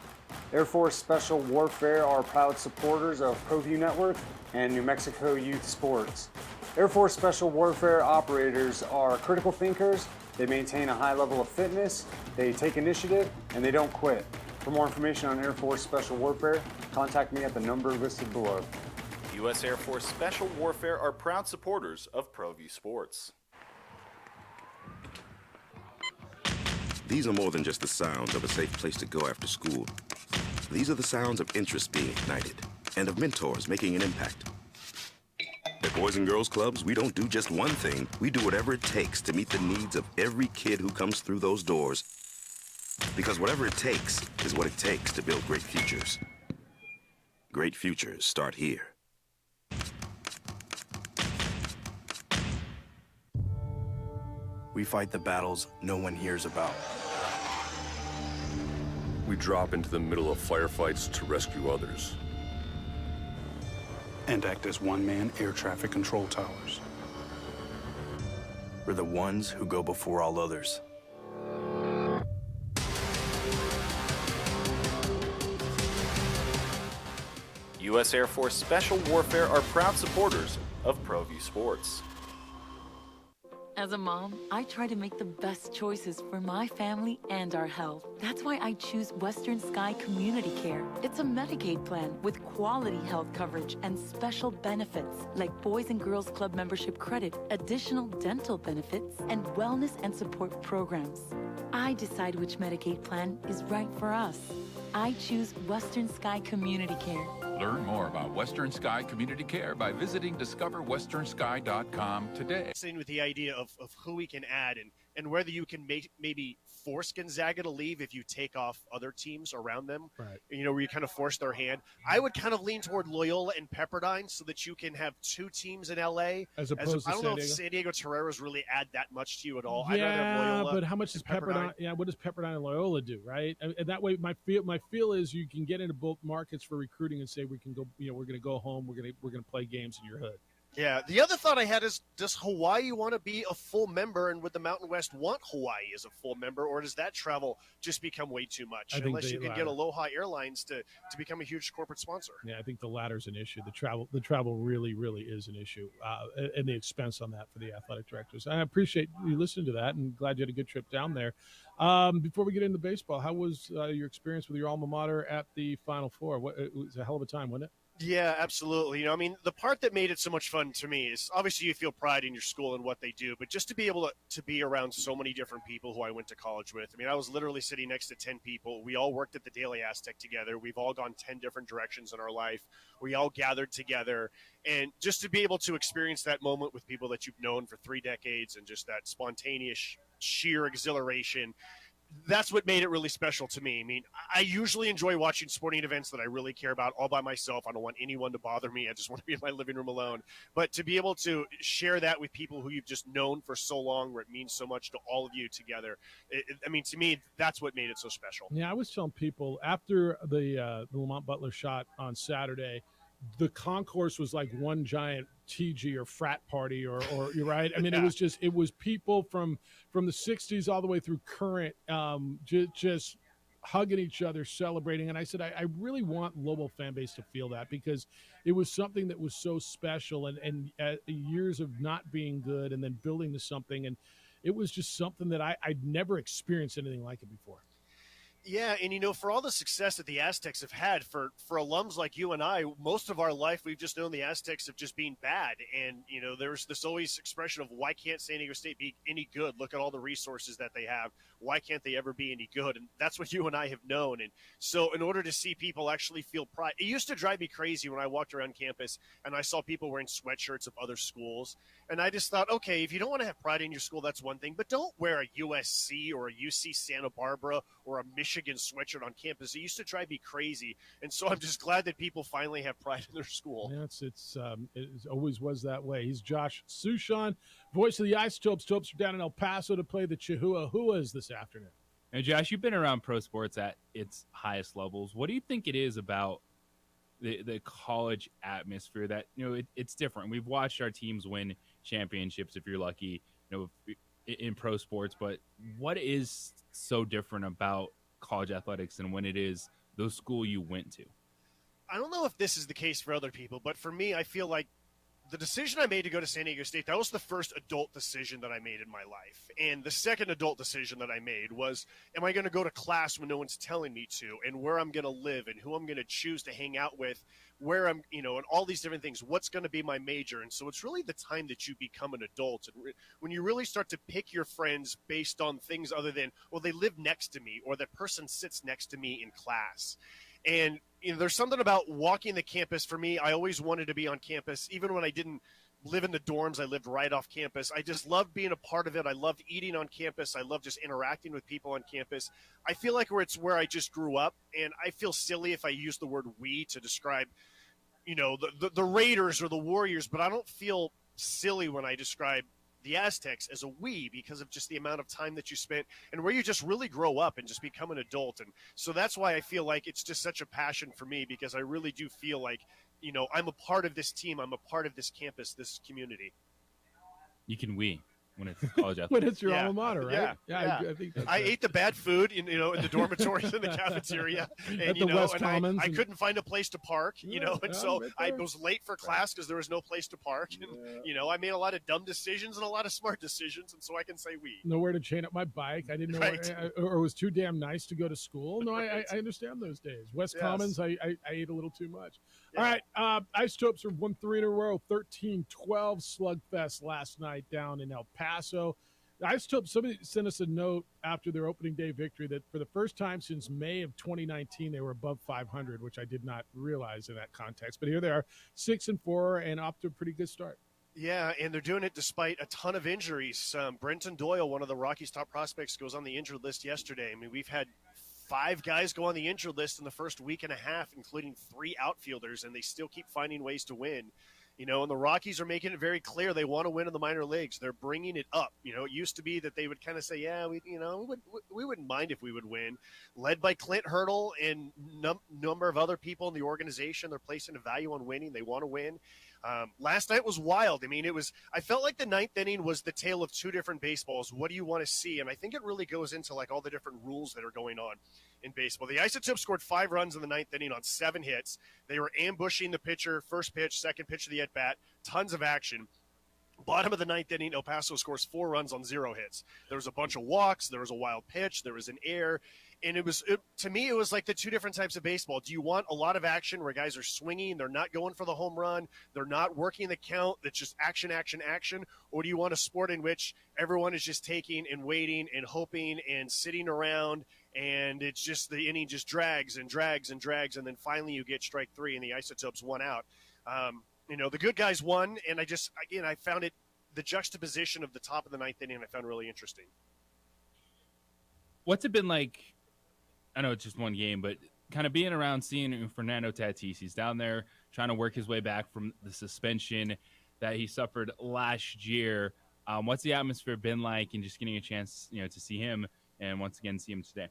Air Force Special Warfare are proud supporters of ProView Network and New Mexico Youth Sports. Air Force Special Warfare operators are critical thinkers. They maintain a high level of fitness, they take initiative, and they don't quit. For more information on Air Force Special Warfare, contact me at the number listed below. U.S. Air Force Special Warfare are proud supporters of ProView Sports. These are more than just the sounds of a safe place to go after school. These are the sounds of interest being ignited and of mentors making an impact. At Boys and Girls Clubs, we don't do just one thing. We do whatever it takes to meet the needs of every kid who comes through those doors. Because whatever it takes is what it takes to build great futures. Great futures start here. We fight the battles no one hears about. We drop into the middle of firefights to rescue others. and act as one-man air traffic control towers. We're the ones who go before all others. U.S. Air Force Special Warfare are proud supporters of ProView Sports. As a mom, I try to make the best choices for my family and our health. That's why I choose Western Sky Community Care. It's a Medicaid plan with quality health coverage and special benefits like Boys and Girls Club membership credit, additional dental benefits, and wellness and support programs. I decide which Medicaid plan is right for us. I choose Western Sky Community Care. Learn more about Western Sky Community Care by visiting discoverwesternsky.com today. With the idea of who we can add and whether you can maybe force Gonzaga to leave if you take off other teams around them, right? Where you kind of force their hand. I would kind of lean toward Loyola and Pepperdine so that you can have two teams in LA. As opposed to I don't San know Diego. if San Diego Toreros really add that much to you at all. I'd rather Yeah, have Loyola but how much does Pepperdine? Yeah, what does Pepperdine and Loyola do, right? And that way, my feel is you can get into both markets for recruiting and say we can go. We're going to go home. We're going to play games in your hood. Yeah. The other thought I had is, does Hawaii want to be a full member, and would the Mountain West want Hawaii as a full member, or does that travel just become way too much? I think Unless the you can latter. get Aloha Airlines to become a huge corporate sponsor. Yeah, I think the latter's an issue. The travel really is an issue, and the expense on that for the athletic directors. I appreciate you listening to that, and glad you had a good trip down there. Before we get into baseball, how was your experience with your alma mater at the Final Four? It was a hell of a time, wasn't it? Yeah, absolutely. The part that made it so much fun to me is obviously you feel pride in your school and what they do, but just to be able to be around so many different people who I went to college with. I was literally sitting next to 10 people. We all worked at the Daily Aztec together. We've all gone 10 different directions in our life. We all gathered together. And just to be able to experience that moment with people that you've known for 3 decades and just that spontaneous, sheer exhilaration, that's what made it really special to me. I usually enjoy watching sporting events that I really care about all by myself. I don't want anyone to bother me. I just want to be in my living room alone. But to be able to share that with people who you've just known for so long, where it means so much to all of you together, to me, that's what made it so special. Yeah, I was telling people after the Lamont Butler shot on Saturday, the concourse was like one giant TG or frat party or you're right. Yeah. It was people from the 60s all the way through current, just hugging each other, celebrating. And I said, I really want Lobo fan base to feel that, because it was something that was so special and years of not being good and then building to something. And it was just something that I'd never experienced anything like it before. Yeah, and for all the success that the Aztecs have had, for alums like you and I, most of our life we've just known the Aztecs of just being bad. And, there's this always expression of, why can't San Diego State be any good? Look at all the resources that they have. Why can't they ever be any good? And that's what you and I have known. And so in order to see people actually feel pride, it used to drive me crazy when I walked around campus and I saw people wearing sweatshirts of other schools. And I just thought, okay, if you don't want to have pride in your school, that's one thing, but don't wear a USC or a UC Santa Barbara or a Michigan sweatshirt on campus. It used to drive me crazy. And so I'm just glad that people finally have pride in their school. Yeah, it always was that way. He's Josh Sushan, voice of the Isotopes. Topes are down in El Paso to play the Chihuahuas this afternoon. Now, Josh, you've been around pro sports at its highest levels. What do you think it is about the college atmosphere that, it's different? We've watched our teams win championships, if you're lucky, in pro sports, but what is so different about college athletics than when it is the school you went to? I don't know if this is the case for other people, but for me, I feel like the decision I made to go to San Diego State, that was the first adult decision that I made in my life. And the second adult decision that I made was, am I going to go to class when no one's telling me to, and where I'm going to live and who I'm going to choose to hang out with, where I'm, and all these different things, what's going to be my major. And so it's really the time that you become an adult. And when you really start to pick your friends based on things other than, well, they live next to me or that person sits next to me in class. And there's something about walking the campus. For me, I always wanted to be on campus. Even when I didn't live in the dorms, I lived right off campus. I just loved being a part of it. I loved eating on campus. I loved just interacting with people on campus. I feel like it's where I just grew up, and I feel silly if I use the word we to describe, the Raiders or the Warriors, but I don't feel silly when I describe the Aztecs as a we, because of just the amount of time that you spent and where you just really grow up and just become an adult. And so that's why I feel like it's just such a passion for me, because I really do feel like, I'm a part of this team. I'm a part of this campus, this community. You can we when it's college athletics. When it's your alma mater, right? Yeah. I think that's I right. ate the bad food in the dormitories in the cafeteria, and At the West Commons I and- couldn't find a place to park, and yeah, so right I there. was late for class because there was no place to park, and I made a lot of dumb decisions and a lot of smart decisions, and so I can say we. Nowhere to chain up my bike. I didn't know, Right. or it was too damn nice to go to school. No, Right. I understand those days. West Yes. Commons, I ate a little too much. Yeah. All right, Isotopes have won 3 in a row, 13-12 slugfest last night down in El Paso. The Isotopes, somebody sent us a note after their opening day victory that for the first time since May of 2019, they were above 500, which I did not realize in that context. But here they are, 6-4, and off to a pretty good start. Yeah, and they're doing it despite a ton of injuries. Brenton Doyle, one of the Rockies' top prospects, goes on the injured list yesterday. I mean, we've had 5 guys go on the injured list in the first week and a half, including 3 outfielders, and they still keep finding ways to win. And the Rockies are making it very clear they want to win in the minor leagues. They're bringing it up. It used to be that they would kind of say, yeah, we wouldn't mind if we would win. Led by Clint Hurdle and number of other people in the organization, they're placing a value on winning. They want to win. Last night was wild. I mean, I felt like the 9th inning was the tale of 2 different baseballs. What do you want to see? And I think it really goes into like all the different rules that are going on in baseball. The Isotopes scored 5 runs in the 9th inning on 7 hits. They were ambushing the pitcher, first pitch, second pitch of the at-bat, tons of action. Bottom of the 9th inning, El Paso scores 4 runs on 0 hits. There was a bunch of walks. There was a wild pitch. There was an error. And to me, it was like the 2 different types of baseball. Do you want a lot of action where guys are swinging, they're not going for the home run, they're not working the count, that's just action, action, action? Or do you want a sport in which everyone is just taking and waiting and hoping and sitting around, and it's just the inning just drags and drags and drags, and then finally you get strike 3 and the Isotopes won out. The good guys won, and I found it, the juxtaposition of the top of the 9th inning I found really interesting. What's it been like? I know it's just one game, but kind of being around seeing Fernando Tatis. He's down there trying to work his way back from the suspension that he suffered last year. What's the atmosphere been like, and just getting a chance, to see him and once again see him today?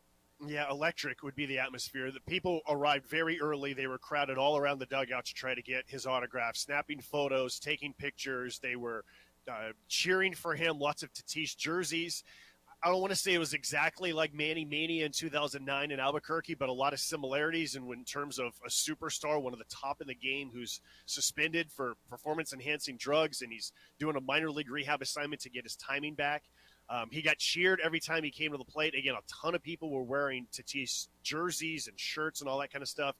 Yeah, electric would be the atmosphere. The people arrived very early. They were crowded all around the dugout to try to get his autograph, snapping photos, taking pictures. They were cheering for him, lots of Tatis jerseys. I don't want to say it was exactly like Manny Mania in 2009 in Albuquerque, but a lot of similarities in terms of a superstar, one of the top in the game, who's suspended for performance-enhancing drugs, and he's doing a minor league rehab assignment to get his timing back. He got cheered every time he came to the plate. Again, a ton of people were wearing Tatis jerseys and shirts and all that kind of stuff.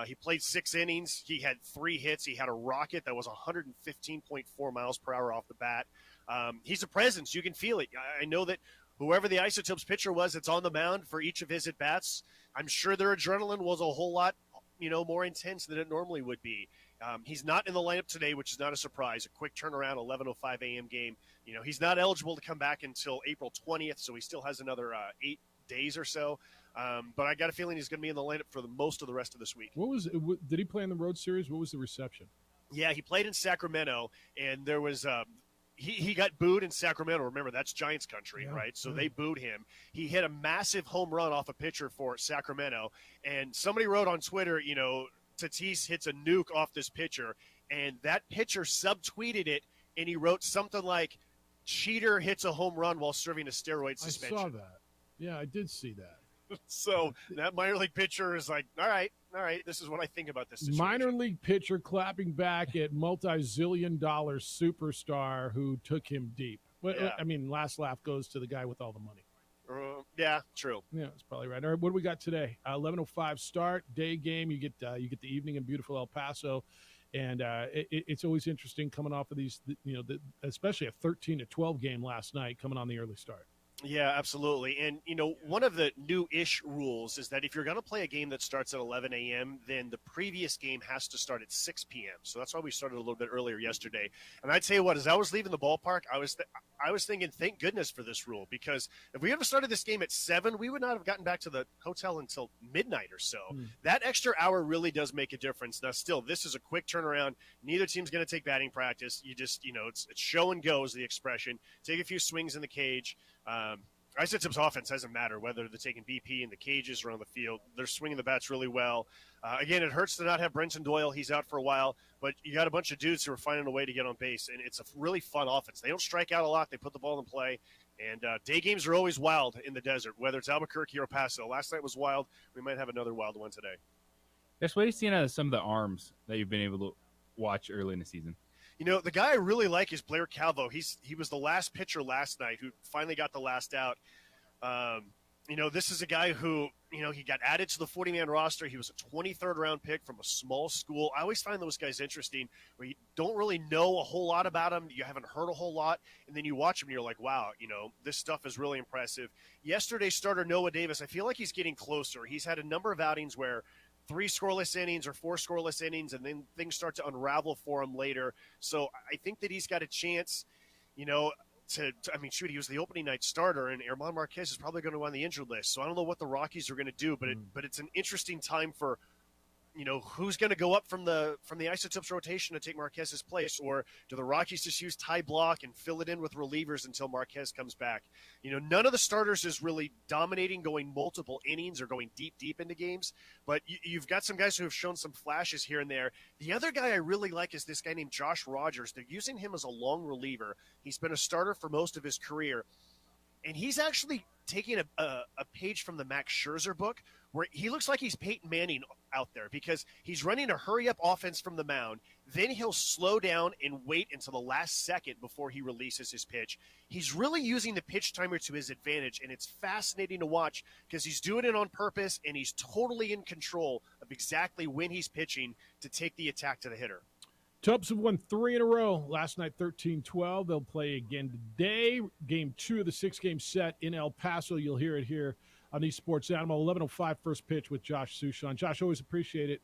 He played 6 innings. He had 3 hits. He had a rocket that was 115.4 miles per hour off the bat. He's a presence. You can feel it. I know that whoever the Isotopes pitcher was that's on the mound for each of his at-bats, I'm sure their adrenaline was a whole lot, more intense than it normally would be. He's not in the lineup today, which is not a surprise. A quick turnaround, 11:05 a.m. game. He's not eligible to come back until April 20th, so he still has another 8 days or so. But I got a feeling he's going to be in the lineup for most of the rest of this week. Did he play in the road series? What was the reception? Yeah, he played in Sacramento, and there was he got booed in Sacramento. Remember, that's Giants country, right? So they booed him. He hit a massive home run off a pitcher for Sacramento, and somebody wrote on Twitter, Tatis hits a nuke off this pitcher, and that pitcher subtweeted it, and he wrote something like, "Cheater hits a home run while serving a steroid suspension." I saw that. Yeah, I did see that. So that minor league pitcher is like, all right, this is what I think about this situation. Minor league pitcher clapping back at multi-zillion-dollar superstar who took him deep. Well, Yeah. I mean, last laugh goes to the guy with all the money. Yeah, true. Yeah, that's probably right. All right, what do we got today? 11:05 start, day game. You get the evening in beautiful El Paso, and it's always interesting coming off of these. Especially a 13-12 game last night, coming on the early start. Yeah, absolutely. And, one of the new-ish rules is that if you're going to play a game that starts at 11 a.m., then the previous game has to start at 6 p.m. So that's why we started a little bit earlier yesterday. And I'd tell you what, as I was leaving the ballpark, I was thinking, thank goodness for this rule, because if we had started this game at 7, we would not have gotten back to the hotel until midnight or so. That extra hour really does make a difference. Now, still, this is a quick turnaround. Neither team's going to take batting practice. You just, it's show and go is the expression. Take a few swings in the cage. Isotopes offense doesn't matter whether they're taking BP in the cages or on the field. They're swinging the bats really well. Again, it hurts to not have Brenton Doyle. He's out for a while, but you got a bunch of dudes who are finding a way to get on base, and it's a really fun offense. They don't strike out a lot. They put the ball in play, and day games are always wild in the desert, whether it's Albuquerque or Paso. Last night was wild. We might have another wild one today. That's what you've seen out of some of the arms that you've been able to watch early in the season. You know, the guy I really like is Blair Calvo. He was the last pitcher last night who finally got the last out. You know, this is a guy who, you know, he got added to the 40-man roster. He was a 23rd round pick from a small school. I always find those guys interesting where you don't really know a whole lot about them. You haven't heard a whole lot. And then you watch him and you're like, wow, you know, this stuff is really impressive. Yesterday's starter, Noah Davis, I feel like he's getting closer. He's had a number of outings where 3 scoreless innings or 4 scoreless innings, and then things start to unravel for him later. So I think that he's got a chance, you know, I mean, shoot, he was the opening night starter, and German Marquez is probably going to go on the injured list. So I don't know what the Rockies are going to do, but it's an interesting time for, you know, who's going to go up from the Isotopes rotation to take Marquez's place, or do the Rockies just use Ty Block and fill it in with relievers until Marquez comes back? You know, none of the starters is really dominating, going multiple innings or going deep into games, but you've got some guys who have shown some flashes here and there. The other guy I really like is this guy named Josh Rogers. They're using him as a long reliever. He's been a starter for most of his career, and he's actually taking a page from the Max Scherzer book, where he looks like he's Peyton Manning out there, because he's running a hurry-up offense from the mound. Then he'll slow down and wait until the last second before he releases his pitch. He's really using the pitch timer to his advantage, and it's fascinating to watch because he's doing it on purpose, and he's totally in control of exactly when he's pitching to take the attack to the hitter. Tubs have won 3 in a row. Last night, 13-12. They'll play again today. Game 2 of the 6-game set in El Paso. You'll hear it here on East Sports Animal. 11:05 first pitch with Josh Suchon. Josh, always appreciate it.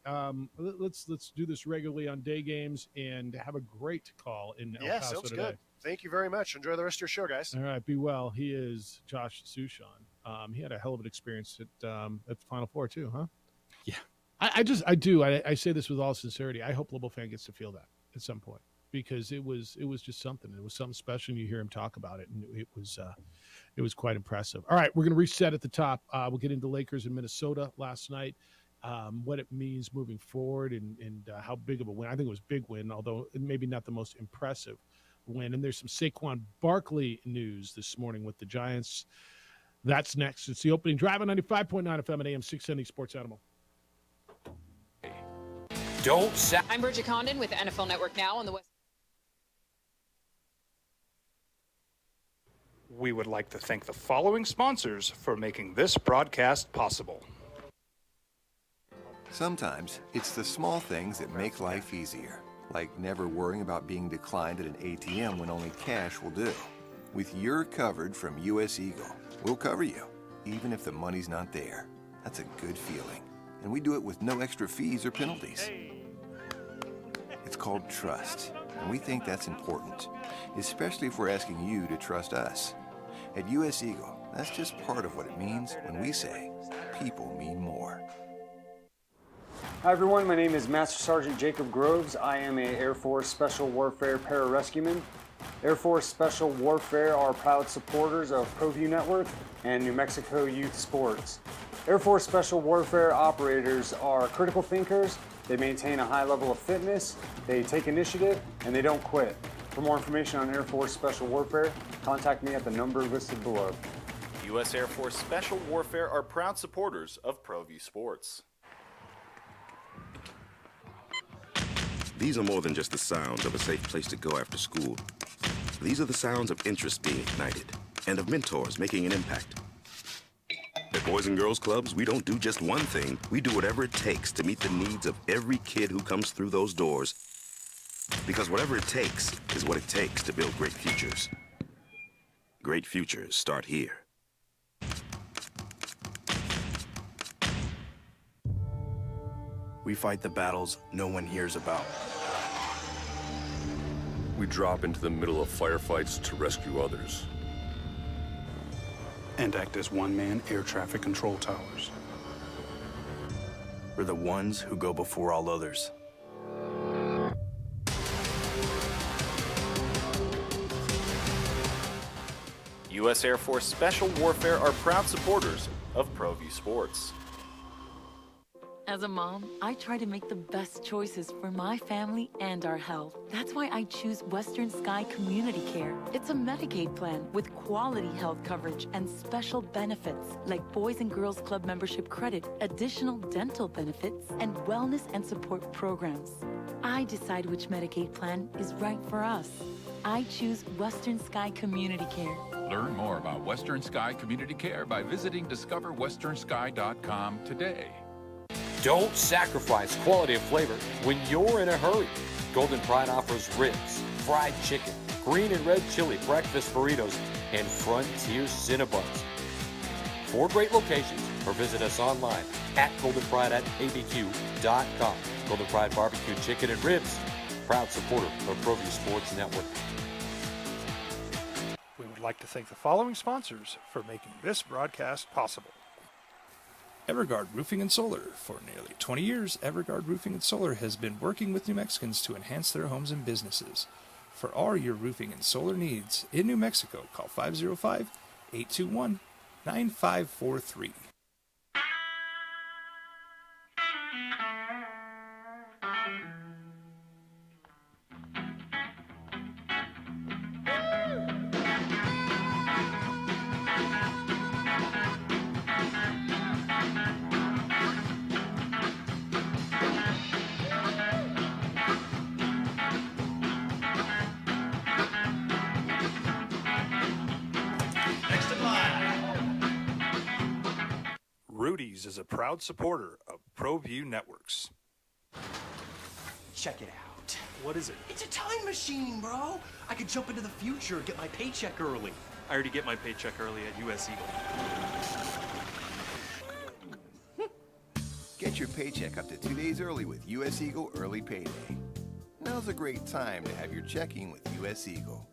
Let's do this regularly on day games and have a great call in El Paso sounds today. good. Thank you very much. Enjoy the rest of your show, guys. All right, be well. He is Josh Suchon. He had a hell of an experience at the Final Four too, huh? Yeah. I say this with all sincerity. I hope Lobo fan gets to feel that at some point, because it was just something. It was something special. And you hear him talk about it, and it was quite impressive. All right, we're going to reset at the top. We'll get into Lakers in Minnesota last night, what it means moving forward, and how big of a win. I think it was a big win, although maybe not the most impressive win. And there's some Saquon Barkley news this morning with the Giants. That's next. It's the opening drive on 95.9 FM and AM 670 Sports Animal. I'm Bridget Condon with NFL Network Now on the West. We would like to thank the following sponsors for making this broadcast possible. Sometimes it's the small things that make life easier, like never worrying about being declined at an ATM when only cash will do. With your covered from US Eagle, we'll cover you, even if the money's not there. That's a good feeling. And we do it with no extra fees or penalties. It's called trust, and we think that's important, especially if we're asking you to trust us. At US Eagle, that's just part of what it means when we say people mean more. Hi everyone, my name is Master Sergeant Jacob Groves. I am a Air Force Special Warfare Pararescueman. Air Force Special Warfare are proud supporters of ProView Network and New Mexico Youth Sports. Air Force Special Warfare operators are critical thinkers. They maintain a high level of fitness, they take initiative, and they don't quit. For more information on Air Force Special Warfare, contact me at the number listed below. U.S. Air Force Special Warfare are proud supporters of ProView Sports. These are more than just the sounds of a safe place to go after school. These are the sounds of interest being ignited and of mentors making an impact. At Boys and Girls Clubs, we don't do just one thing. We do whatever it takes to meet the needs of every kid who comes through those doors. Because whatever it takes is what it takes to build great futures. Great futures start here. We fight the battles no one hears about. We drop into the middle of firefights to rescue others. And act as one-man air traffic control towers. We're the ones who go before all others. U.S. Air Force Special Warfare are proud supporters of ProView Sports. As a mom, I try to make the best choices for my family and our health. That's why I choose Western Sky Community Care. It's a Medicaid plan with quality health coverage and special benefits like Boys and Girls Club membership credit, additional dental benefits, and wellness and support programs. I decide which Medicaid plan is right for us. I choose Western Sky Community Care. Learn more about Western Sky Community Care by visiting discoverwesternsky.com today. Don't sacrifice quality of flavor when you're in a hurry. Golden Pride offers ribs, fried chicken, green and red chili breakfast burritos, and Frontier Cinnabons. 4 great locations, or visit us online at goldenpride@abq.com. Golden Pride Barbecue Chicken and Ribs, proud supporter of ProView Sports Network. We would like to thank the following sponsors for making this broadcast possible. Everguard Roofing and Solar. For nearly 20 years, Everguard Roofing and Solar has been working with New Mexicans to enhance their homes and businesses. For all your roofing and solar needs in New Mexico, call 505-821-9543. Rudy's is a proud supporter of ProView Networks. Check it out. What is it? It's a time machine, bro. I could jump into the future, get my paycheck early. I already get my paycheck early at US Eagle. Get your paycheck up to 2 days early with US Eagle Early Payday. Now's a great time to have your checking with US Eagle.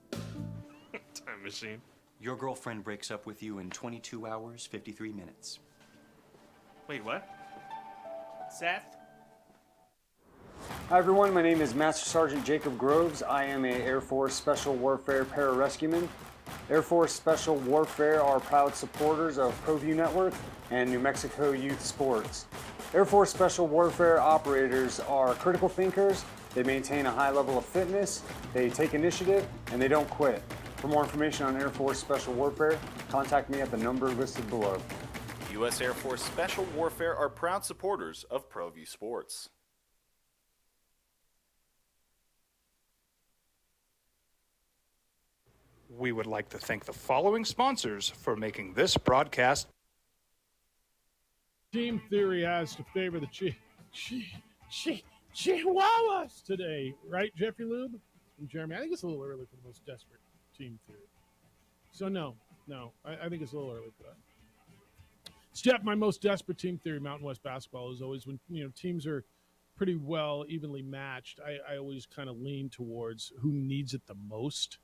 Time machine. Your girlfriend breaks up with you in 22 hours, 53 minutes. Wait, what? Seth? Hi everyone, my name is Master Sergeant Jacob Groves. I am a Air Force Special Warfare Pararescueman. Air Force Special Warfare are proud supporters of ProView Network and New Mexico Youth Sports. Air Force Special Warfare operators are critical thinkers. They maintain a high level of fitness, they take initiative, and they don't quit. For more information on Air Force Special Warfare, contact me at the number listed below. U.S. Air Force Special Warfare are proud supporters of ProView Sports. We would like to thank the following sponsors for making this broadcast. Team Theory has to favor the Chihuahuas today, right, Jeffrey Lube and Jeremy? I think it's a little early for the most desperate Team Theory. So no, I think it's a little early for that. Steph, my most desperate Team Theory, Mountain West basketball, is always when teams are pretty well evenly matched. I always kind of lean towards who needs it the most,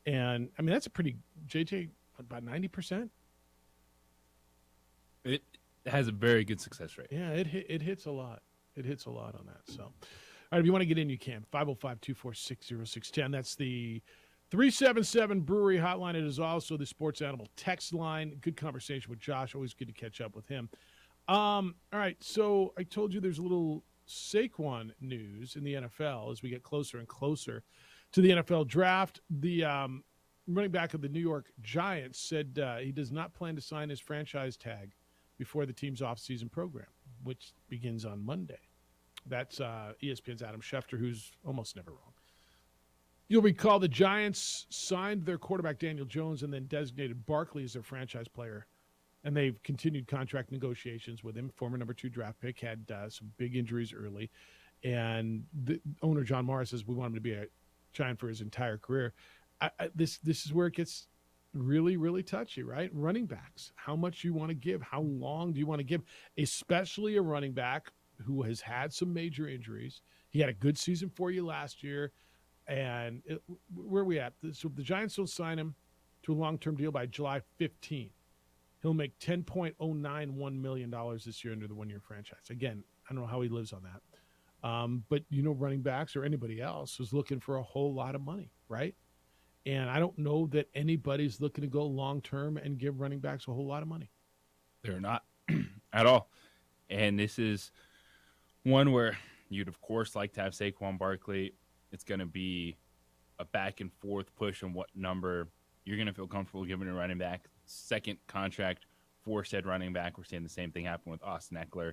and I mean that's a pretty JJ about 90%. It has a very good success rate. Yeah, it hits a lot. It hits a lot on that. So, all right, if you want to get in, you can 505-246-0610. That's the 377 Brewery hotline. It is also the Sports Animal text line. Good conversation with Josh. Always good to catch up with him. All right, so I told you there's a little Saquon news in the NFL as we get closer and closer to the NFL draft. The running back of the New York Giants said he does not plan to sign his franchise tag before the team's offseason program, which begins on Monday. That's ESPN's Adam Schefter, who's almost never wrong. You'll recall the Giants signed their quarterback Daniel Jones and then designated Barkley as their franchise player, and they've continued contract negotiations with him. Former number 2 draft pick, had some big injuries early, and the owner John Morris says we want him to be a Giant for his entire career. This is where it gets really, really touchy, right? Running backs, how much you want to give, how long do you want to give, especially a running back who has had some major injuries. He had a good season for you last year. And where are we at? So the Giants will sign him to a long-term deal by July 15th. He'll make $10.091 million this year under the one-year franchise. Again, I don't know how he lives on that. But, running backs or anybody else is looking for a whole lot of money, right? And I don't know that anybody's looking to go long-term and give running backs a whole lot of money. They're not at all. And this is one where you'd, of course, like to have Saquon Barkley. It's going to be a back and forth push on what number you're going to feel comfortable giving a running back. Second contract for said running back. We're seeing the same thing happen with Austin Eckler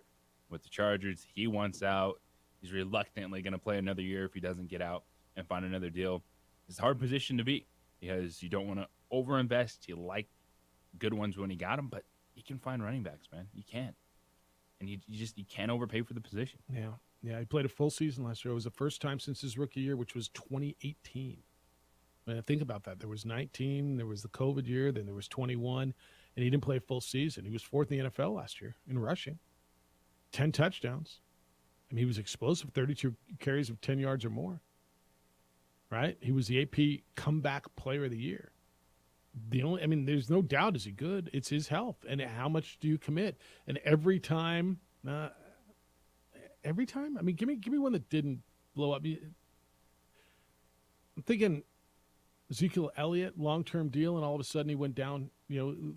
with the Chargers. He wants out. He's reluctantly going to play another year if he doesn't get out and find another deal. It's a hard position to be because you don't want to overinvest. You like good ones when you got them, but you can find running backs, man. You can. And you can't overpay for the position. Yeah. Yeah, he played a full season last year. It was the first time since his rookie year, which was 2018. I mean, think about that. There was 19, there was the COVID year, then there was 21, and he didn't play a full season. He was fourth in the NFL last year in rushing, 10 touchdowns. I mean, he was explosive, 32 carries of 10 yards or more, right? He was the AP comeback player of the year. There's no doubt, is he good? It's his health. And how much do you commit? And every time, I mean, give me one that didn't blow up. I'm thinking Ezekiel Elliott, long-term deal, and all of a sudden he went down,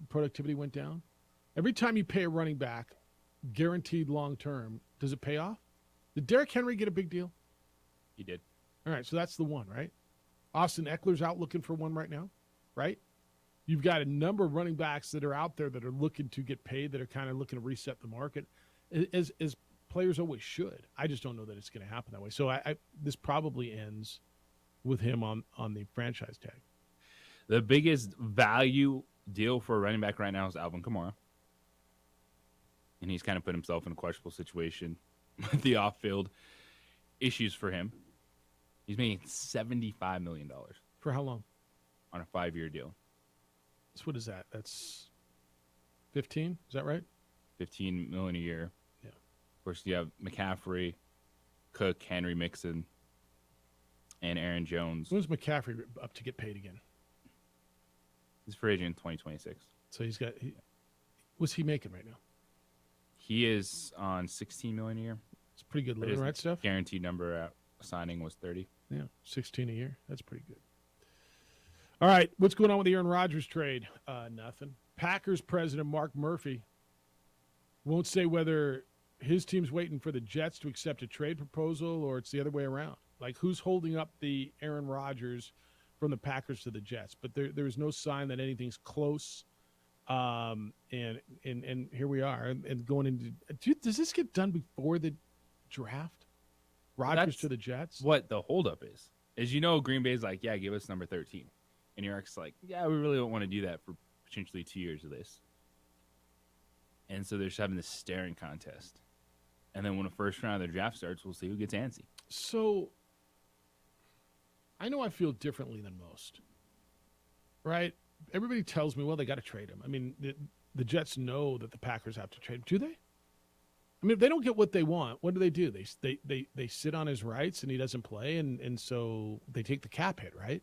productivity went down. Every time you pay a running back, guaranteed long-term, does it pay off? Did Derrick Henry get a big deal? He did. All right, so that's the one, right? Austin Eckler's out looking for one right now, right? You've got a number of running backs that are out there that are looking to get paid, that are kind of looking to reset the market, as players always should. I just don't know that it's going to happen that way. So this probably ends with him on the franchise tag. The biggest value deal for a running back right now is Alvin Kamara. And he's kind of put himself in a questionable situation with the off-field issues for him. He's making $75 million. For how long? On a 5-year deal. So what is that? That's 15? Is that right? $15 million a year. Yeah. Of course, you have McCaffrey, Cook, Henry Mixon, and Aaron Jones. When's McCaffrey up to get paid again? He's free agent in 2026. So what's he making right now? He is on $16 million a year. It's pretty good living, right, Steph? Guaranteed number at signing was 30. Yeah, 16 a year. That's pretty good. All right, what's going on with the Aaron Rodgers trade? Nothing. Packers president Mark Murphy won't say whether his team's waiting for the Jets to accept a trade proposal or it's the other way around. Like, who's holding up the Aaron Rodgers from the Packers to the Jets? But there is no sign that anything's close. And here we are. And going into – does this get done before the draft? Rodgers to the Jets? What the holdup is Green Bay's like, yeah, give us number 13. And New York's like, yeah, we really don't want to do that for potentially 2 years of this. And so they're just having this staring contest. And then when the first round of the draft starts, we'll see who gets antsy. So I know I feel differently than most, right? Everybody tells me, well, they got to trade him. I mean, the Jets know that the Packers have to trade him. Do they? I mean, if they don't get what they want, what do? They sit on his rights and he doesn't play, and so they take the cap hit, right?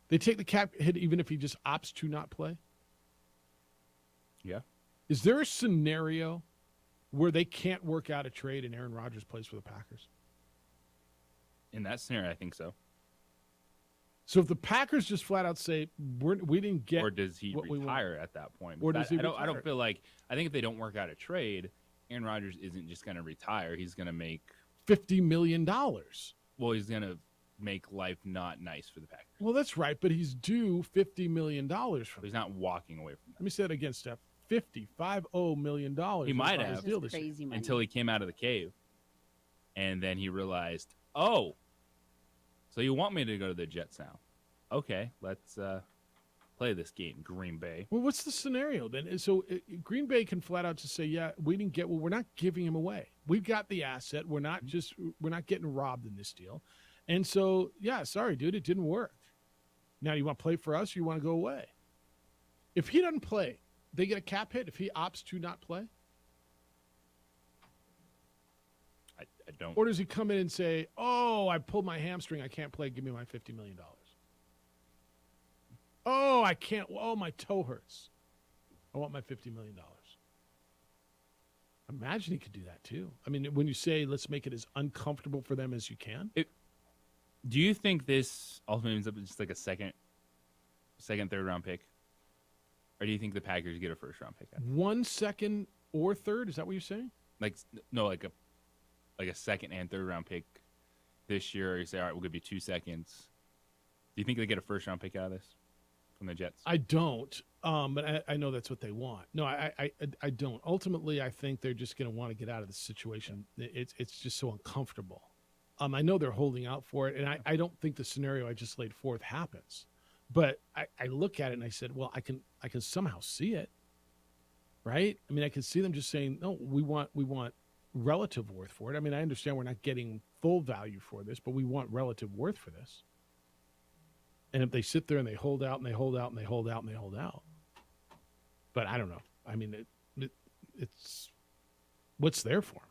They take the cap hit even if he just opts to not play? Yeah. Is there a scenario where they can't work out a trade and Aaron Rodgers plays for the Packers? In that scenario, I think so. So if the Packers just flat out say we didn't get, or does he retire at that point? Or does he retire? I don't feel like. I think if they don't work out a trade, Aaron Rodgers isn't just going to retire. He's going to make $50 million. Well, he's going to make life not nice for the Packers. Well, that's right, but he's due $50 million from. He's not walking away from that. Let me say that again, Steph. $50 million. He might have until he came out of the cave, and then he realized, oh, so you want me to go to the Jets now? Okay, let's play this game, Green Bay. Well, what's the scenario then? So Green Bay can flat out just say, yeah, we didn't get. Well, we're not giving him away. We've got the asset. We're not getting robbed in this deal, and so yeah, sorry, dude, it didn't work. Now, you want to play for us, or you want to go away? If he doesn't play, they get a cap hit if he opts to not play? I don't. Or does he come in and say, oh, I pulled my hamstring, I can't play, give me my $50 million? Oh, I can't. Oh, my toe hurts. I want my $50 million. Imagine he could do that too. I mean, when you say let's make it as uncomfortable for them as you can. Do you think this ultimately ends up just like a second, third round pick? Or do you think the Packers get a first round pick? 1 second or third? Is that what you're saying? Like, no, like a like a second and third round pick this year, or you say, all right, we'll give you 2 seconds, do you think they get a first round pick out of this from the Jets? I don't, but I know that's what they want. No, I don't. Ultimately, I think they're just going to want to get out of this situation. It's just so uncomfortable. I know they're holding out for it, and I don't think the scenario I just laid forth happens. But I look at it and I said, well, I can somehow see it, right? I mean, I can see them just saying, no, we want relative worth for it. I mean, I understand we're not getting full value for this, but we want relative worth for this. And if they sit there and they hold out and they hold out and they hold out and they hold out, but I don't know. I mean, it's what's there for them.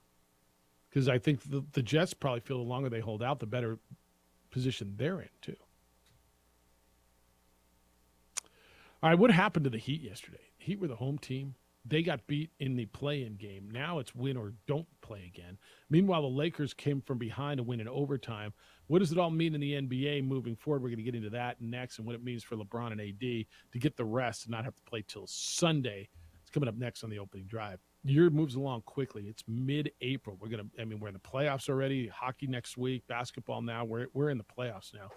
Because I think the Jets probably feel the longer they hold out, the better position they're in, too. All right, what happened to the Heat yesterday? Heat were the home team. They got beat in the play-in game. Now it's win or don't play again. Meanwhile, the Lakers came from behind to win in overtime. What does it all mean in the NBA moving forward? We're going to get into that next, and what it means for LeBron and AD to get the rest and not have to play till Sunday. It's coming up next on the opening drive. Year moves along quickly. It's mid-April. We're in the playoffs already. Hockey next week, basketball now. We're in the playoffs now.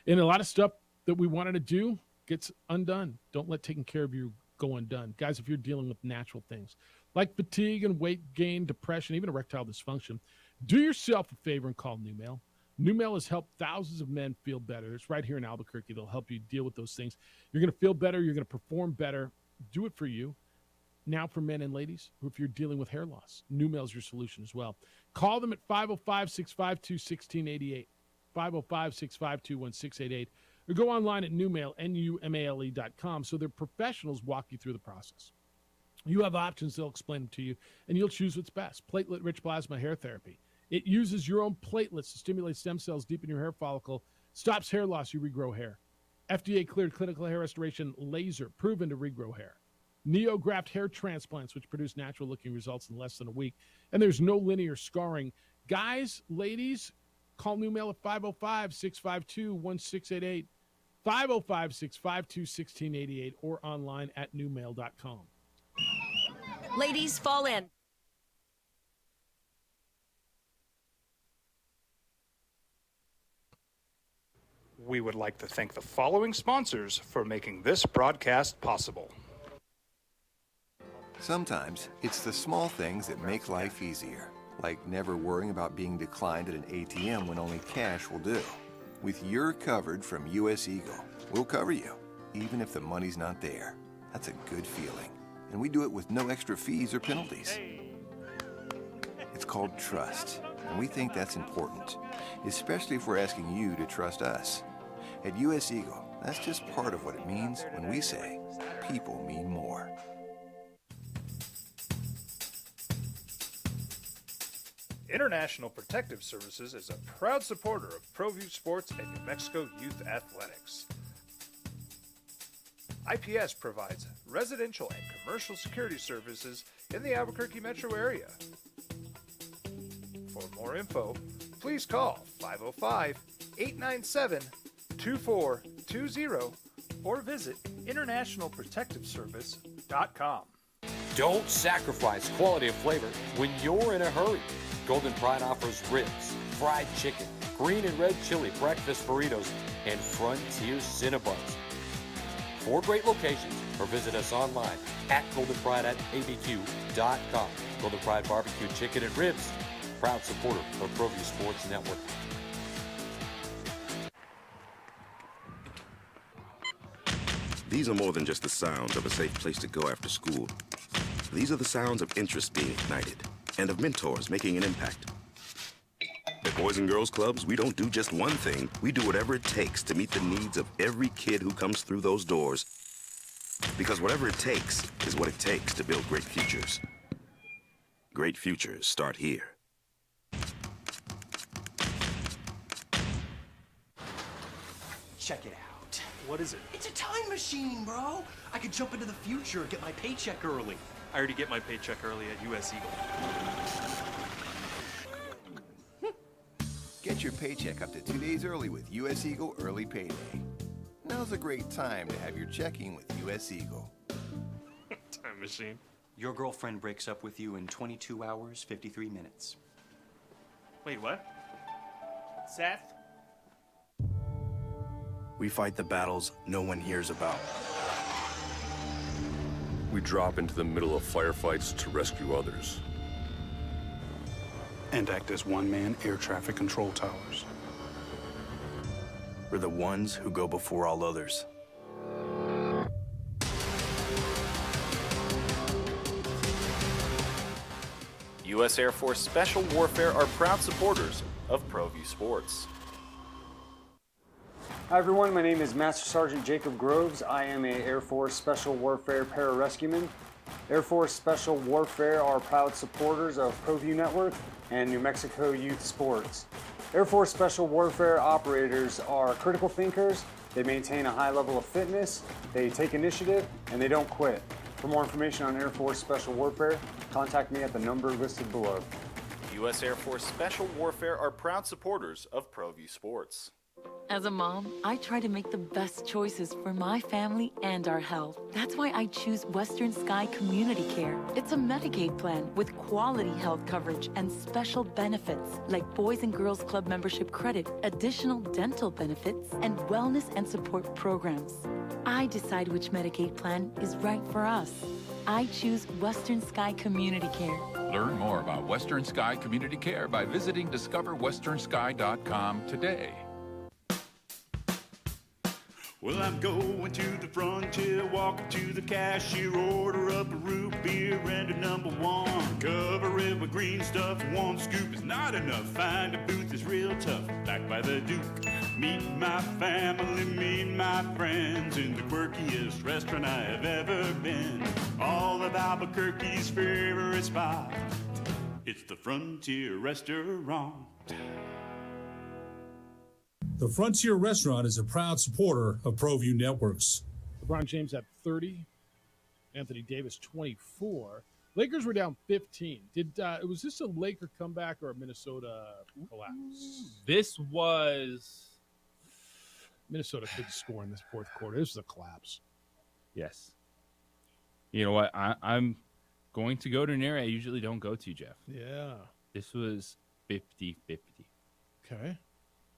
And a lot of stuff that we wanted to do gets undone. Don't let taking care of you go undone. Guys, if you're dealing with natural things like fatigue and weight gain, depression, even erectile dysfunction, do yourself a favor and call NuMale. NuMale has helped thousands of men feel better. It's right here in Albuquerque. They'll help you deal with those things. You're going to feel better. You're going to perform better. Do it for you. Now for men and ladies, or if you're dealing with hair loss, NuMale's your solution as well. Call them at 505-652-1688, 505-652-1688, or go online at NuMale, NUMALE.com, so their professionals walk you through the process. You have options, they'll explain them to you, and you'll choose what's best. Platelet-rich plasma hair therapy. It uses your own platelets to stimulate stem cells deep in your hair follicle, stops hair loss, you regrow hair. FDA-cleared clinical hair restoration laser, proven to regrow hair. NeoGraft hair transplants, which produce natural-looking results in less than a week. And there's no linear scarring. Guys, ladies, call NuMale at 505-652-1688, 505-652-1688, or online at NuMale.com. Ladies, fall in. We would like to thank the following sponsors for making this broadcast possible. Sometimes it's the small things that make life easier, like never worrying about being declined at an ATM when only cash will do. With You're Covered from US Eagle, we'll cover you, even if the money's not there. That's a good feeling. And we do it with no extra fees or penalties. It's called trust, and we think that's important, especially if we're asking you to trust us. At US Eagle, that's just part of what it means when we say people mean more. International Protective Services is a proud supporter of ProView Sports and New Mexico Youth Athletics. IPS provides residential and commercial security services in the Albuquerque metro area. For more info, please call 505-897-2420 or visit internationalprotectiveservice.com. Don't sacrifice quality of flavor when you're in a hurry. Golden Pride offers ribs, fried chicken, green and red chili breakfast burritos, and Frontier Cinnabons. 4 great locations, or visit us online at goldenpride@abq.com. Golden Pride Barbecue Chicken and Ribs, proud supporter of ProView Sports Network. These are more than just the sounds of a safe place to go after school. These are the sounds of interest being ignited and of mentors making an impact. At Boys and Girls Clubs, we don't do just one thing. We do whatever it takes to meet the needs of every kid who comes through those doors. Because whatever it takes is what it takes to build great futures. Great futures start here. Check it out. What is it? It's a time machine, bro. I could jump into the future and get my paycheck early. I already get my paycheck early at US Eagle. Get your paycheck up to 2 days early with US Eagle Early Payday. Now's a great time to have your checking with US Eagle. Time machine. Your girlfriend breaks up with you in 22 hours, 53 minutes. Wait, what? Seth? We fight the battles no one hears about. We drop into the middle of firefights to rescue others. And act as one-man air traffic control towers. We're the ones who go before all others. U.S. Air Force Special Warfare are proud supporters of ProView Sports. Hi everyone, my name is Master Sergeant Jacob Groves. I am a Air Force Special Warfare pararescueman. Air Force Special Warfare are proud supporters of ProView Network and New Mexico Youth Sports. Air Force Special Warfare operators are critical thinkers. They maintain a high level of fitness, they take initiative, and they don't quit. For more information on Air Force Special Warfare, contact me at the number listed below. U.S. Air Force Special Warfare are proud supporters of ProView Sports. As a mom, I try to make the best choices for my family and our health. That's why I choose Western Sky Community Care. It's a Medicaid plan with quality health coverage and special benefits like Boys and Girls Club membership credit, additional dental benefits, and wellness and support programs. I decide which Medicaid plan is right for us. I choose Western Sky Community Care. Learn more about Western Sky Community Care by visiting discoverwesternsky.com today. Well, I'm going to the frontier, walking to the cashier, order up a root beer and a number one. Cover it with green stuff, one scoop is not enough. Find a booth is real tough, back by the Duke. Meet my family, meet my friends in the quirkiest restaurant I have ever been. All of Albuquerque's favorite spot, it's the Frontier Restaurant. The Frontier Restaurant is a proud supporter of ProView Networks. LeBron James at 30, Anthony Davis 24. Lakers were down 15. Was this a Laker comeback or a Minnesota collapse? This was Minnesota couldn't score in this fourth quarter. This was a collapse. Yes. You know what? I'm going to go to an area I usually don't go to, Jeff. Yeah. This was 50-50. Okay.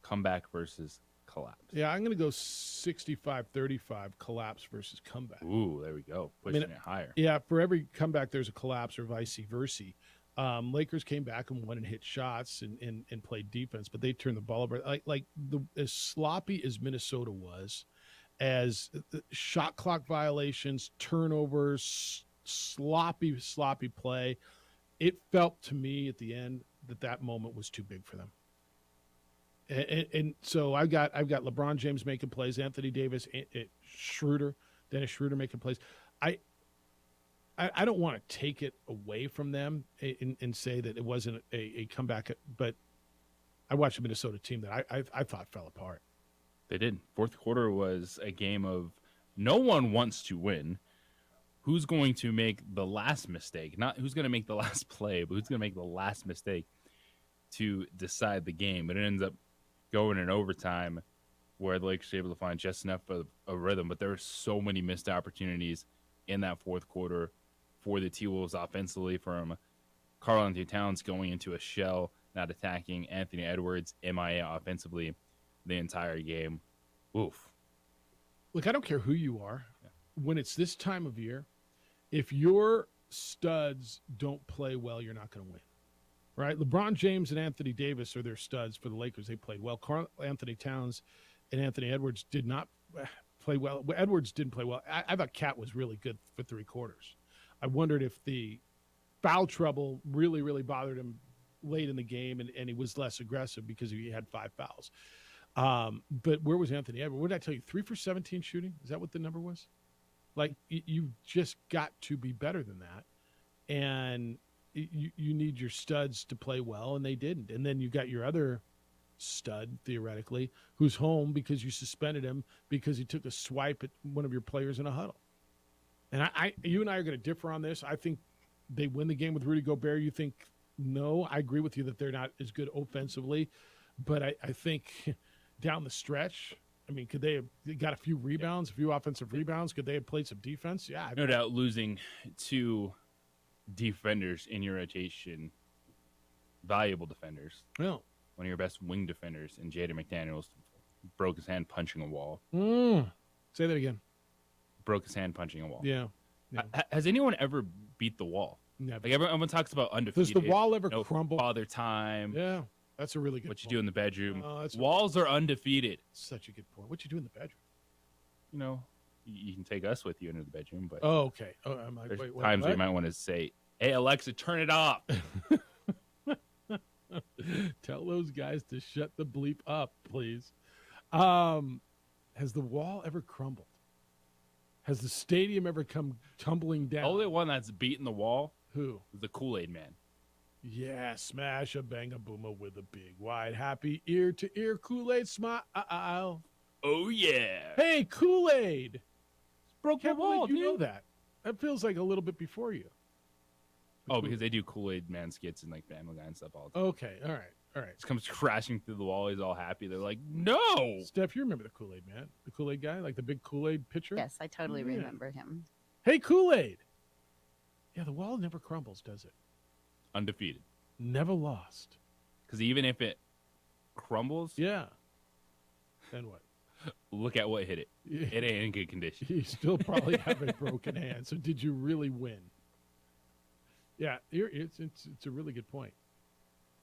Comeback versus collapse. Yeah, I'm going to go 65-35 collapse versus comeback. Ooh, there we go. Pushing it higher. Yeah, for every comeback, there's a collapse or vice versa. Lakers came back and won and hit shots and played defense, but they turned the ball over. As sloppy as Minnesota was, as shot clock violations, turnovers, sloppy play, it felt to me at the end that moment was too big for them. And so I've got LeBron James making plays, Anthony Davis, Dennis Schroeder making plays. I don't want to take it away from them and say that it wasn't a comeback, but I watched a Minnesota team that I thought fell apart. They did. Fourth quarter was a game of no one wants to win. Who's going to make the last mistake? Not who's going to make the last play, but who's going to make the last mistake to decide the game. But it ends up going in overtime where the Lakers were able to find just enough of a rhythm. But there were so many missed opportunities in that fourth quarter for the T-Wolves offensively, from Karl-Anthony Towns going into a shell, not attacking, Anthony Edwards MIA offensively the entire game. Oof. Look, I don't care who you are. Yeah. When it's this time of year, if your studs don't play well, you're not going to win. Right? LeBron James and Anthony Davis are their studs for the Lakers. They played well. Karl-Anthony Towns and Anthony Edwards did not play well. Edwards didn't play well. I thought Cat was really good for three quarters. I wondered if the foul trouble really, really bothered him late in the game, and he was less aggressive because he had 5 fouls. But where was Anthony Edwards? What did I tell you? 3 for 17 shooting? Is that what the number was? Like, you just got to be better than that. And you need your studs to play well, and they didn't. And then you got your other stud, theoretically, who's home because you suspended him because he took a swipe at one of your players in a huddle. And you and I are going to differ on this. I think they win the game with Rudy Gobert. You think no? I agree with you that they're not as good offensively. But I think down the stretch, I mean, could they have got a few rebounds, a few offensive rebounds? Could they have played some defense? Yeah. No doubt losing 2 defenders in your rotation valuable defenders. No. One of your best wing defenders, and Jaden McDaniels broke his hand punching a wall. Say that again. Broke his hand punching a wall. Yeah. Has anyone ever beat the wall? Never. Like everyone talks about undefeated. Does the wall ever crumble? Father time. Yeah, that's a really good What you point. do in the bedroom. That's Walls are undefeated. Such a good point. What you do in the bedroom? You know, you can take us with you into the bedroom, but Oh, okay. Oh, I'm like, there's wait, times what? we might want to say, "Hey Alexa, turn it off." Tell those guys to shut the bleep up, please. Has the wall ever crumbled? Has the stadium ever come tumbling down? The only one that's beaten the wall. Who? Is the Kool-Aid Man. Yeah, smash a bang a boomer with a big wide happy ear to ear Kool-Aid smile. Oh yeah. Hey, Kool-Aid. Broke the Can't wall. believe you know that. That feels like a little bit before you. Oh, because they do Kool-Aid Man skits and like Family Guy and stuff all the time. Okay, all right. Just comes crashing through the wall. He's all happy. They're like, "No." Steph, you remember the Kool-Aid Man? The Kool-Aid guy? Like the big Kool-Aid pitcher? Yes, I totally Yeah. remember him. Hey, Kool-Aid. Yeah, the wall never crumbles, does it? Undefeated. Never lost. Because even if it crumbles, Yeah. Then what? look at what hit it. Yeah. It ain't in good condition. You still probably have a broken hand. So did you really win? Yeah, it's a really good point.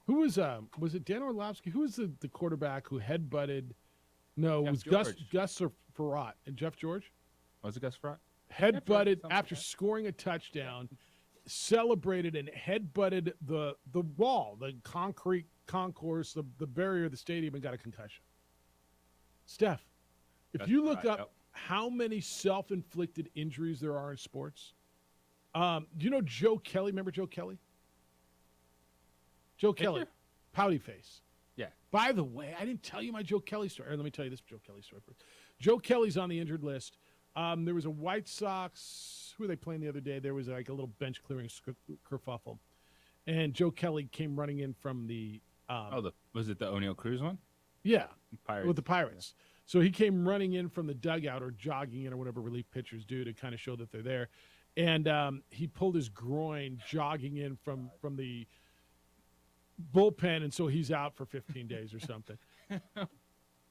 Who was it Dan Orlovsky? Who was the quarterback who headbutted? No, it was Gus Farrat and Jeff George. Was it Gus Farrat? Headbutted after scoring a touchdown, celebrated and headbutted the wall, the concrete concourse, the barrier of the stadium, and got a concussion. Steph, if you look up how many self-inflicted injuries there are in sports, do you know Joe Kelly? Remember Joe Kelly? Joe Kelly, pouty face. Yeah. By the way, I didn't tell you my Joe Kelly story. Let me tell you this Joe Kelly story first. Joe Kelly's on the injured list. There was a White Sox. Who were they playing the other day? There was like a little bench clearing kerfuffle, and Joe Kelly came running in from the. Was it the O'Neill Cruz one? Yeah, Pirates. with the Pirates. So he came running in from the dugout or jogging in or whatever relief pitchers do to kind of show that they're there, and he pulled his groin jogging in from the bullpen, and so he's out for 15 days or something.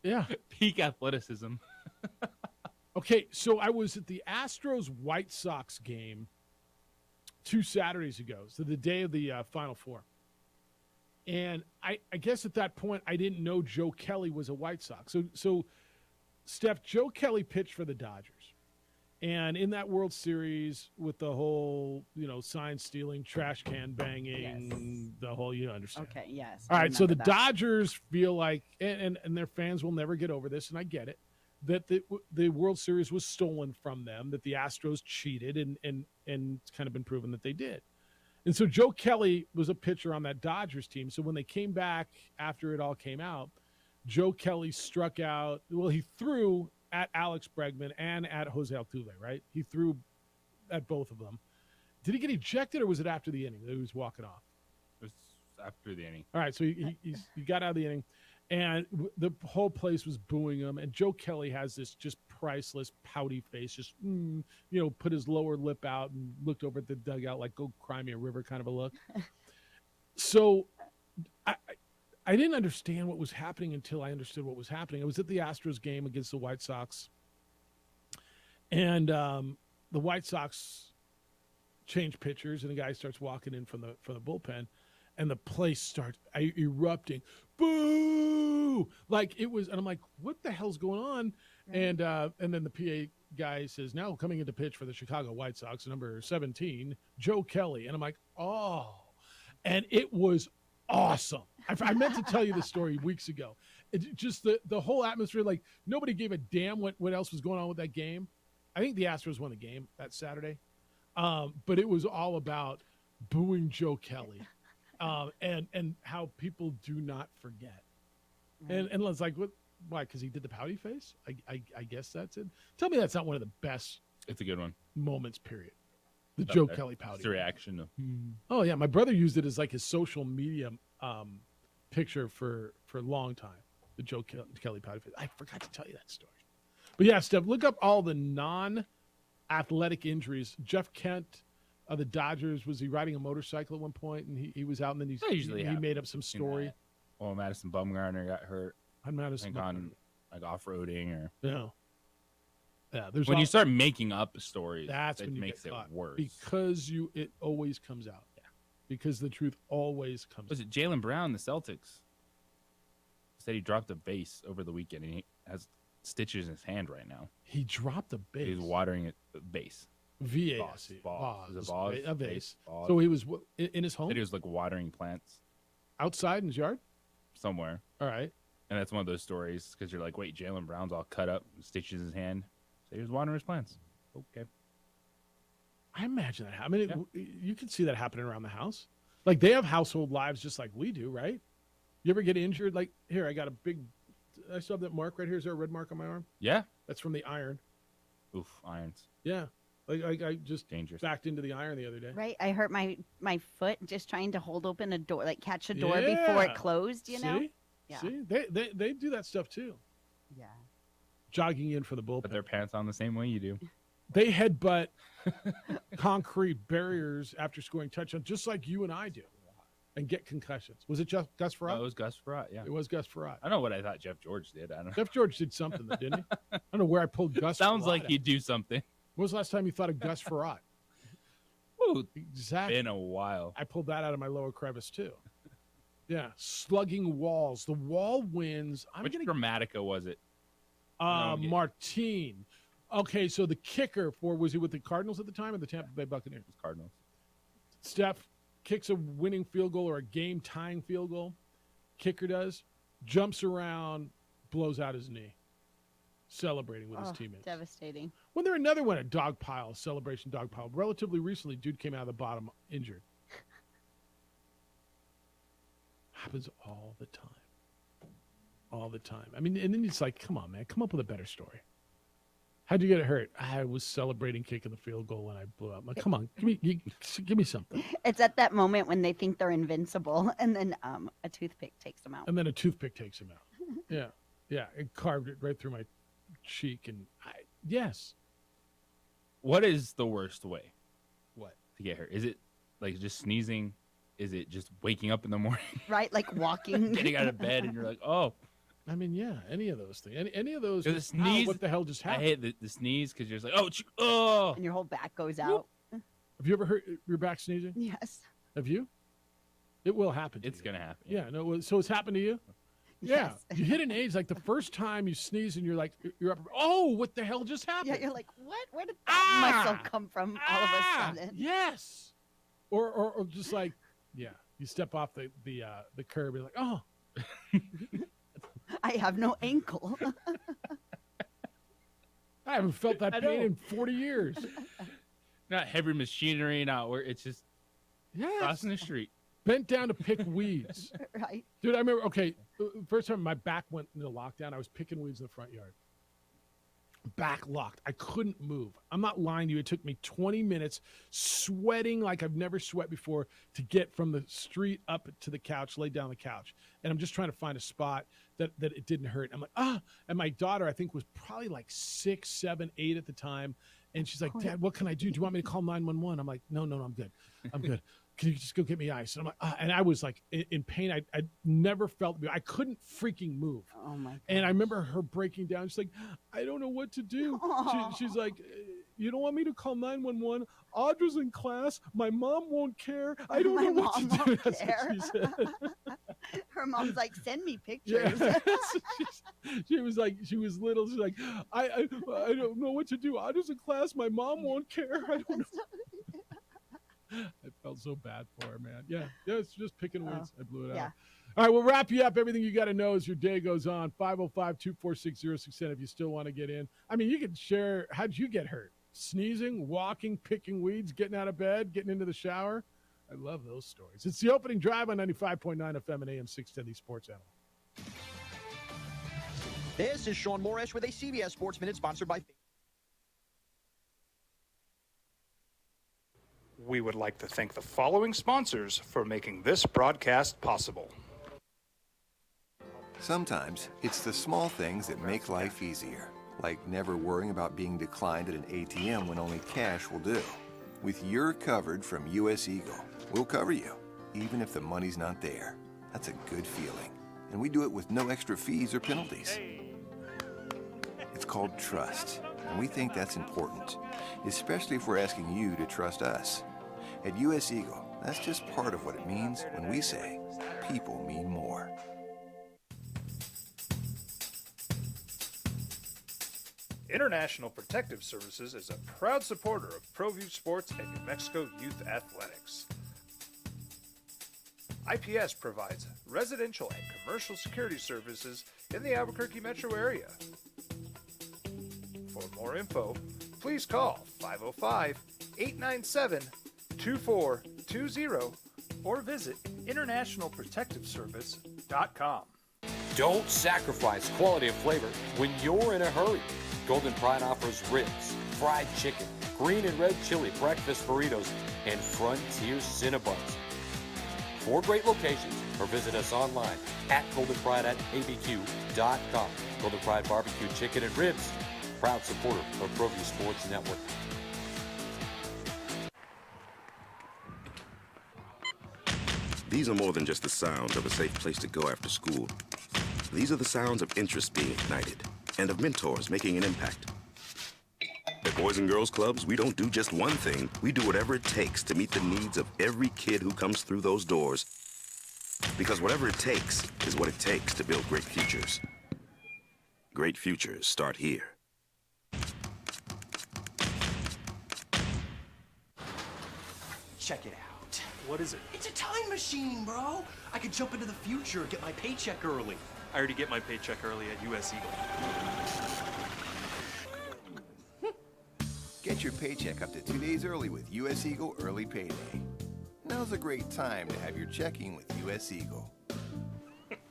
Yeah, peak athleticism. Okay, so I was at the Astros White Sox game 2 Saturdays ago, so the day of the Final Four. And I guess at that point I didn't know Joe Kelly was a White Sox. So Steph, Joe Kelly pitched for the Dodgers. And in that World Series with the whole, sign stealing, trash can banging, the whole, you understand. Okay, yes. All I right, so the remember that. Dodgers feel like, and their fans will never get over this, and I get it, that the World Series was stolen from them, that the Astros cheated, and it's kind of been proven that they did. And so Joe Kelly was a pitcher on that Dodgers team. So when they came back after it all came out, Joe Kelly struck out. Well, he threw at Alex Bregman and at Jose Altuve, right? He threw at both of them. Did he get ejected, or was it after the inning that he was walking off? It was after the inning. All right, so he got out of the inning, and the whole place was booing him. And Joe Kelly has this just priceless pouty face, just put his lower lip out and looked over at the dugout like "Go cry me a river" kind of a look. So I didn't understand what was happening until I understood what was happening. I was at the Astros game against the White Sox, and the White Sox change pitchers, and the guy starts walking in from the bullpen, and the place starts erupting. Boo! Like it was, and I'm like, what the hell's going on? And then the PA guy says, now coming into pitch for the Chicago White Sox, number 17, Joe Kelly. And I'm like, oh. And it was awesome. I meant to tell you this story weeks ago. Just the whole atmosphere, like nobody gave a damn what else was going on with that game. I think the Astros won the game that Saturday. But it was all about booing Joe Kelly and how people do not forget. And it's like, what? Why? Because he did the pouty face? I guess that's it. Tell me that's not one of the best. It's a good one. Moments, period. The Joe Kelly pouty. It's the reaction. Oh, yeah. My brother used it as like his social media picture for a long time. The Joe Kelly pouty face. I forgot to tell you that story. But yeah, Steph, look up all the non-athletic injuries. Jeff Kent the Dodgers. Was he riding a motorcycle at one point, and he was out, and then he made up some story. Well, Madison Bumgarner got hurt. On Madison on like off-roading or there's when you start making up stories, that's that when you makes get it caught. worse. Because it always comes out. Yeah, because the truth always comes. Was it Jaylen Brown, the Celtics? Said he dropped a vase over the weekend, and he has stitches in his hand right now. He dropped a vase. He's watering it. Vase. V-A-S-E. Vase. A vase. So he was in his home? Said he was like watering plants. Outside in his yard? Somewhere. All right. And that's one of those stories because you're like, wait, Jaylen Brown's all cut up, stitches in his hand. So he was watering his plants. Okay. I imagine that. I mean, you can see that happening around the house. Like, they have household lives just like we do, right? You ever get injured? Like, here, I got a big, I still have that mark right here. Is there a red mark on my arm? Yeah. That's from the iron. Oof, irons. Yeah. Like I just dangerous. Backed into the iron the other day. Right. I hurt my foot just trying to hold open a door, like catch a door before it closed, you know? Yeah. See? They do that stuff too. Yeah. Jogging in for the bullpen. Put their pants on the same way you do. They headbutt concrete barriers after scoring touchdowns, just like you and I do, and get concussions. Was it just Gus Frerotte? No, it was Gus Frerotte, yeah. It was Gus Frerotte. I don't know what I thought Jeff George did. I don't know. Jeff George did something, didn't he? I don't know where I pulled Gus Sounds Frerotte like at. he'd do something. When was the last time you thought of Gus Frerotte? Ooh, exactly. Been a while. I pulled that out of my lower crevice, too. Yeah, slugging walls. The wall wins. Which Grammatica was it? Martine. Okay, so the kicker was he with the Cardinals at the time or the Tampa Bay Buccaneers? Cardinals. Steph kicks a winning field goal or a game-tying field goal. Kicker does. Jumps around, blows out his knee. Celebrating with his teammates. Devastating. When there another one, a dog pile, celebration dog pile. Relatively recently, dude came out of the bottom injured. Happens all the time. All the time. I mean, and then it's like, come on, man, come up with a better story. How'd you get hurt? I was celebrating kicking the field goal when I blew up. I'm like, come on, give me something. It's at that moment when they think they're invincible, and then a toothpick takes them out. And then a toothpick takes him out. Yeah, it carved it right through my cheek, and yes. What is the worst way? What? To get hurt? Is it like just sneezing? Is it just waking up in the morning? Right, like walking. Getting out of bed and you're like, oh. I mean, yeah, any of those things. Any of those. The sneeze, what the hell just happened? I hate the sneeze because you're just like, oh. And your whole back goes out. Have you ever hurt your back sneezing? Yes. Have you? It will happen to It's you. going to happen. Yeah, no. So it's happened to you? Yes. Yeah. You hit an age, like the first time you sneeze and you're like, you're up. Oh, what the hell just happened? Yeah, you're like, what? Where did that muscle come from all of a sudden? Yes. Or just like, yeah, you step off the curb, you're like, oh. I have no ankle. I haven't felt that pain in 40 years. Not heavy machinery, not where it's just crossing the street. Bent down to pick weeds. Right. Dude, I remember, first time my back went into lockdown, I was picking weeds in the front yard. Back locked. I couldn't move. I'm not lying to you. It took me 20 minutes sweating like I've never sweat before to get from the street up to the couch, lay down the couch. And I'm just trying to find a spot that it didn't hurt. I'm like, And my daughter, I think, was probably like 6, 7, 8 at the time. And she's like, Dad, what can I do? Do you want me to call 911? I'm like, no, I'm good. I'm good. Can you just go get me ice? And I'm like, and I was like in pain. I never felt, I couldn't freaking move. Oh my God. And I remember her breaking down. She's like, I don't know what to do. She's like, you don't want me to call 911? Audra's in class. My mom won't care. I don't know what to do. That's what she said. Her mom's like, send me pictures. Yeah. She was little. She's like, I don't know what to do. Audra's in class. My mom won't care. I don't know. I felt so bad for her, man. Yeah, it's just picking weeds. I blew it out. All right, we'll wrap you up. Everything you got to know as your day goes on. 505-246-0610 if you still want to get in. I mean, you can share. How'd you get hurt? Sneezing, walking, picking weeds, getting out of bed, getting into the shower. I love those stories. It's the opening drive on 95.9 FM and AM 610, the Sports Animal. This is Sean Morris with a CBS Sports Minute sponsored by... We would like to thank the following sponsors for making this broadcast possible. Sometimes it's the small things that make life easier, like never worrying about being declined at an ATM when only cash will do. With your covered from U.S. Eagle, we'll cover you, even if the money's not there. That's a good feeling. And we do it with no extra fees or penalties. It's called trust, and we think that's important, especially if we're asking you to trust us. At U.S. Eagle, that's just part of what it means when we say people mean more. International Protective Services is a proud supporter of ProView Sports and New Mexico Youth Athletics. IPS provides residential and commercial security services in the Albuquerque metro area. For more info, please call 505-897-2420 or visit internationalprotectiveservice.com. Don't sacrifice quality and flavor when you're in a hurry. Golden Pride offers ribs, fried chicken, green and red chili breakfast burritos, and Frontier Cinnabons. 4 great locations, or visit us online at goldenpride@abq.com. Golden Pride Barbecue Chicken and Ribs, proud supporter of ProView Sports Network. These are more than just the sounds of a safe place to go after school. These are the sounds of interest being ignited and of mentors making an impact. At Boys and Girls Clubs, we don't do just one thing. We do whatever it takes to meet the needs of every kid who comes through those doors. Because whatever it takes is what it takes to build great futures. Great futures start here. Check it out. What is it? It's a time machine, bro. I could jump into the future, get my paycheck early. I already get my paycheck early at U.S. Eagle. Get your paycheck up to 2 days early with U.S. Eagle Early Payday. Now's a great time to have your checking with U.S. Eagle.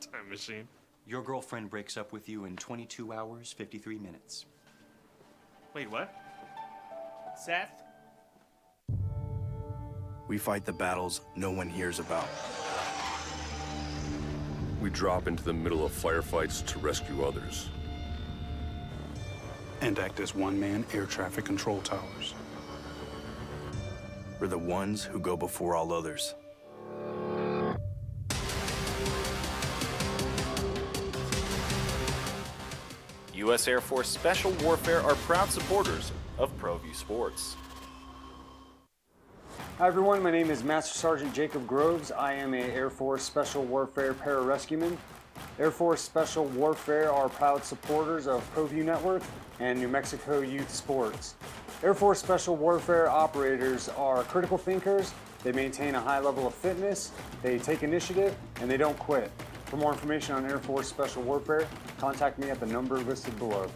Time machine. Your girlfriend breaks up with you in 22 hours, 53 minutes. Wait, what? Seth? We fight the battles no one hears about. We drop into the middle of firefights to rescue others. And act as one-man air traffic control towers. We're the ones who go before all others. U.S. Air Force Special Warfare are proud supporters of ProView Sports. Hi everyone, my name is Master Sergeant Jacob Groves. I am an Air Force Special Warfare pararescueman. Air Force Special Warfare are proud supporters of ProView Network and New Mexico Youth Sports. Air Force Special Warfare operators are critical thinkers. They maintain a high level of fitness, they take initiative, and they don't quit. For more information on Air Force Special Warfare, contact me at the number listed below.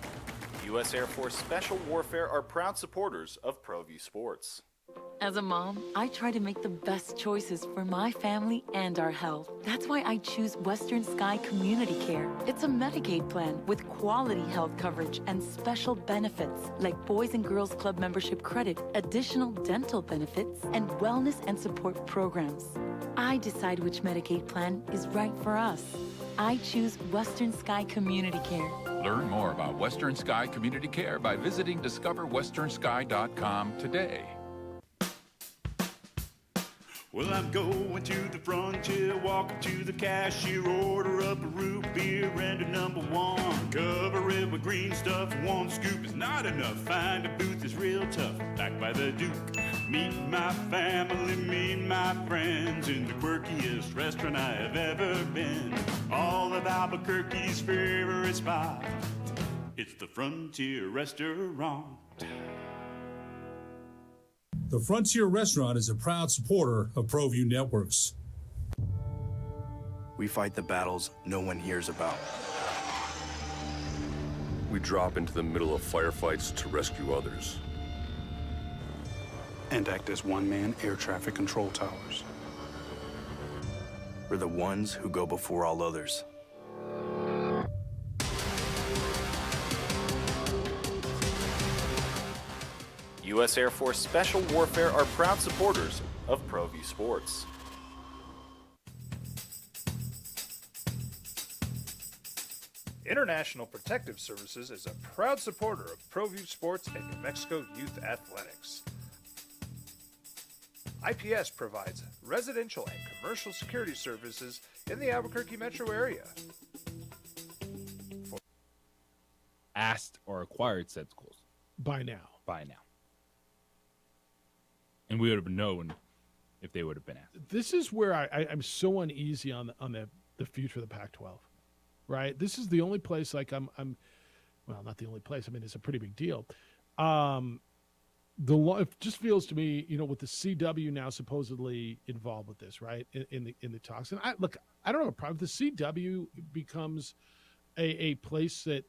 U.S. Air Force Special Warfare are proud supporters of ProView Sports. As a mom, I try to make the best choices for my family and our health. That's why I choose Western Sky Community Care. It's a Medicaid plan with quality health coverage and special benefits like Boys and Girls Club membership credit, additional dental benefits, and wellness and support programs. I decide which Medicaid plan is right for us. I choose Western Sky Community Care. Learn more about Western Sky Community Care by visiting discoverwesternsky.com today. Well, I'm going to the frontier, walking to the cashier, order up a root beer and a number one. Cover it with green stuff, one scoop is not enough. Find a booth is real tough, back by the Duke. Meet my family, meet my friends in the quirkiest restaurant I have ever been. All of Albuquerque's favorite spot, it's the Frontier Restaurant. The Frontier Restaurant is a proud supporter of ProView Networks. We fight the battles no one hears about. We drop into the middle of firefights to rescue others. And act as one-man air traffic control towers. We're the ones who go before all others. U.S. Air Force Special Warfare are proud supporters of ProView Sports. International Protective Services is a proud supporter of ProView Sports and New Mexico Youth Athletics. IPS provides residential and commercial security services in the Albuquerque metro area. Asked or acquired said schools by now. And we would have known if they would have been asked. This is where I'm so uneasy on the future of the Pac-12, right? This is the only place I'm well, not the only place. I mean, it's a pretty big deal. It just feels to me, with the CW now supposedly involved with this, right? In the talks. And I don't have a problem. The CW becomes a place that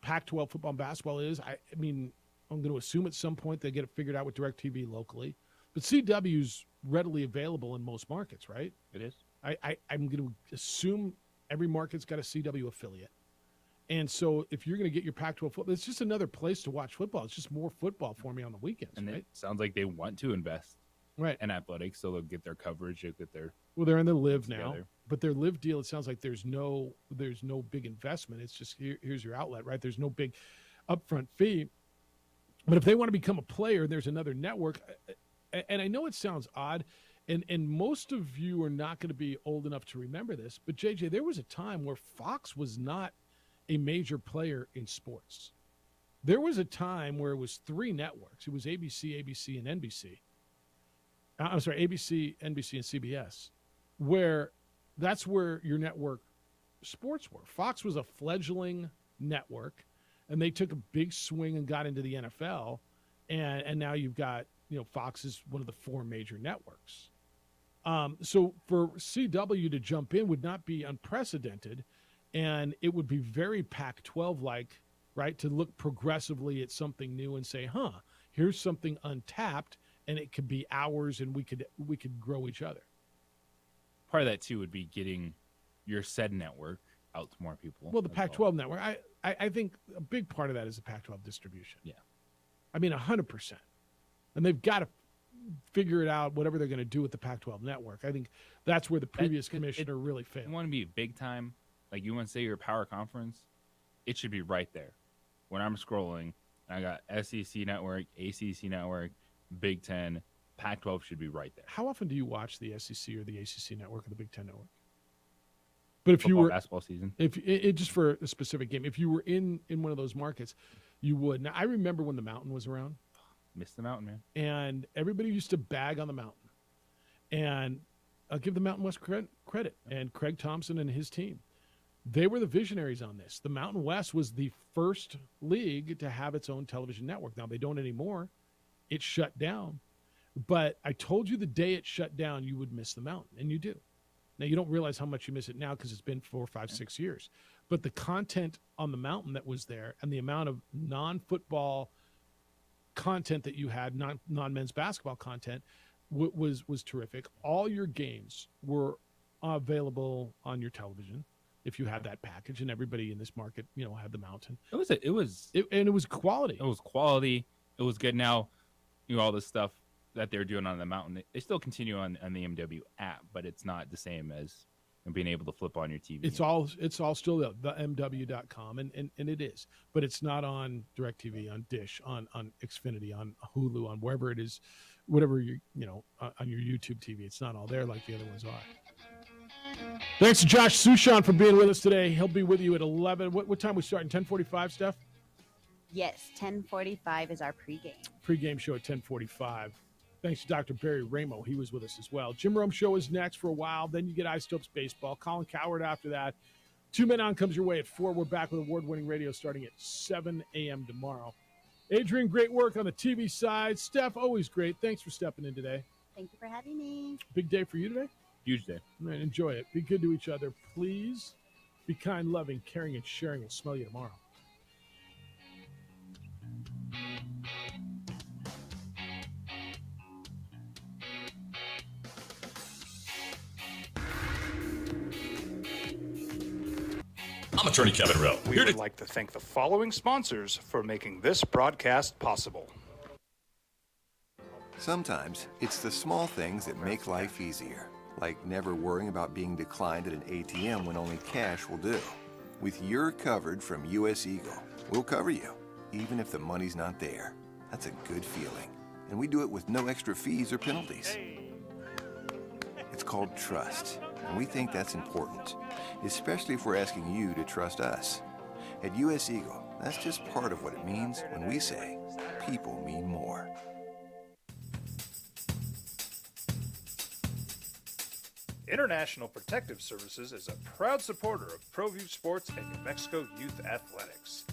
Pac-12 football and basketball is. I mean, I'm going to assume at some point they get it figured out with DirecTV locally. But CW's readily available in most markets, right? It is. I'm going to assume every market's got a CW affiliate. And so if you're going to get your Pac-12 football, it's just another place to watch football. It's just more football for me on the weekends, And right? it sounds like they want to invest right in athletics, so they'll get their coverage, they'll get their Well, they're in the live now, together. but their live deal, it sounds like there's no big investment. It's just here's your outlet, right? There's no big upfront fee. But if they want to become a player, there's another network. And I know it sounds odd, and most of you are not going to be old enough to remember this, but JJ, there was a time where Fox was not a major player in sports. There was a time where it was three networks. It was ABC, and NBC. I'm sorry, ABC, NBC, and CBS, where that's where your network sports were. Fox was a fledgling network, and they took a big swing and got into the NFL, and now you've got, Fox is one of the four major networks. So for CW to jump in would not be unprecedented, and it would be very Pac-12-like, right, to look progressively at something new and say, here's something untapped, and it could be ours, and we could grow each other. Part of that too would be getting your said network out to more people. Well, the Pac-12 network, I think a big part of that is the Pac-12 distribution. Yeah. I mean, 100%. And they've got to figure it out, whatever they're going to do with the Pac-12 network. I think that's where the previous commissioner really failed. You want to be big time, like you want to say you're a power conference, it should be right there. When I'm scrolling, I got SEC network, ACC network, Big Ten, Pac-12 should be right there. How often do you watch the SEC or the ACC network or the Big Ten network? But if Football, you were basketball season, if it just for a specific game, if you were in one of those markets, you would. Now I remember when the Mountain was around. Missed the Mountain, man. And everybody used to bag on the Mountain. And I'll give the Mountain West credit. And Craig Thompson and his team. They were the visionaries on this. The Mountain West was the first league to have its own television network. Now, they don't anymore. It shut down. But I told you the day it shut down, you would miss the Mountain. And you do. Now, you don't realize how much you miss it now because it's been 4, 5, 6 years. But the content on the Mountain that was there and the amount of non-football content that you had, non-men's basketball content, was terrific. All your games were available on your television if you had that package, and everybody in this market, had the Mountain. It was and it was quality. It was quality. It was good. Now, all this stuff that they're doing on the Mountain, they still continue on the MW app, but it's not the same as being able to flip on your TV. It's all still the MW.com, and it is, but it's not on DirecTV, on Dish, on Xfinity, on Hulu, on wherever it is, whatever you on your YouTube TV. It's not all there like the other ones are. Thanks to Josh Sushan for being with us today. He'll be with you at 11. What time we starting? 10:45, Steph? Yes, 10:45 is our pregame. Pregame show at 10:45. Thanks to Dr. Barry Ramo. He was with us as well. Jim Rome Show is next for a while. Then you get Isotopes Baseball. Colin Coward after that. 2 Men On comes your way at 4. We're back with award-winning radio starting at 7 a.m. tomorrow. Adrian, great work on the TV side. Steph, always great. Thanks for stepping in today. Thank you for having me. Big day for you today? Huge day. Man, enjoy it. Be good to each other. Please be kind, loving, caring, and sharing. We'll smell you tomorrow. I'm attorney Kevin Rowe. We would like to thank the following sponsors for making this broadcast possible. Sometimes it's the small things that make life easier, like never worrying about being declined at an ATM when only cash will do. With your covered from US Eagle, we'll cover you, even if the money's not there. That's a good feeling. and we do it with no extra fees or penalties. It's called trust, and we think that's important, especially if we're asking you to trust us. At U.S. Eagle, that's just part of what it means when we say people mean more. International Protective Services is a proud supporter of ProView Sports and New Mexico Youth Athletics.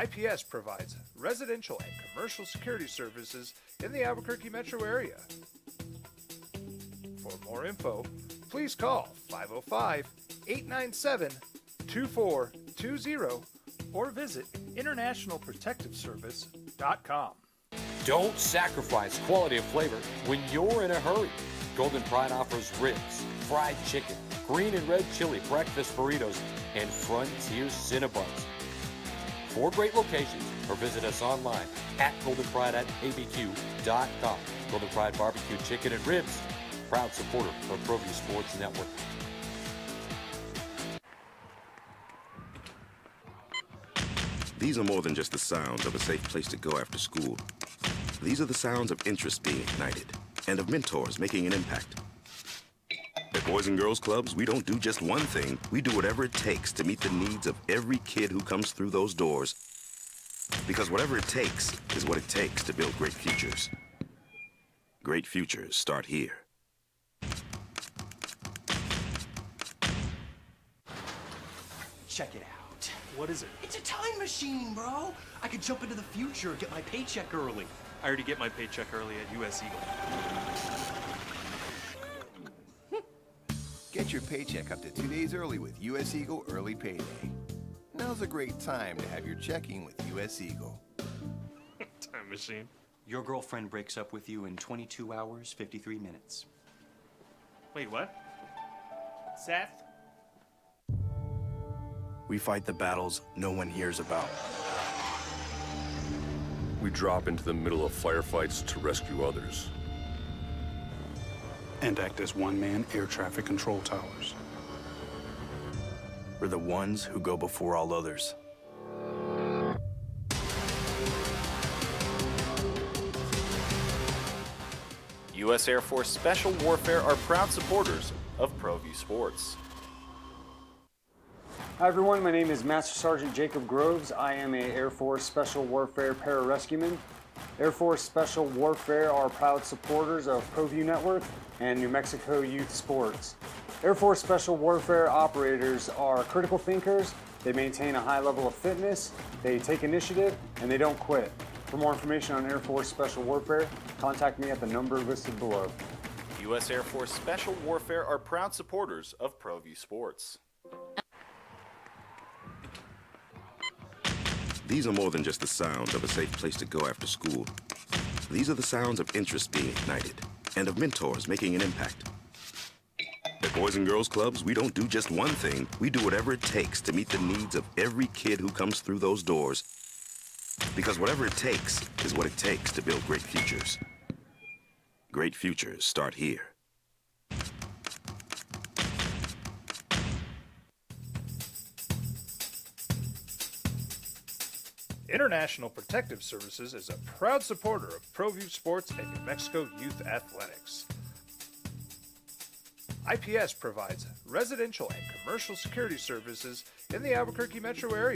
IPS provides residential and commercial security services in the Albuquerque metro area. For more info, please call 505-897-2420 or visit internationalprotectiveservice.com. Don't sacrifice quality of flavor when you're in a hurry. Golden Pride offers ribs, fried chicken, green and red chili breakfast burritos, and Frontier Cinnabons. 4 great locations, or visit us online at goldenpride@abq.com. Golden Pride Barbecue Chicken and Ribs, proud supporter of ProView Sports Network. These are more than just the sounds of a safe place to go after school. These are the sounds of interest being ignited and of mentors making an impact. At Boys and Girls Clubs, we don't do just one thing. We do whatever it takes to meet the needs of every kid who comes through those doors. Because whatever it takes is what it takes to build great futures. Great futures start here. Check it out. What is it? It's a time machine, bro. I could jump into the future, get my paycheck early. I already get my paycheck early at U.S. Eagle. Get your paycheck up to 2 days early with U.S. Eagle Early Payday. Now's a great time to have your checking with U.S. Eagle. Time machine. Your girlfriend breaks up with you in 22 hours, 53 minutes. Wait, what? Seth? We fight the battles no one hears about. We drop into the middle of firefights to rescue others. And act as one-man air traffic control towers. We're the ones who go before all others. U.S. Air Force Special Warfare are proud supporters of ProView Sports. Hi everyone, my name is Master Sergeant Jacob Groves. I am a Air Force Special Warfare Pararescueman. Air Force Special Warfare are proud supporters of ProView Network and New Mexico Youth Sports. Air Force Special Warfare operators are critical thinkers. They maintain a high level of fitness, they take initiative, and they don't quit. For more information on Air Force Special Warfare, contact me at the number listed below. U.S. Air Force Special Warfare are proud supporters of ProView Sports. These are more than just the sounds of a safe place to go after school. These are the sounds of interest being ignited and of mentors making an impact. At Boys and Girls Clubs, we don't do just one thing. We do whatever it takes to meet the needs of every kid who comes through those doors. Because whatever it takes is what it takes to build great futures. Great futures start here. International Protective Services is a proud supporter of ProView Sports and New Mexico Youth Athletics. IPS provides residential and commercial security services in the Albuquerque metro area.